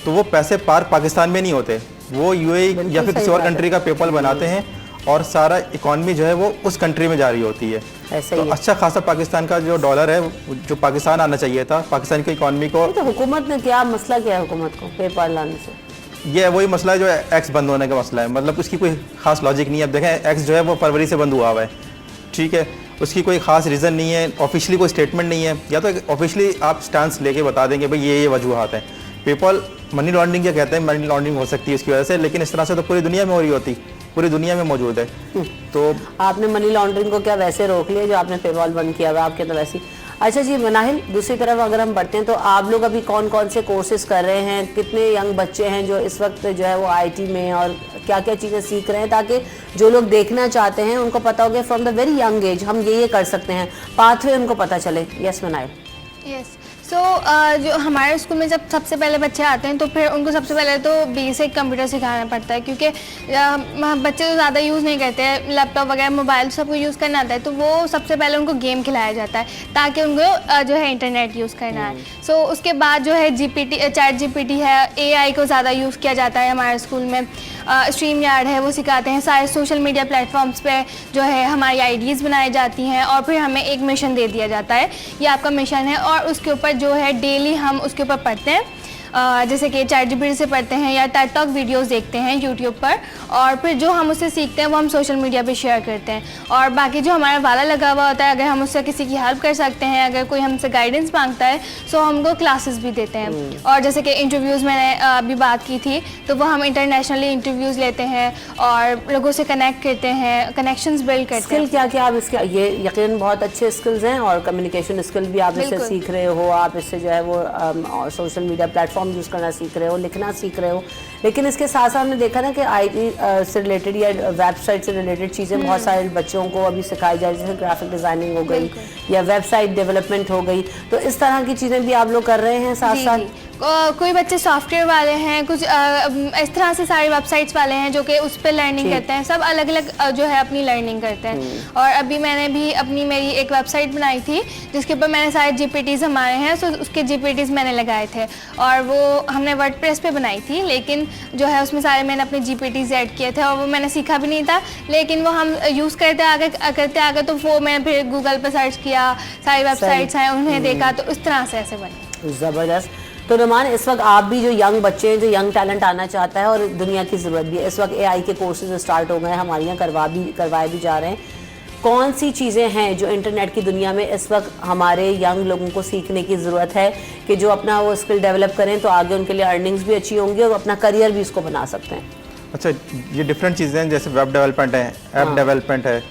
तो वो पैसे पार पाकिस्तान में नहीं होते, वो यूएई या फिर किसी और कंट्री का पेपॉल बनाते हैं और सारा इकॉनमी जो है वो उस कंट्री में जारी होती है। ऐसा तो ही है। अच्छा खासा पाकिस्तान का जो डॉलर है जो पाकिस्तान आना चाहिए था, पाकिस्तान की इकॉनमी को, तो हुकूमत ने क्या मसला किया हुकूमत को पेपाल लाने से? ये वही मसला है जो एक्स बंद होने का मसला है, मतलब उसकी कोई खास लॉजिक नहीं है। अब देखें एक्स जो है वो फरवरी से बंद हुआ हुआ है, ठीक है, उसकी कोई खास रीज़न नहीं है, ऑफिशियली कोई स्टेटमेंट नहीं है, या तो ऑफिशियली आप स्टांस लेके बता देंगे भाई ये वजूहात हैं। पेपॉल मनी लॉन्ड्रिंग क्या कहते हैं, मनी लॉन्ड्रिंग हो सकती है इसकी वजह से, लेकिन इस तरह से तो पूरी दुनिया में हो रही होती, पूरी दुनिया में मौजूद है। तो आपने मनी लॉन्ड्रिंग को क्या वैसे रोक लिया जो आपने पेपॉल बंद किया हुआ आपके अंदर वैसी? अच्छा जी मनाहिल, दूसरी तरफ अगर हम बढ़ते हैं तो आप लोग अभी कौन कौन से कोर्सेज कर रहे हैं, कितने यंग बच्चे हैं जो इस वक्त जो है वो आईटी में, और क्या क्या चीज़ें सीख रहे हैं, ताकि जो लोग देखना चाहते हैं उनको पता हो कि from the very young age हम ये कर सकते हैं, पाथवे उनको पता चले। यस मनाहिल। यस सो जो हमारे स्कूल में जब सबसे पहले बच्चे आते हैं तो फिर उनको सबसे पहले तो बेसिक कंप्यूटर सिखाना पड़ता है, क्योंकि बच्चे तो ज़्यादा यूज़ नहीं करते हैं, लैपटॉप वगैरह मोबाइल सबको यूज़ करना आता है, तो वो सबसे पहले उनको गेम खिलाया जाता है ताकि उनको जो है इंटरनेट यूज़ करना है। सो उसके बाद जो है चैट जीपीटी है, एआई को ज़्यादा यूज़ किया जाता है हमारे स्कूल में, स्ट्रीम यार्ड है वो सिखाते हैं, सारे सोशल मीडिया प्लेटफॉर्म्स पे जो है हमारी आईडीज़ बनाई जाती हैं, और फिर हमें एक मिशन दे दिया जाता है, ये आपका मिशन है, और उसके ऊपर जो है डेली हम उसके ऊपर पढ़ते हैं। जैसे कि ChatGPT से पढ़ते हैं या TED Talk वीडियोस देखते हैं यूट्यूब पर, और फिर जो हम उससे सीखते हैं वो हम सोशल मीडिया पे शेयर करते हैं। और बाकी जो हमारा वाला लगा हुआ होता है, अगर हम उससे किसी की हेल्प कर सकते हैं, अगर कोई हमसे गाइडेंस मांगता है तो हम उनको क्लासेस भी देते हैं। और जैसे कि इंटरव्यूज़ मैंने अभी बात की थी, तो वो हम इंटरनेशनली इंटरव्यूज़ लेते हैं और लोगों से कनेक्ट करते हैं, कनेक्शंस बिल्ड करते हैं। स्किल क्या क्या आप इसके, ये यकीन बहुत अच्छे स्किल्स हैं, और कम्युनिकेशन स्किल भी आप इससे सीख रहे हो, आप इससे जो है वो सोशल मीडिया प्लेटफॉर्म यूज़ करना सीख रहे हो, लिखना सीख रहे हो। लेकिन इसके साथ साथ हमने देखा ना कि IT से रिलेटेड या वेबसाइट से रिलेटेड चीज़ें बहुत सारे बच्चों को अभी सिखाई जा रही है, जैसे ग्राफिक डिज़ाइनिंग हो गई या वेबसाइट डेवलपमेंट हो गई, तो इस तरह की चीज़ें भी आप लोग कर रहे हैं साथ साथ? कोई बच्चे सॉफ्टवेयर वाले हैं, कुछ इस तरह से सारे वेबसाइट्स वाले हैं जो कि उस पर लर्निंग करते हैं, सब अलग अलग जो है अपनी लर्निंग करते हैं। और अभी मैंने भी मेरी एक वेबसाइट बनाई थी जिसके ऊपर मैंने सारे GPTs हमारे हैं, तो उसके GPTs मैंने लगाए थे, और वो हमने वर्डप्रेस पे बनाई थी, लेकिन जो है उसमें सारे मैंने अपने GPTs ऐड किए थे, और वो मैंने सीखा भी नहीं था, लेकिन वो हम यूज़ करते आगे तो वो मैंने फिर गूगल पर सर्च किया, सारी वेबसाइट्स हैं उन्हें देखा, तो इस तरह से ऐसे बने। ज़बरदस्त। तो नुमान, इस वक्त आप भी जो यंग बच्चे हैं, जो यंग टैलेंट आना चाहता है, और दुनिया की ज़रूरत भी है, इस वक्त AI के कोर्सेज स्टार्ट हो गए हैं, हमारे यहाँ करवाए भी जा रहे हैं। कौन सी चीज़ें हैं जो इंटरनेट की दुनिया में इस वक्त हमारे यंग लोगों को सीखने की ज़रूरत है कि जो अपना वो स्किल डेवलप करें तो आगे उनके लिए अर्निंग्स भी अच्छी होंगी और अपना करियर भी इसको बना सकते हैं? अच्छा, ये डिफरेंट चीज़ें हैं, जैसे वेब डेवलपमेंट है, ऐप डेवलपमेंट है,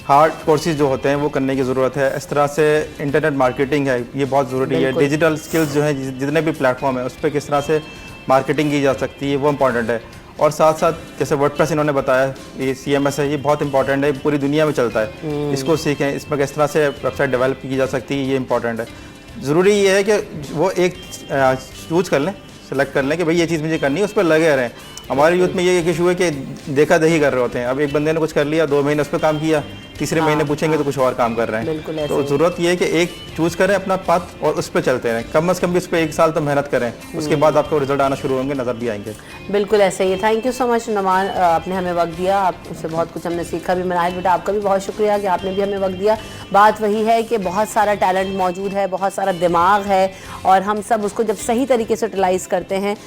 हार्ड कोर्सेज जो होते हैं वो करने की ज़रूरत है। इस तरह से इंटरनेट मार्केटिंग है, ये बहुत ज़रूरी है। डिजिटल स्किल्स जो हैं, जितने भी प्लेटफॉर्म है उस पर किस तरह से मार्केटिंग की जा सकती है, वो इम्पॉर्टेंट है। और साथ साथ जैसे वर्डप्रेस इन्होंने बताया, ये CMS है, ये बहुत इंपॉर्टेंट है, पूरी दुनिया में चलता है, इसको सीखें, इसमें किस तरह से वेबसाइट डेवलप की जा सकती है, ये इंपॉर्टेंट है। ज़रूरी ये है कि वो एक चूज़ कर लें, सेलेक्ट कर लें कि भाई ये चीज़ मुझे करनी है, उस पर लगे रहें। हमारे यूथ में ये एक इशू है कि देखा दही कर रहे होते हैं। अब एक बंदे ने कुछ कर लिया, 2 महीने उस पर काम किया, तीसरे महीने पूछेंगे तो कुछ और काम कर रहे हैं। तो ज़रूरत ये है कि एक चूज़ करें अपना पाथ और उस पर चलते रहें, कम से कम भी उस पर 1 साल तो मेहनत करें, उसके बाद आपको रिजल्ट आना शुरू होंगे, नज़र भी आएंगे। बिल्कुल ऐसे ही। Thank you so much Numan, आपने हमें वक्त दिया, आपसे बहुत कुछ हमने सीखा भी। मनाहिल बेटा, आपका भी बहुत शुक्रिया कि आपने भी हमें वक्त दिया। बात वही है कि बहुत सारा टैलेंट मौजूद है, बहुत सारा दिमाग है, और हम सब उसको जब सही तरीके से यूटिलाइज़ करते हैं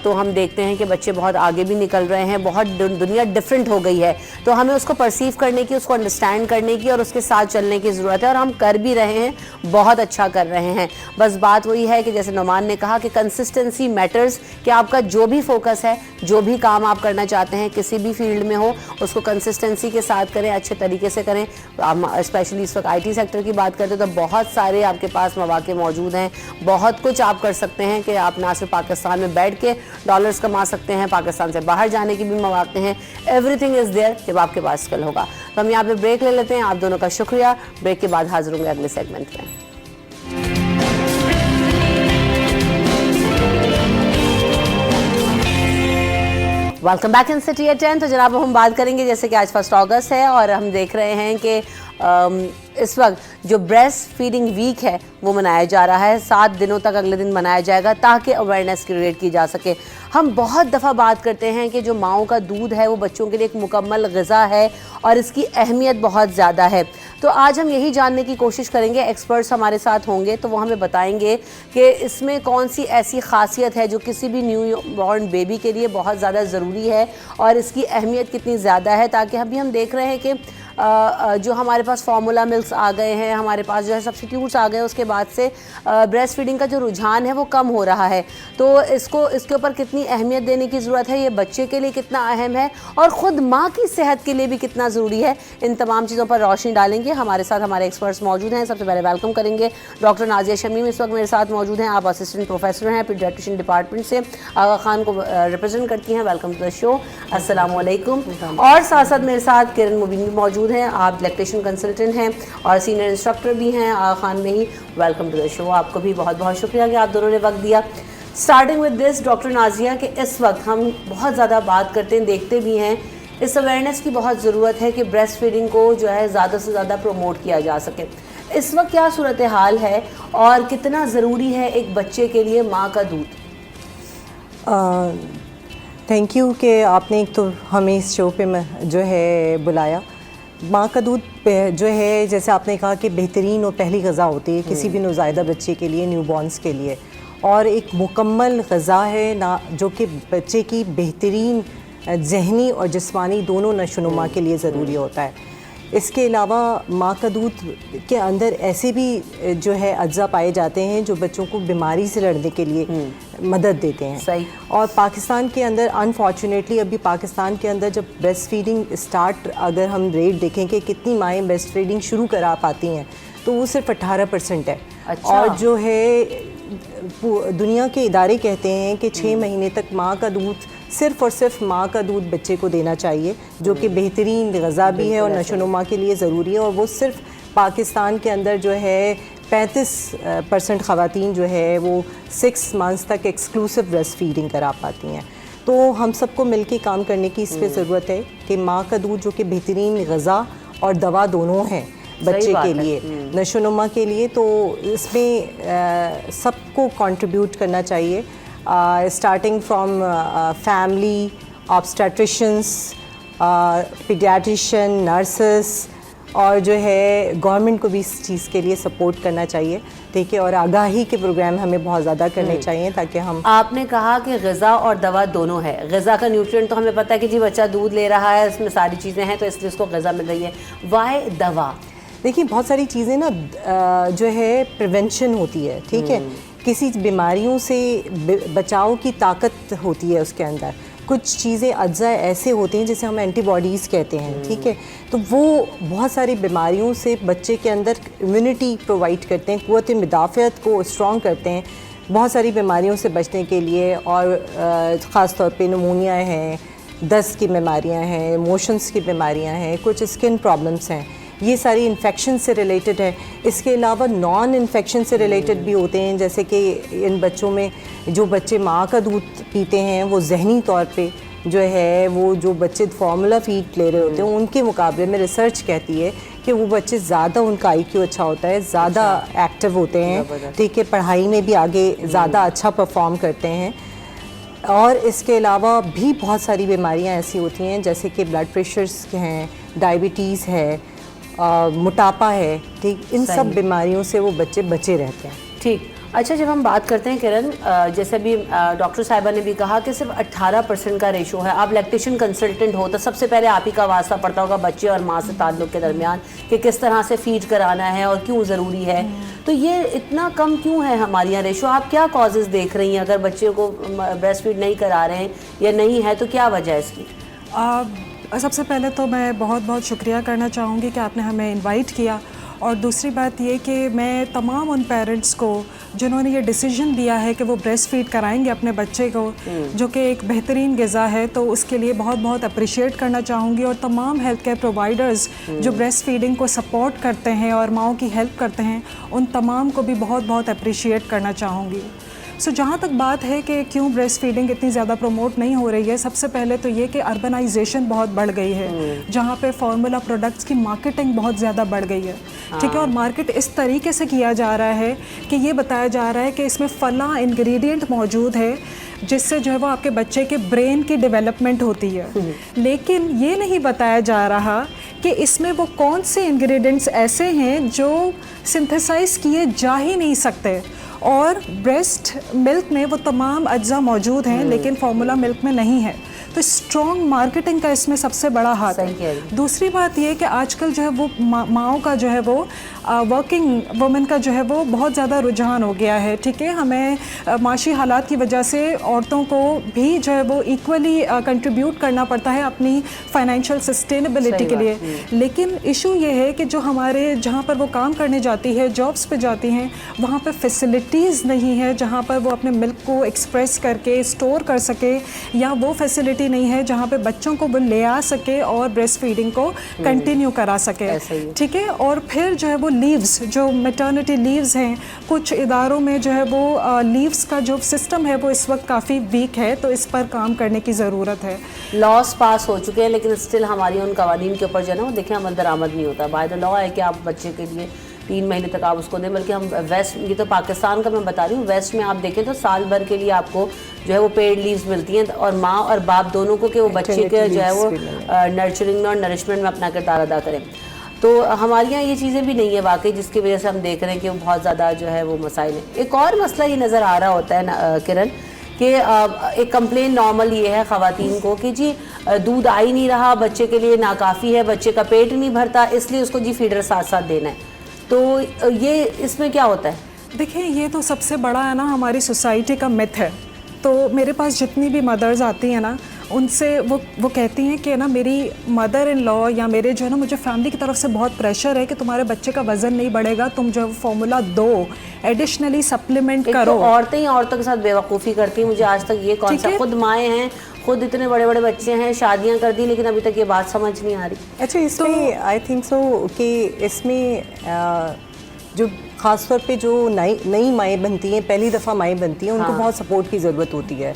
तो हम देखते हैं कि बच्चे बहुत आगे भी निकल रहे हैं, बहुत दुनिया डिफरेंट हो गई है। तो हमें उसको परसीव करने की, उसको अंडरस्टैंड करने की और उसके साथ चलने की ज़रूरत है, और हम कर भी रहे हैं, बहुत अच्छा कर रहे हैं। बस बात वही है कि जैसे नुमान ने कहा कि कंसिस्टेंसी मैटर्स, कि आपका जो भी फोकस है, जो भी काम आप करना चाहते हैं किसी भी फील्ड में हो, उसको कंसिस्टेंसी के साथ करें, अच्छे तरीके से करें। स्पेशली इस वक्त IT सेक्टर की बात करते हैं तो बहुत सारे आपके पास मौके मौजूद हैं, बहुत कुछ आप कर सकते हैं कि आप ना सिर्फ पाकिस्तान में बैठ के डॉलर्स कमा सकते हैं, पाकिस्तान से बाहर जाने की भी मौके हैं। एवरीथिंग इज़ देयर जब आपके पास स्किल होगा। तो हम यहाँ पे ब्रेक ले लेते हैं। आप दोनों का शुक्रिया। ब्रेक के बाद हाजिर होंगे अगले सेगमेंट में। Welcome back in city at 10। तो जनाब हम बात करेंगे, जैसे कि आज 1 अगस्त है और हम देख रहे हैं कि इस वक्त जो ब्रेस्ट फीडिंग वीक है वो मनाया जा रहा है। 7 दिनों तक अगले दिन मनाया जाएगा ताकि अवेयरनेस क्रिएट की जा सके। हम बहुत दफ़ा बात करते हैं कि जो माओं का दूध है वो बच्चों के लिए एक मुकम्मल ग़िज़ा है और इसकी अहमियत बहुत ज़्यादा है। तो आज हम यही जानने की कोशिश करेंगे, एक्सपर्ट्स हमारे साथ होंगे तो वो हमें बताएंगे कि इसमें कौन सी ऐसी ख़ासियत है जो किसी भी न्यू बॉर्न बेबी के लिए बहुत ज़्यादा ज़रूरी है और इसकी अहमियत कितनी ज़्यादा है। ताकि अभी हम देख रहे हैं कि जो हमारे पास फार्मूला मिल्क्स आ गए हैं, हमारे पास जो है सब्स्टिट्यूट्स आ गए, उसके बाद से ब्रेस्ट फीडिंग का जो रुझान है वो कम हो रहा है। तो इसके ऊपर कितनी अहमियत देने की ज़रूरत है, ये बच्चे के लिए कितना अहम है और ख़ुद माँ की सेहत के लिए भी कितना ज़रूरी है, इन तमाम चीज़ों पर रोशनी डालेंगे। हमारे साथ हमारे एक्सपर्ट्स मौजूद हैं। सबसे पहले वेलकम करेंगे डॉक्टर नाजिया शमीम, इस वक्त मेरे साथ मौजूद हैं। आप असिस्टेंट प्रोफेसर हैं पीडियाट्रिशियन डिपार्टमेंट से, आगा खान को रिप्रेजेंट करती हैं। Welcome to the show. अस्सलाम वालेकुम। और साथ साथ मेरे साथ किरण मुबीन भी मौजूद हैं। आप लैक्टेशन कंसल्टेंट हैं और सीनियर इंस्ट्रक्टर भी हैं आगा खान में ही। Welcome to the show. आपको भी बहुत बहुत शुक्रिया कि आप दोनों ने वक्त दिया। Starting with this doctor Nazia, कि इस वक्त हम बहुत ज़्यादा बात करते हैं, देखते भी हैं, इस अवेयरनेस की बहुत ज़रूरत है कि ब्रेस्ट फीडिंग को जो है ज़्यादा से ज़्यादा प्रमोट किया जा सके। इस वक्त क्या सूरत हाल है और कितना ज़रूरी है एक बच्चे के लिए माँ का दूध? थैंक यू कि आपने एक तो हमें इस शो पे जो है बुलाया। माँ का दूध जो है, जैसे आपने कहा कि बेहतरीन और पहली ग़िज़ा होती है किसी भी नौज़ायदा बच्चे के लिए, न्यूबॉर्न्स के लिए। और एक मुकम्मल ग़िज़ा है ना, जो कि बच्चे की बेहतरीन ज़हनी और जिस्मानी दोनों नशोनुमा के लिए ज़रूरी होता है। इसके अलावा माँ का दूध के अंदर ऐसे भी जो है अज्जा पाए जाते हैं जो बच्चों को बीमारी से लड़ने के लिए मदद देते हैं। सही। और पाकिस्तान के अंदर अनफॉर्चुनेटली अभी पाकिस्तान के अंदर जब ब्रेस्ट फीडिंग स्टार्ट, अगर हम रेट देखें कि कितनी माएँ ब्रेस्ट फीडिंग शुरू करा पाती हैं, तो वो सिर्फ 18% है। अच्छा। और जो है दुनिया के इदारे कहते हैं कि 6 महीने तक माँ का दूध सिर्फ़ और सिर्फ माँ का दूध बच्चे को देना चाहिए, जो कि बेहतरीन ग़िज़ा भी है और नशोनुमा के लिए ज़रूरी है। और वो सिर्फ पाकिस्तान के अंदर जो है 35% ख़वातीन जो है वो 6 मंथ्स तक एक्सक्लूसिव ब्रेस्ट फीडिंग करा पाती हैं। तो हम सबको मिलके काम करने की इस पर ज़रूरत है कि माँ का दूध जो कि बेहतरीन ग़िज़ा और दवा दोनों हैं बच्चे के लिए, नशोनुमा के लिए, तो इसमें सबको कंट्रीब्यूट करना चाहिए, starting from family, obstetricians, paediatrician, nurses, और जो है गवर्नमेंट को भी इस चीज़ के लिए सपोर्ट करना चाहिए, ठीक है। और आगाही के प्रोग्राम हमें बहुत ज़्यादा करने चाहिए ताकि हम। आपने कहा कि ग़िज़ा और दवा दोनों है। ग़िज़ा का न्यूट्रिएंट तो हमें पता है कि जी बच्चा दूध ले रहा है, उसमें सारी चीज़ें हैं तो इसलिए उसको ग़िज़ा मिल रही है। वाई दवा? देखिए बहुत सारी चीज़ें ना जो है प्रिवेंशन होती है, ठीक है। किसी बीमारियों से बचाव की ताकत होती है उसके अंदर। कुछ चीज़ें अज्जा ऐसे होते हैं जिसे हम एंटीबॉडीज़ कहते हैं, ठीक है। तो वो बहुत सारी बीमारियों से बच्चे के अंदर इम्यूनिटी प्रोवाइड करते हैं, क़ुव्वत मुदाफ़अत को स्ट्रॉन्ग करते हैं बहुत सारी बीमारियों से बचने के लिए। और ख़ास तौर पे निमोनिया है, दस्त की बीमारियां हैं, मोशंस की बीमारियां हैं, कुछ स्किन प्रॉब्लम्स हैं, ये सारी इन्फेक्शन से रिलेटेड है। इसके अलावा नॉन इन्फेक्शन से रिलेटेड भी होते हैं, जैसे कि इन बच्चों में जो बच्चे माँ का दूध पीते हैं वो जहनी तौर पे जो है वो जो बच्चे फार्मूला फीड ले रहे होते हैं उनके मुकाबले में रिसर्च कहती है कि वो बच्चे ज़्यादा, उनका IQ अच्छा होता है, ज़्यादा एक्टिव होते हैं, ठीक है, पढ़ाई में भी आगे ज़्यादा अच्छा परफॉर्म करते हैं। और इसके अलावा भी बहुत सारी बीमारियां ऐसी होती हैं जैसे कि ब्लड प्रेशर्स हैं, डायबिटीज़ है, मोटापा है, ठीक, इन सब बीमारियों से वो बच्चे बचे रहते हैं। ठीक। अच्छा, जब हम बात करते हैं किरण, जैसे अभी डॉक्टर साहिबा ने भी कहा कि सिर्फ 18% का रेशो है। आप लैक्टेशन कंसल्टेंट हो तो सबसे पहले आप ही का वास्ता पड़ता होगा बच्चे और माँ से ताल्लुक़ के दरमियान कि किस तरह से फीड कराना है और क्यों ज़रूरी है। तो ये इतना कम क्यों है हमारे यहाँ रेशो? आप क्या कॉजेज़ देख रही हैं? अगर बच्चे को ब्रेस्ट फीड नहीं करा रहे हैं या नहीं है तो क्या वजह है इसकी? सबसे पहले तो मैं बहुत बहुत शुक्रिया करना चाहूँगी कि आपने हमें इनवाइट किया। और दूसरी बात ये कि मैं तमाम उन पेरेंट्स को जिन्होंने ये डिसीजन दिया है कि वो ब्रेस्ट फीड कराएंगे अपने बच्चे को, जो कि एक बेहतरीन ग़िज़ा है, तो उसके लिए बहुत बहुत अप्रिशिएट करना चाहूँगी। और तमाम हेल्थ केयर प्रोवाइडर्स जो ब्रेस्ट फीडिंग को सपोर्ट करते हैं और माँओं की हेल्प करते हैं, उन तमाम को भी बहुत बहुत अप्रिशिएट करना चाहूँगी। सो जहाँ तक बात है कि क्यों ब्रेस्ट फीडिंग इतनी ज़्यादा प्रमोट नहीं हो रही है, सबसे पहले तो ये कि अर्बनाइजेशन बहुत बढ़ गई है, जहाँ पे फार्मूला प्रोडक्ट्स की मार्केटिंग बहुत ज़्यादा बढ़ गई है, ठीक है। और मार्केट इस तरीके से किया जा रहा है कि ये बताया जा रहा है कि इसमें फला इंग्रेडिएंट मौजूद है जिससे जो है वो आपके बच्चे के ब्रेन की डेवलपमेंट होती है, लेकिन ये नहीं बताया जा रहा कि इसमें वो कौन से इंग्रेडिएंट्स ऐसे हैं जो सिंथेसाइज किए जा ही नहीं सकते। और ब्रेस्ट मिल्क में वो तमाम अज्जा मौजूद हैं लेकिन फार्मूला मिल्क में नहीं है। तो स्ट्रॉन्ग मार्केटिंग का इसमें सबसे बड़ा हाथ है। दूसरी बात ये कि आजकल जो है वो माँओं का जो है वो वर्किंग वुमेन का जो है वो बहुत ज़्यादा रुझान हो गया है, ठीक है। हमें माशी हालात की वजह से औरतों को भी जो है वो इक्वली कंट्रीब्यूट करना पड़ता है अपनी फाइनेंशियल सस्टेनेबिलिटी के लिए। लेकिन इशू ये है कि जो हमारे जहाँ पर वो काम करने जाती है, जॉब्स पे जाती हैं, वहाँ पर फैसिलिटीज़ नहीं है जहाँ पर वो अपने मिल्क को एक्सप्रेस करके स्टोर कर सके, या वो फैसिलिटी नहीं है जहाँ पे बच्चों को वो ले आ सके और ब्रेस्ट फीडिंग को कंटिन्यू करा सके, ठीक है। और फिर जो है वो लीव्स, जो मैटरनिटी लीव्स हैं, कुछ इदारों में जो है वो लीव्स का जो सिस्टम है वो इस वक्त काफ़ी वीक है, तो इस पर काम करने की ज़रूरत है। लॉस पास हो चुके हैं लेकिन स्टिल हमारी उन कवानीन के ऊपर जो है ना वो देखिए अमल दरामद नहीं होता। बाय द लॉ है कि आप बच्चे के लिए 3 महीने तक आप उसको दें, बल्कि हम वेस्ट, ये तो पाकिस्तान का मैं बता रही हूँ, वेस्ट में आप देखें तो साल भर के लिए आपको जो है वो पेड लीव्स मिलती हैं और माँ और बाप दोनों को कि वो बच्चे के जो है वो नर्चरिंग में और नरिशमेंट में अपना किरदार अदा करें। तो हमारे यहाँ ये चीज़ें भी नहीं है वाकई, जिसकी वजह से हम देख रहे हैं कि वो बहुत ज़्यादा जो है वो मसाइल है। एक और मसला ये नज़र आ रहा होता है ना किरण, कि एक कंप्लेन नॉर्मल ये है ख़वातीन को कि जी दूध आ ही नहीं रहा, बच्चे के लिए नाकाफ़ी है, बच्चे का पेट नहीं भरता, इसलिए उसको जी फीडर साथ साथ देना है। तो ये इसमें क्या होता है? देखिए, ये तो सबसे बड़ा है ना हमारी सोसाइटी का मिथ है। तो मेरे पास जितनी भी मदर्स आती हैं ना, उनसे वो कहती हैं कि ना मेरी मदर इन लॉ या मेरे जो है ना, मुझे फैमिली की तरफ से बहुत प्रेशर है कि तुम्हारे बच्चे का वज़न नहीं बढ़ेगा, तुम जो फॉर्मूला दो, एडिशनली सप्लीमेंट करो। तो औरतें ही औरतों के साथ बेवकूफ़ी करती हैं। मुझे आज तक ये कॉन्सेप्ट, खुद माएँ हैं, खुद इतने बड़े बड़े बच्चे हैं, शादियां कर दी, लेकिन अभी तक ये बात समझ नहीं आ रही। अच्छा, इसमें आई थिंक सो कि इसमें जो ख़ास तौर पे जो नई माएँ बनती हैं, पहली दफ़ा माएँ बनती हैं, उनको बहुत सपोर्ट की ज़रूरत होती है,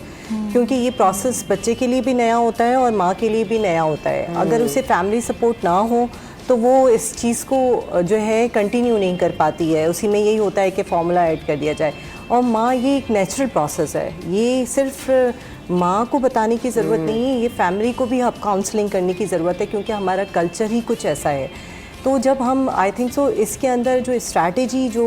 क्योंकि ये प्रोसेस बच्चे के लिए भी नया होता है और माँ के लिए भी नया होता है। अगर उसे फैमिली सपोर्ट ना हो तो वो इस चीज़ को जो है कंटिन्यू नहीं कर पाती है। उसी में यही होता है कि फार्मूला ऐड कर दिया जाए। और माँ, ये एक नेचुरल प्रोसेस है, ये सिर्फ माँ को बताने की ज़रूरत नहीं है, ये फैमिली को भी अब काउंसलिंग करने की ज़रूरत है, क्योंकि हमारा कल्चर ही कुछ ऐसा है। तो जब हम आई थिंक सो इसके अंदर जो स्ट्रैटेजी जो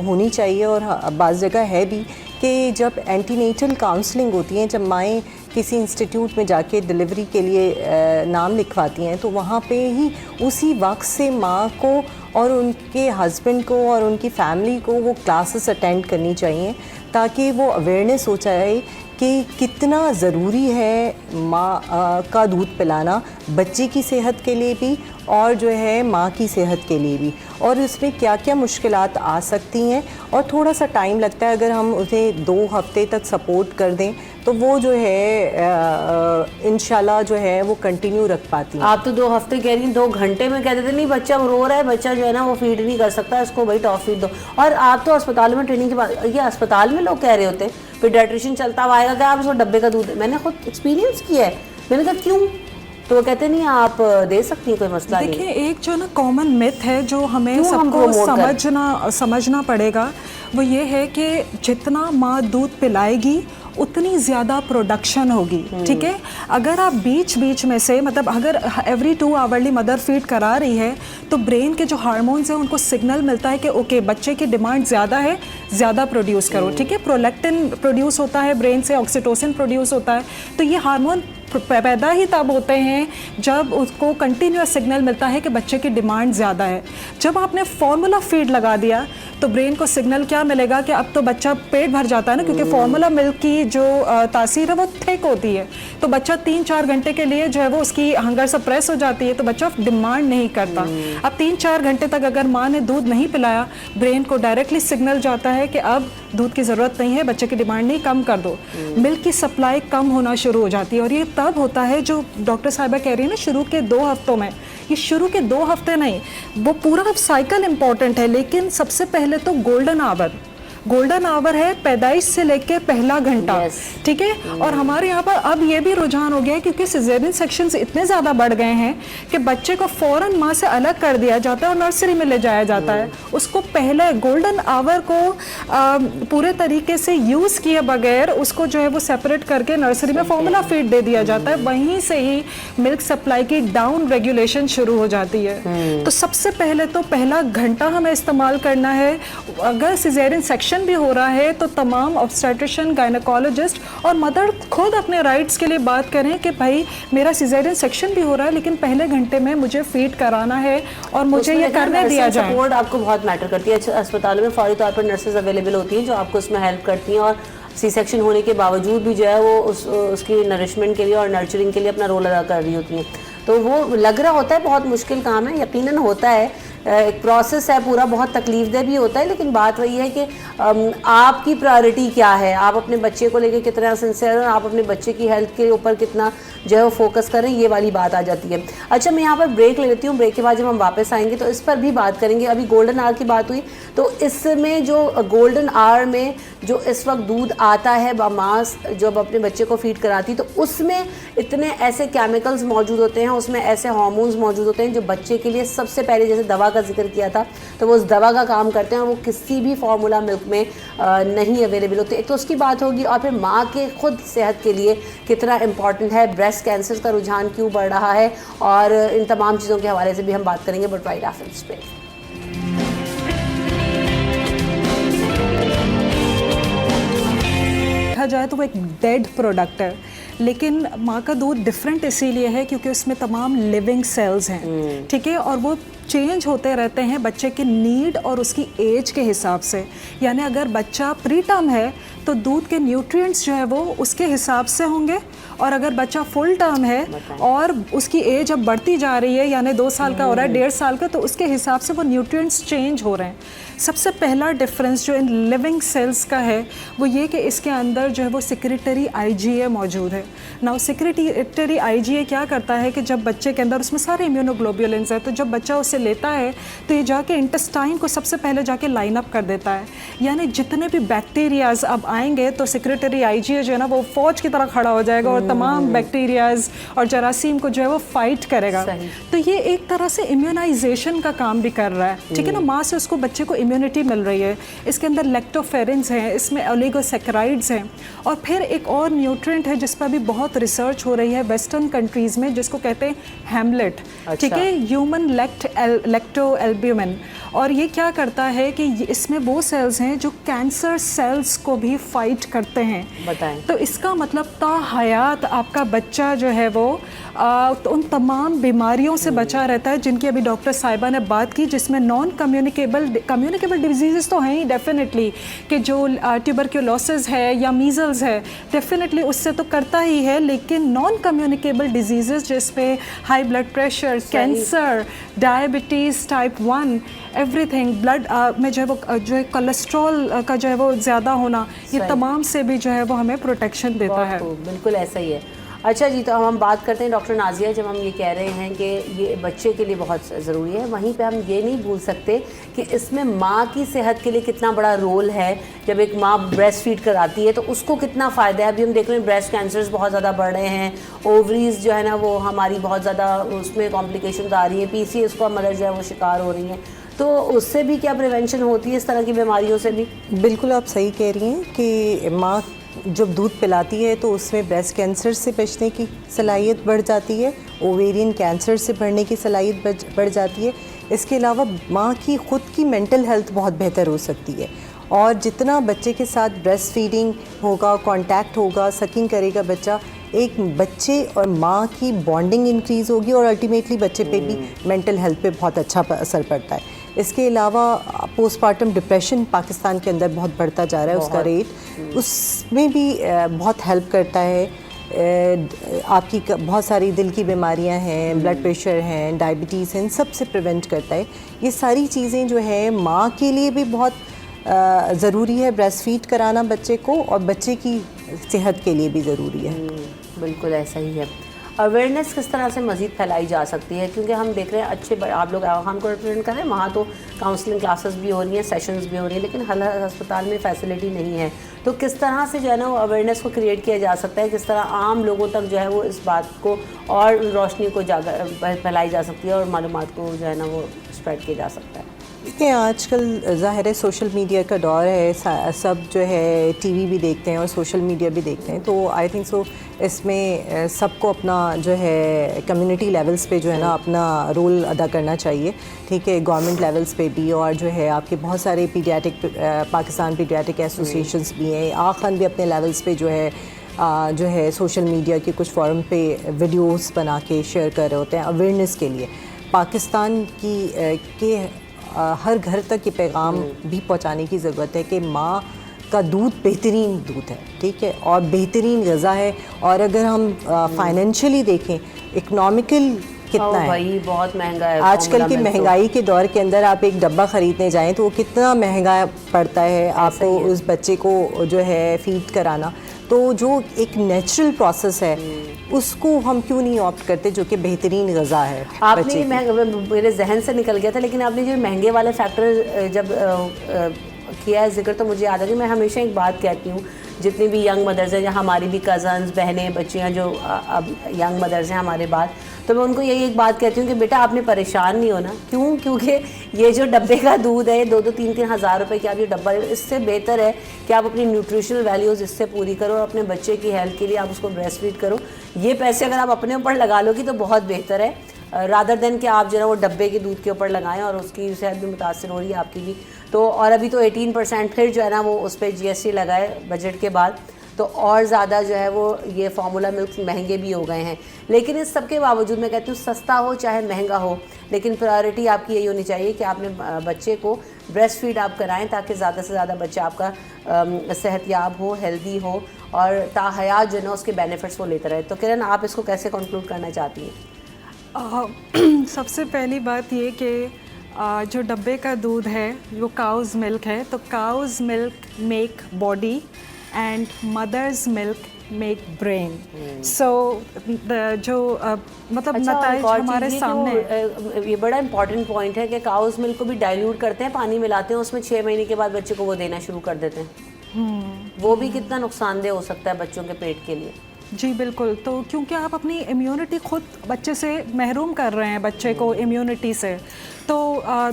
होनी चाहिए, और बाज़ जगह है भी, कि जब एंटीनेटल काउंसलिंग होती है, जब माएँ किसी इंस्टीट्यूट में जाके डिलीवरी के लिए नाम लिखवाती हैं, तो वहाँ पे ही उसी वक्त से माँ को और उनके हस्बैंड को और उनकी फैमिली को वो क्लासेस अटेंड करनी चाहिए, ताकि वो अवेयरनेस हो जाए कि कितना ज़रूरी है माँ का दूध पिलाना बच्चे की सेहत के लिए भी और जो है माँ की सेहत के लिए भी, और इसमें क्या क्या मुश्किलात आ सकती हैं। और थोड़ा सा टाइम लगता है, अगर हम उन्हें 2 हफ्ते तक सपोर्ट कर दें तो वो जो है इंशाल्लाह जो है वो कंटिन्यू रख पाती हैं। आप तो 2 हफ्ते कह रही हैं, 2 घंटे में कहते थे नहीं बच्चा रो रहा है, बच्चा जो है ना वो फीड नहीं कर सकता, इसको भाई टॉप फीड दो। और आप तो अस्पताल में ट्रेनिंग के बाद, ये अस्पताल में लोग कह रहे होते हैं पीडियाट्रिशियन चलता हुआ आएगा कि आप इसको डब्बे का दूध, मैंने खुद एक्सपीरियंस किया है, मैंने कहा क्यों, तो वो कहते नहीं आप दे सकती हैं, कोई मसला नहीं। देखिए, एक जो ना कॉमन मिथ है जो हमें सबको समझना पड़ेगा, वो ये है कि जितना माँ दूध पिलाएगी उतनी ज़्यादा प्रोडक्शन होगी। ठीक है, अगर आप बीच बीच में से, मतलब अगर एवरी 2 आवरली मदर फीड करा रही है, तो ब्रेन के जो हार्मोन्स हैं उनको सिग्नल मिलता है कि ओके बच्चे की डिमांड ज़्यादा है, ज़्यादा प्रोड्यूस करो। ठीक है, प्रोलैक्टिन प्रोड्यूस होता है ब्रेन से, ऑक्सीटोसिन प्रोड्यूस होता है, तो ये हार्मोन पैदा ही तब होते हैं जब उसको कंटिन्यूअस सिग्नल मिलता है कि बच्चे की डिमांड ज़्यादा है। जब आपने फार्मूला फीड लगा दिया तो ब्रेन को सिग्नल क्या मिलेगा कि अब तो बच्चा पेट भर जाता है ना, क्योंकि फार्मूला मिल्क की जो तासीर है वो थिक होती है, तो बच्चा 3-4 घंटे के लिए जो है वो उसकी हंगर सप्रेस हो जाती है, तो बच्चा डिमांड नहीं करता। अब 3-4 घंटे तक अगर माँ ने दूध नहीं पिलाया, ब्रेन को डायरेक्टली सिग्नल जाता है कि अब दूध की ज़रूरत नहीं है, बच्चे की डिमांड नहीं, कम कर दो। मिल्क की सप्लाई कम होना शुरू हो जाती है, और ये तब होता है जो डॉक्टर साहिबा कह रही है ना, शुरू के 2 हफ्तों में। ये शुरू के 2 हफ्ते नहीं, वो पूरा साइकिल इम्पॉर्टेंट है, लेकिन सबसे पहले तो गोल्डन आवर है पैदाइश से लेके पहला घंटा। ठीक है, और हमारे यहाँ पर अब ये भी रुझान हो गया है, क्योंकि सिजेरियन सेक्शंस इतने ज़्यादा बढ़ गए हैं कि बच्चे को फ़ौरन माँ से अलग कर दिया जाता है और नर्सरी में ले जाया जाता है। उसको पहले गोल्डन आवर को पूरे तरीके से यूज़ किए बगैर उसको जो है वो सेपरेट करके नर्सरी में फार्मूला फीड दे दिया जाता है, वहीं से ही मिल्क सप्लाई की डाउन रेगुलेशन शुरू हो जाती है। तो सबसे पहले तो पहला घंटा हमें इस्तेमाल करना है। अगर सिजेरियन सेक्शन भी हो रहा है तो तमाम ऑब्स्टेट्रिशियन, गायनेकोलॉजिस्ट और मदर खुद अपने राइट्स के लिए बात करें कि भाई मेरा सिजेरियन सेक्शन भी हो रहा है, लेकिन पहले घंटे में मुझे फीड कराना है और मुझे ये करने दिया जाए। सपोर्ट आपको बहुत मैटर करती है। अस्पतालों में फौरी तौर पर नर्सेज अवेलेबल होती हैं जो आपको उसमें हेल्प करती हैं, और सी सेक्शन होने के बावजूद भी जो है वो उसकी नरिशमेंट के लिए और नर्चरिंग के लिए अपना रोल अदा कर रही होती हैं। तो वो लग रहा होता है बहुत मुश्किल काम है, यकीनन होता है, एक प्रोसेस है पूरा, बहुत तकलीफदेह भी होता है, लेकिन बात वही है कि आपकी प्रायोरिटी क्या है, आप अपने बच्चे को लेके कितना सिंसियर हैं, आप अपने बच्चे की हेल्थ के ऊपर कितना जो है वो फोकस करें, ये वाली बात आ जाती है। अच्छा, मैं यहाँ पर ब्रेक ले लेती हूँ, ब्रेक के बाद जब हम वापस आएंगे तो इस पर भी बात करेंगे। अभी गोल्डन आवर की बात हुई, तो इसमें जो गोल्डन आवर में जो इस वक्त दूध आता है मास जब अपने बच्चे को फीड कराती, तो उसमें इतने ऐसे केमिकल्स मौजूद होते हैं, उसमें ऐसे हार्मोन्स मौजूद होते हैं जो बच्चे के लिए सबसे पहले, जैसे दवा का जिक्र किया था, तो वो उस दवा का काम करते हैं और वो किसी भी फार्मूला मिल्क में नहीं अवेलेबल होती। एक तो उसकी बात होगी, और फिर माँ के खुद सेहत के लिए कितना इम्पॉर्टेंट है, ब्रेस्ट कैंसर का रुझान क्यों बढ़ रहा है, और इन तमाम चीज़ों के हवाले से भी हम बात करेंगे, but right after this break. देखा जाए तो वो एक डेड प्रोडक्ट है, लेकिन माँ का दूध डिफरेंट इसीलिए है क्योंकि उसमें तमाम लिविंग सेल्स हैं, ठीक है, और वो चेंज होते रहते हैं बच्चे की नीड और उसकी एज के हिसाब से। यानी अगर बच्चा प्री टर्म है तो दूध के न्यूट्रिएंट्स जो है वो उसके हिसाब से होंगे, और अगर बच्चा फुल टर्म है और उसकी एज अब बढ़ती जा रही है, यानी 2 साल का हो रहा है, 1.5 साल का, तो उसके हिसाब से वो न्यूट्रिएंट्स चेंज हो रहे हैं। सबसे पहला डिफरेंस जो इन लिविंग सेल्स का है वो ये कि इसके अंदर जो है वो सिक्रेटरी IgA मौजूद है। नाउ सिक्रेटरी IgA क्या करता है कि जब बच्चे के अंदर, उसमें सारे इम्यूनोग्लोब्युलिन्स हैं, तो जब बच्चा उसे लेता है तो ये जाके इंटेस्टाइन को सबसे पहले जाके लाइन अप कर देता है। यानी जितने भी बैक्टीरियाज अब आएंगे तो सिक्रेटरी IgA जो है ना वो फौज की तरह खड़ा हो जाएगा और तमाम बैक्टीरियाज और जरासीम को जो है वो फाइट करेगा। तो ये एक तरह से इम्यूनाइजेशन का काम भी कर रहा है, ठीक है ना। माँ से उसको बच्चे को इम्यूनिटी मिल रही है। इसके अंदर लैक्टोफेरिन्स हैं, इसमें ओलिगोसैकेराइड्स हैं, और फिर एक और न्यूट्रिएंट है जिस पर भी बहुत रिसर्च हो रही है वेस्टर्न कंट्रीज़ में, जिसको कहते हैं हैमलेट, ठीक है, ह्यूमन लैक्टोएल्ब्यूमिन। और ये क्या करता है कि इसमें वो सेल्स हैं जो कैंसर सेल्स को भी फाइट करते हैं। बताएं। तो इसका मतलब ताहयात आपका बच्चा जो है वो तो उन तमाम बीमारियों से बचा रहता है जिनकी अभी डॉक्टर साहिबा ने बात की, जिसमें नॉन कम्युनिकेबल डिजीज़ तो हैं ही डेफिनेटली, कि जो ट्यूबरक्यूलोसिस है या मीज़ल्स है डेफिनेटली उससे तो करता ही है, लेकिन नॉन कम्युनिकेबल डिजीज़ जिसमें high blood pressure, cancer, diabetes type 1, everything, blood में जो है वो जो है कोलेस्ट्रॉल का जो है वो ज़्यादा होना, ये तमाम से भी जो है वो हमें प्रोटेक्शन देता है। बिल्कुल ऐसा ही है। अच्छा जी, तो हम बात करते हैं डॉक्टर नाजिया, जब हम ये कह रहे हैं कि ये बच्चे के लिए बहुत ज़रूरी है, वहीं पे हम ये नहीं भूल सकते कि इसमें माँ की सेहत के लिए कितना बड़ा रोल है। जब एक माँ ब्रेस्ट फीड कराती है तो उसको कितना फ़ायदा है। अभी हम देख रहे हैं ब्रेस्ट कैंसर्स बहुत ज़्यादा बढ़ रहे हैं, ओवरीज़ जो है ना वो हमारी बहुत ज़्यादा उसमें कॉम्प्लिकेशन आ रही है, PCOS को मदर जो है वो शिकार हो रही हैं, तो उससे भी क्या प्रिवेंशन होती है इस तरह की बीमारियों से भी? बिल्कुल आप सही कह रही हैं कि माँ जब दूध पिलाती है तो उसमें ब्रेस्ट कैंसर से बचने की सलाहियत बढ़ जाती है, ओवेरियन कैंसर से बढ़ने की सलाहियत बढ़ जाती है। इसके अलावा माँ की ख़ुद की मेंटल हेल्थ बहुत बेहतर हो सकती है, और जितना बच्चे के साथ ब्रेस्ट फीडिंग होगा, कांटेक्ट होगा, सकिंग करेगा बच्चा, एक बच्चे और माँ की बॉन्डिंग इंक्रीज़ होगी और अल्टीमेटली बच्चे पे भी मेंटल हेल्थ पे बहुत अच्छा असर पड़ता है। इसके अलावा पोस्टमार्टम डिप्रेशन पाकिस्तान के अंदर बहुत बढ़ता जा रहा है, उसका रेट, उसमें भी बहुत हेल्प करता है। आपकी बहुत सारी दिल की बीमारियां हैं, ब्लड प्रेशर हैं, डायबिटीज़ हैं, इन सब से प्रिवेंट करता है। ये सारी चीज़ें जो है माँ के लिए भी बहुत ज़रूरी है ब्रेस्ट फीड कराना बच्चे को, और बच्चे की सेहत के लिए भी ज़रूरी है। बिल्कुल ऐसा ही है। अवेयरनेस किस तरह से मज़ीद फैलाई जा सकती है, क्योंकि हम देख रहे हैं अच्छे आप लोग आवाम को रिप्रेजेंट कर रहे हैं, वहाँ तो काउंसलिंग क्लासेस भी हो रही हैं, सेशंस भी हो रही हैं, लेकिन हर अस्पताल में फैसिलिटी नहीं है। तो किस तरह से जो है ना वो अवेयरनेस को क्रिएट किया जा सकता है, किस तरह आम लोगों तक जो है वो इस बात को और रोशनी को फैलाई जा सकती है और मालूमात को जो है ना वो स्प्रेड किया जा सकता है? देखिए आजकल ज़ाहिर है सोशल मीडिया का दौर है, सब जो है टीवी भी देखते हैं और सोशल मीडिया भी देखते हैं, तो आई थिंक सो इसमें सबको अपना जो है कम्युनिटी लेवल्स पे जो है ना अपना रोल अदा करना चाहिए, ठीक है, गवर्नमेंट लेवल्स पे भी, और जो है आपके बहुत सारे पीडियाट्रिक पाकिस्तान पीडियाट्रिक एसोसिएशंस भी हैं, आखन भी अपने लेवल्स पे जो है सोशल मीडिया के कुछ फोरम पे वीडियोस बना के शेयर कर रहे होते हैं अवेयरनेस के लिए। पाकिस्तान के हर घर तक ये पैगाम भी पहुंचाने की ज़रूरत है कि माँ का दूध बेहतरीन दूध है, ठीक है, और बेहतरीन ग़िज़ा है। और अगर हम फाइनेंशियली देखें, इकोनॉमिकल कितना है, भाई बहुत महंगा है आजकल की महंगाई के दौर के अंदर आप एक डब्बा ख़रीदने जाएं तो वो कितना महंगा पड़ता है आपको उस बच्चे को जो है फीड कराना। तो जो एक नेचुरल प्रोसेस है उसको हम क्यों नहीं ऑप्ट करते, जो कि बेहतरीन ग़िज़ा है। आपने मेरे जहन से निकल गया था, लेकिन आपने जो महंगे वाले फैक्टर जब किया है जिक्र, तो मुझे याद है कि मैं हमेशा एक बात कहती हूँ, जितनी भी यंग मदर्स हैं या हमारी भी कज़न्स, बहनें, बच्चियाँ जो अब यंग मदर्स हैं हमारे बाद, तो मैं उनको यही एक बात कहती हूँ कि बेटा आपने परेशान नहीं होना। क्यों? क्योंकि ये जो डब्बे का दूध है 2-3 हज़ार रुपए की आप ये डब्बा, इससे बेहतर है कि आप अपनी न्यूट्रिशनल वैल्यूज़ इससे पूरी करो और अपने बच्चे की हेल्थ के लिए आप उसको ब्रेस्ट फीड करो। ये पैसे अगर आप अपने ऊपर लगा लोगी तो बहुत बेहतर है, रादर देन कि आप जो है वो डब्बे के दूध के ऊपर लगाएं और उसकी सेहत भी मुतासर हो रही है आपकी भी। तो और अभी तो 18% फिर जो है ना वो उस पर GST लगाए बजट के बाद, तो और ज़्यादा जो है वो ये फार्मूला मिल्क महंगे भी हो गए हैं। लेकिन इस सब के बावजूद मैं कहती हूँ सस्ता हो चाहे महंगा हो, लेकिन प्रायोरिटी आपकी यही होनी चाहिए कि आपने बच्चे को ब्रेस्ट फीड आप कराएं ताकि ज़्यादा से ज़्यादा बच्चा आपका सेहतयाब हो, हेल्दी हो और ताहयात जो है ना उसके बेनिफिट्स वो लेता रहे। तो किरण, आप इसको कैसे कंक्लूड करना चाहती हैं? सबसे पहली बात ये कि जो डब्बे का दूध है वो काउज़ मिल्क है, तो cow's milk make body and mother's milk make brain. So जो मतलब नताइज हमारे सामने। ये बड़ा इंपॉर्टेंट पॉइंट है कि काउज़ मिल्क को भी डाइल्यूट करते हैं, पानी मिलाते हैं उसमें, 6 महीने के बाद बच्चे को वो देना शुरू कर देते हैं। वो भी कितना नुकसानदेह हो सकता है बच्चों के पेट के लिए। जी बिल्कुल, तो क्योंकि आप अपनी इम्यूनिटी खुद बच्चे से महरूम कर रहे हैं बच्चे को इम्यूनिटी से। तो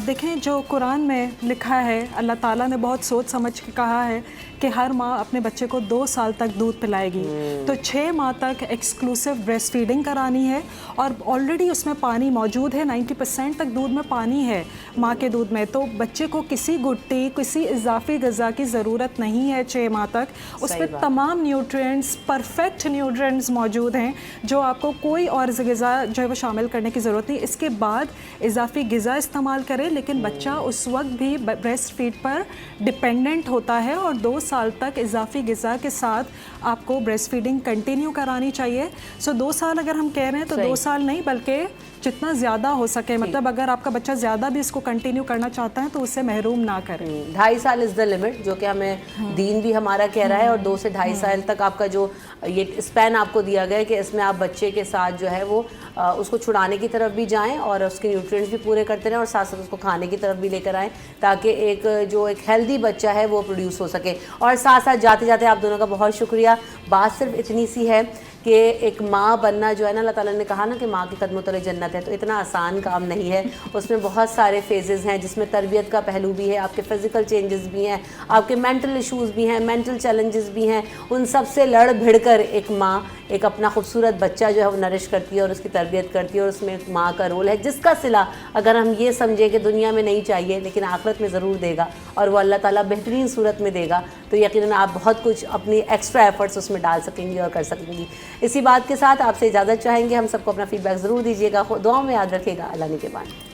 देखें जो कुरान में लिखा है, अल्लाह ताला ने बहुत सोच समझ के कहा है कि हर माँ अपने बच्चे को 2 साल तक दूध पिलाएगी, तो 6 माह तक एक्सक्लूसिव ब्रेस्ट फीडिंग करानी है और ऑलरेडी उसमें पानी मौजूद है, 90% तक दूध में पानी है माँ के दूध में। तो बच्चे को किसी गुट्टी, किसी इजाफी ग़िज़ा की ज़रूरत नहीं है 6 माह तक। उसमें तमाम न्यूट्रिएंट्स, परफेक्ट न्यूट्रिएंट्स मौजूद हैं जो आपको कोई और ग़िज़ा जो है वो शामिल करने की ज़रूरत नहीं। इसके बाद इजाफी ग़िज़ा इस्तेमाल करें, लेकिन बच्चा उस वक्त भी ब्रेस्ट फीड पर डिपेंडेंट होता है और 2 साल तक इजाफी ग़िज़ा के साथ आपको ब्रेस्ट फीडिंग कंटिन्यू करानी चाहिए। सो 2 साल अगर हम कह रहे हैं तो 2 साल नहीं बल्कि जितना ज़्यादा हो सके, मतलब अगर आपका बच्चा ज़्यादा भी इसको कंटिन्यू करना चाहता है तो उससे महरूम ना करें। 2.5 साल इज़ द लिमिट जो कि हमें दीन भी हमारा कह रहा है, और 2 से 2.5 साल तक आपका जो ये स्पैन आपको दिया गया है कि इसमें आप बच्चे के साथ जो है वो उसको छुड़ाने की तरफ भी जाएं और उसके न्यूट्रिएंट्स भी पूरे करते रहें और साथ साथ उसको खाने की तरफ भी लेकर आएँ ताकि एक जो एक हेल्दी बच्चा है वो प्रोड्यूस हो सके। और साथ साथ जाते जाते आप दोनों का बहुत शुक्रिया। बात सिर्फ इतनी सी है कि एक माँ बनना जो है ना, अल्लाह ताला ने कहा ना कि माँ के कदमों तले जन्नत है, तो इतना आसान काम नहीं है। उसमें बहुत सारे फेजेस हैं जिसमें तरबियत का पहलू भी है, आपके फ़िज़िकल चेंजेस भी हैं, आपके मेंटल इश्यूज़ भी हैं, मेंटल चैलेंजेस भी हैं। उन सब से लड़ भिड़ कर एक माँ एक अपना खूबसूरत बच्चा जो है वो नरिश करती है और उसकी तरबियत करती है, और उसमें एक माँ का रोल है जिसका सिला अगर हम ये समझें कि दुनिया में नहीं चाहिए लेकिन आखिरत में ज़रूर देगा और वो अल्लाह ताला बेहतरीन सूरत में देगा, तो यकीनन आप बहुत कुछ अपनी एक्स्ट्रा एफर्ट्स उसमें डाल सकेंगी और कर सकेंगी। इसी बात के साथ आपसे इजाज़त चाहेंगे। हम सबको अपना फीडबैक ज़रूर दीजिएगा, दुआओं में याद रखिएगा। अल्लाह ने के बाद।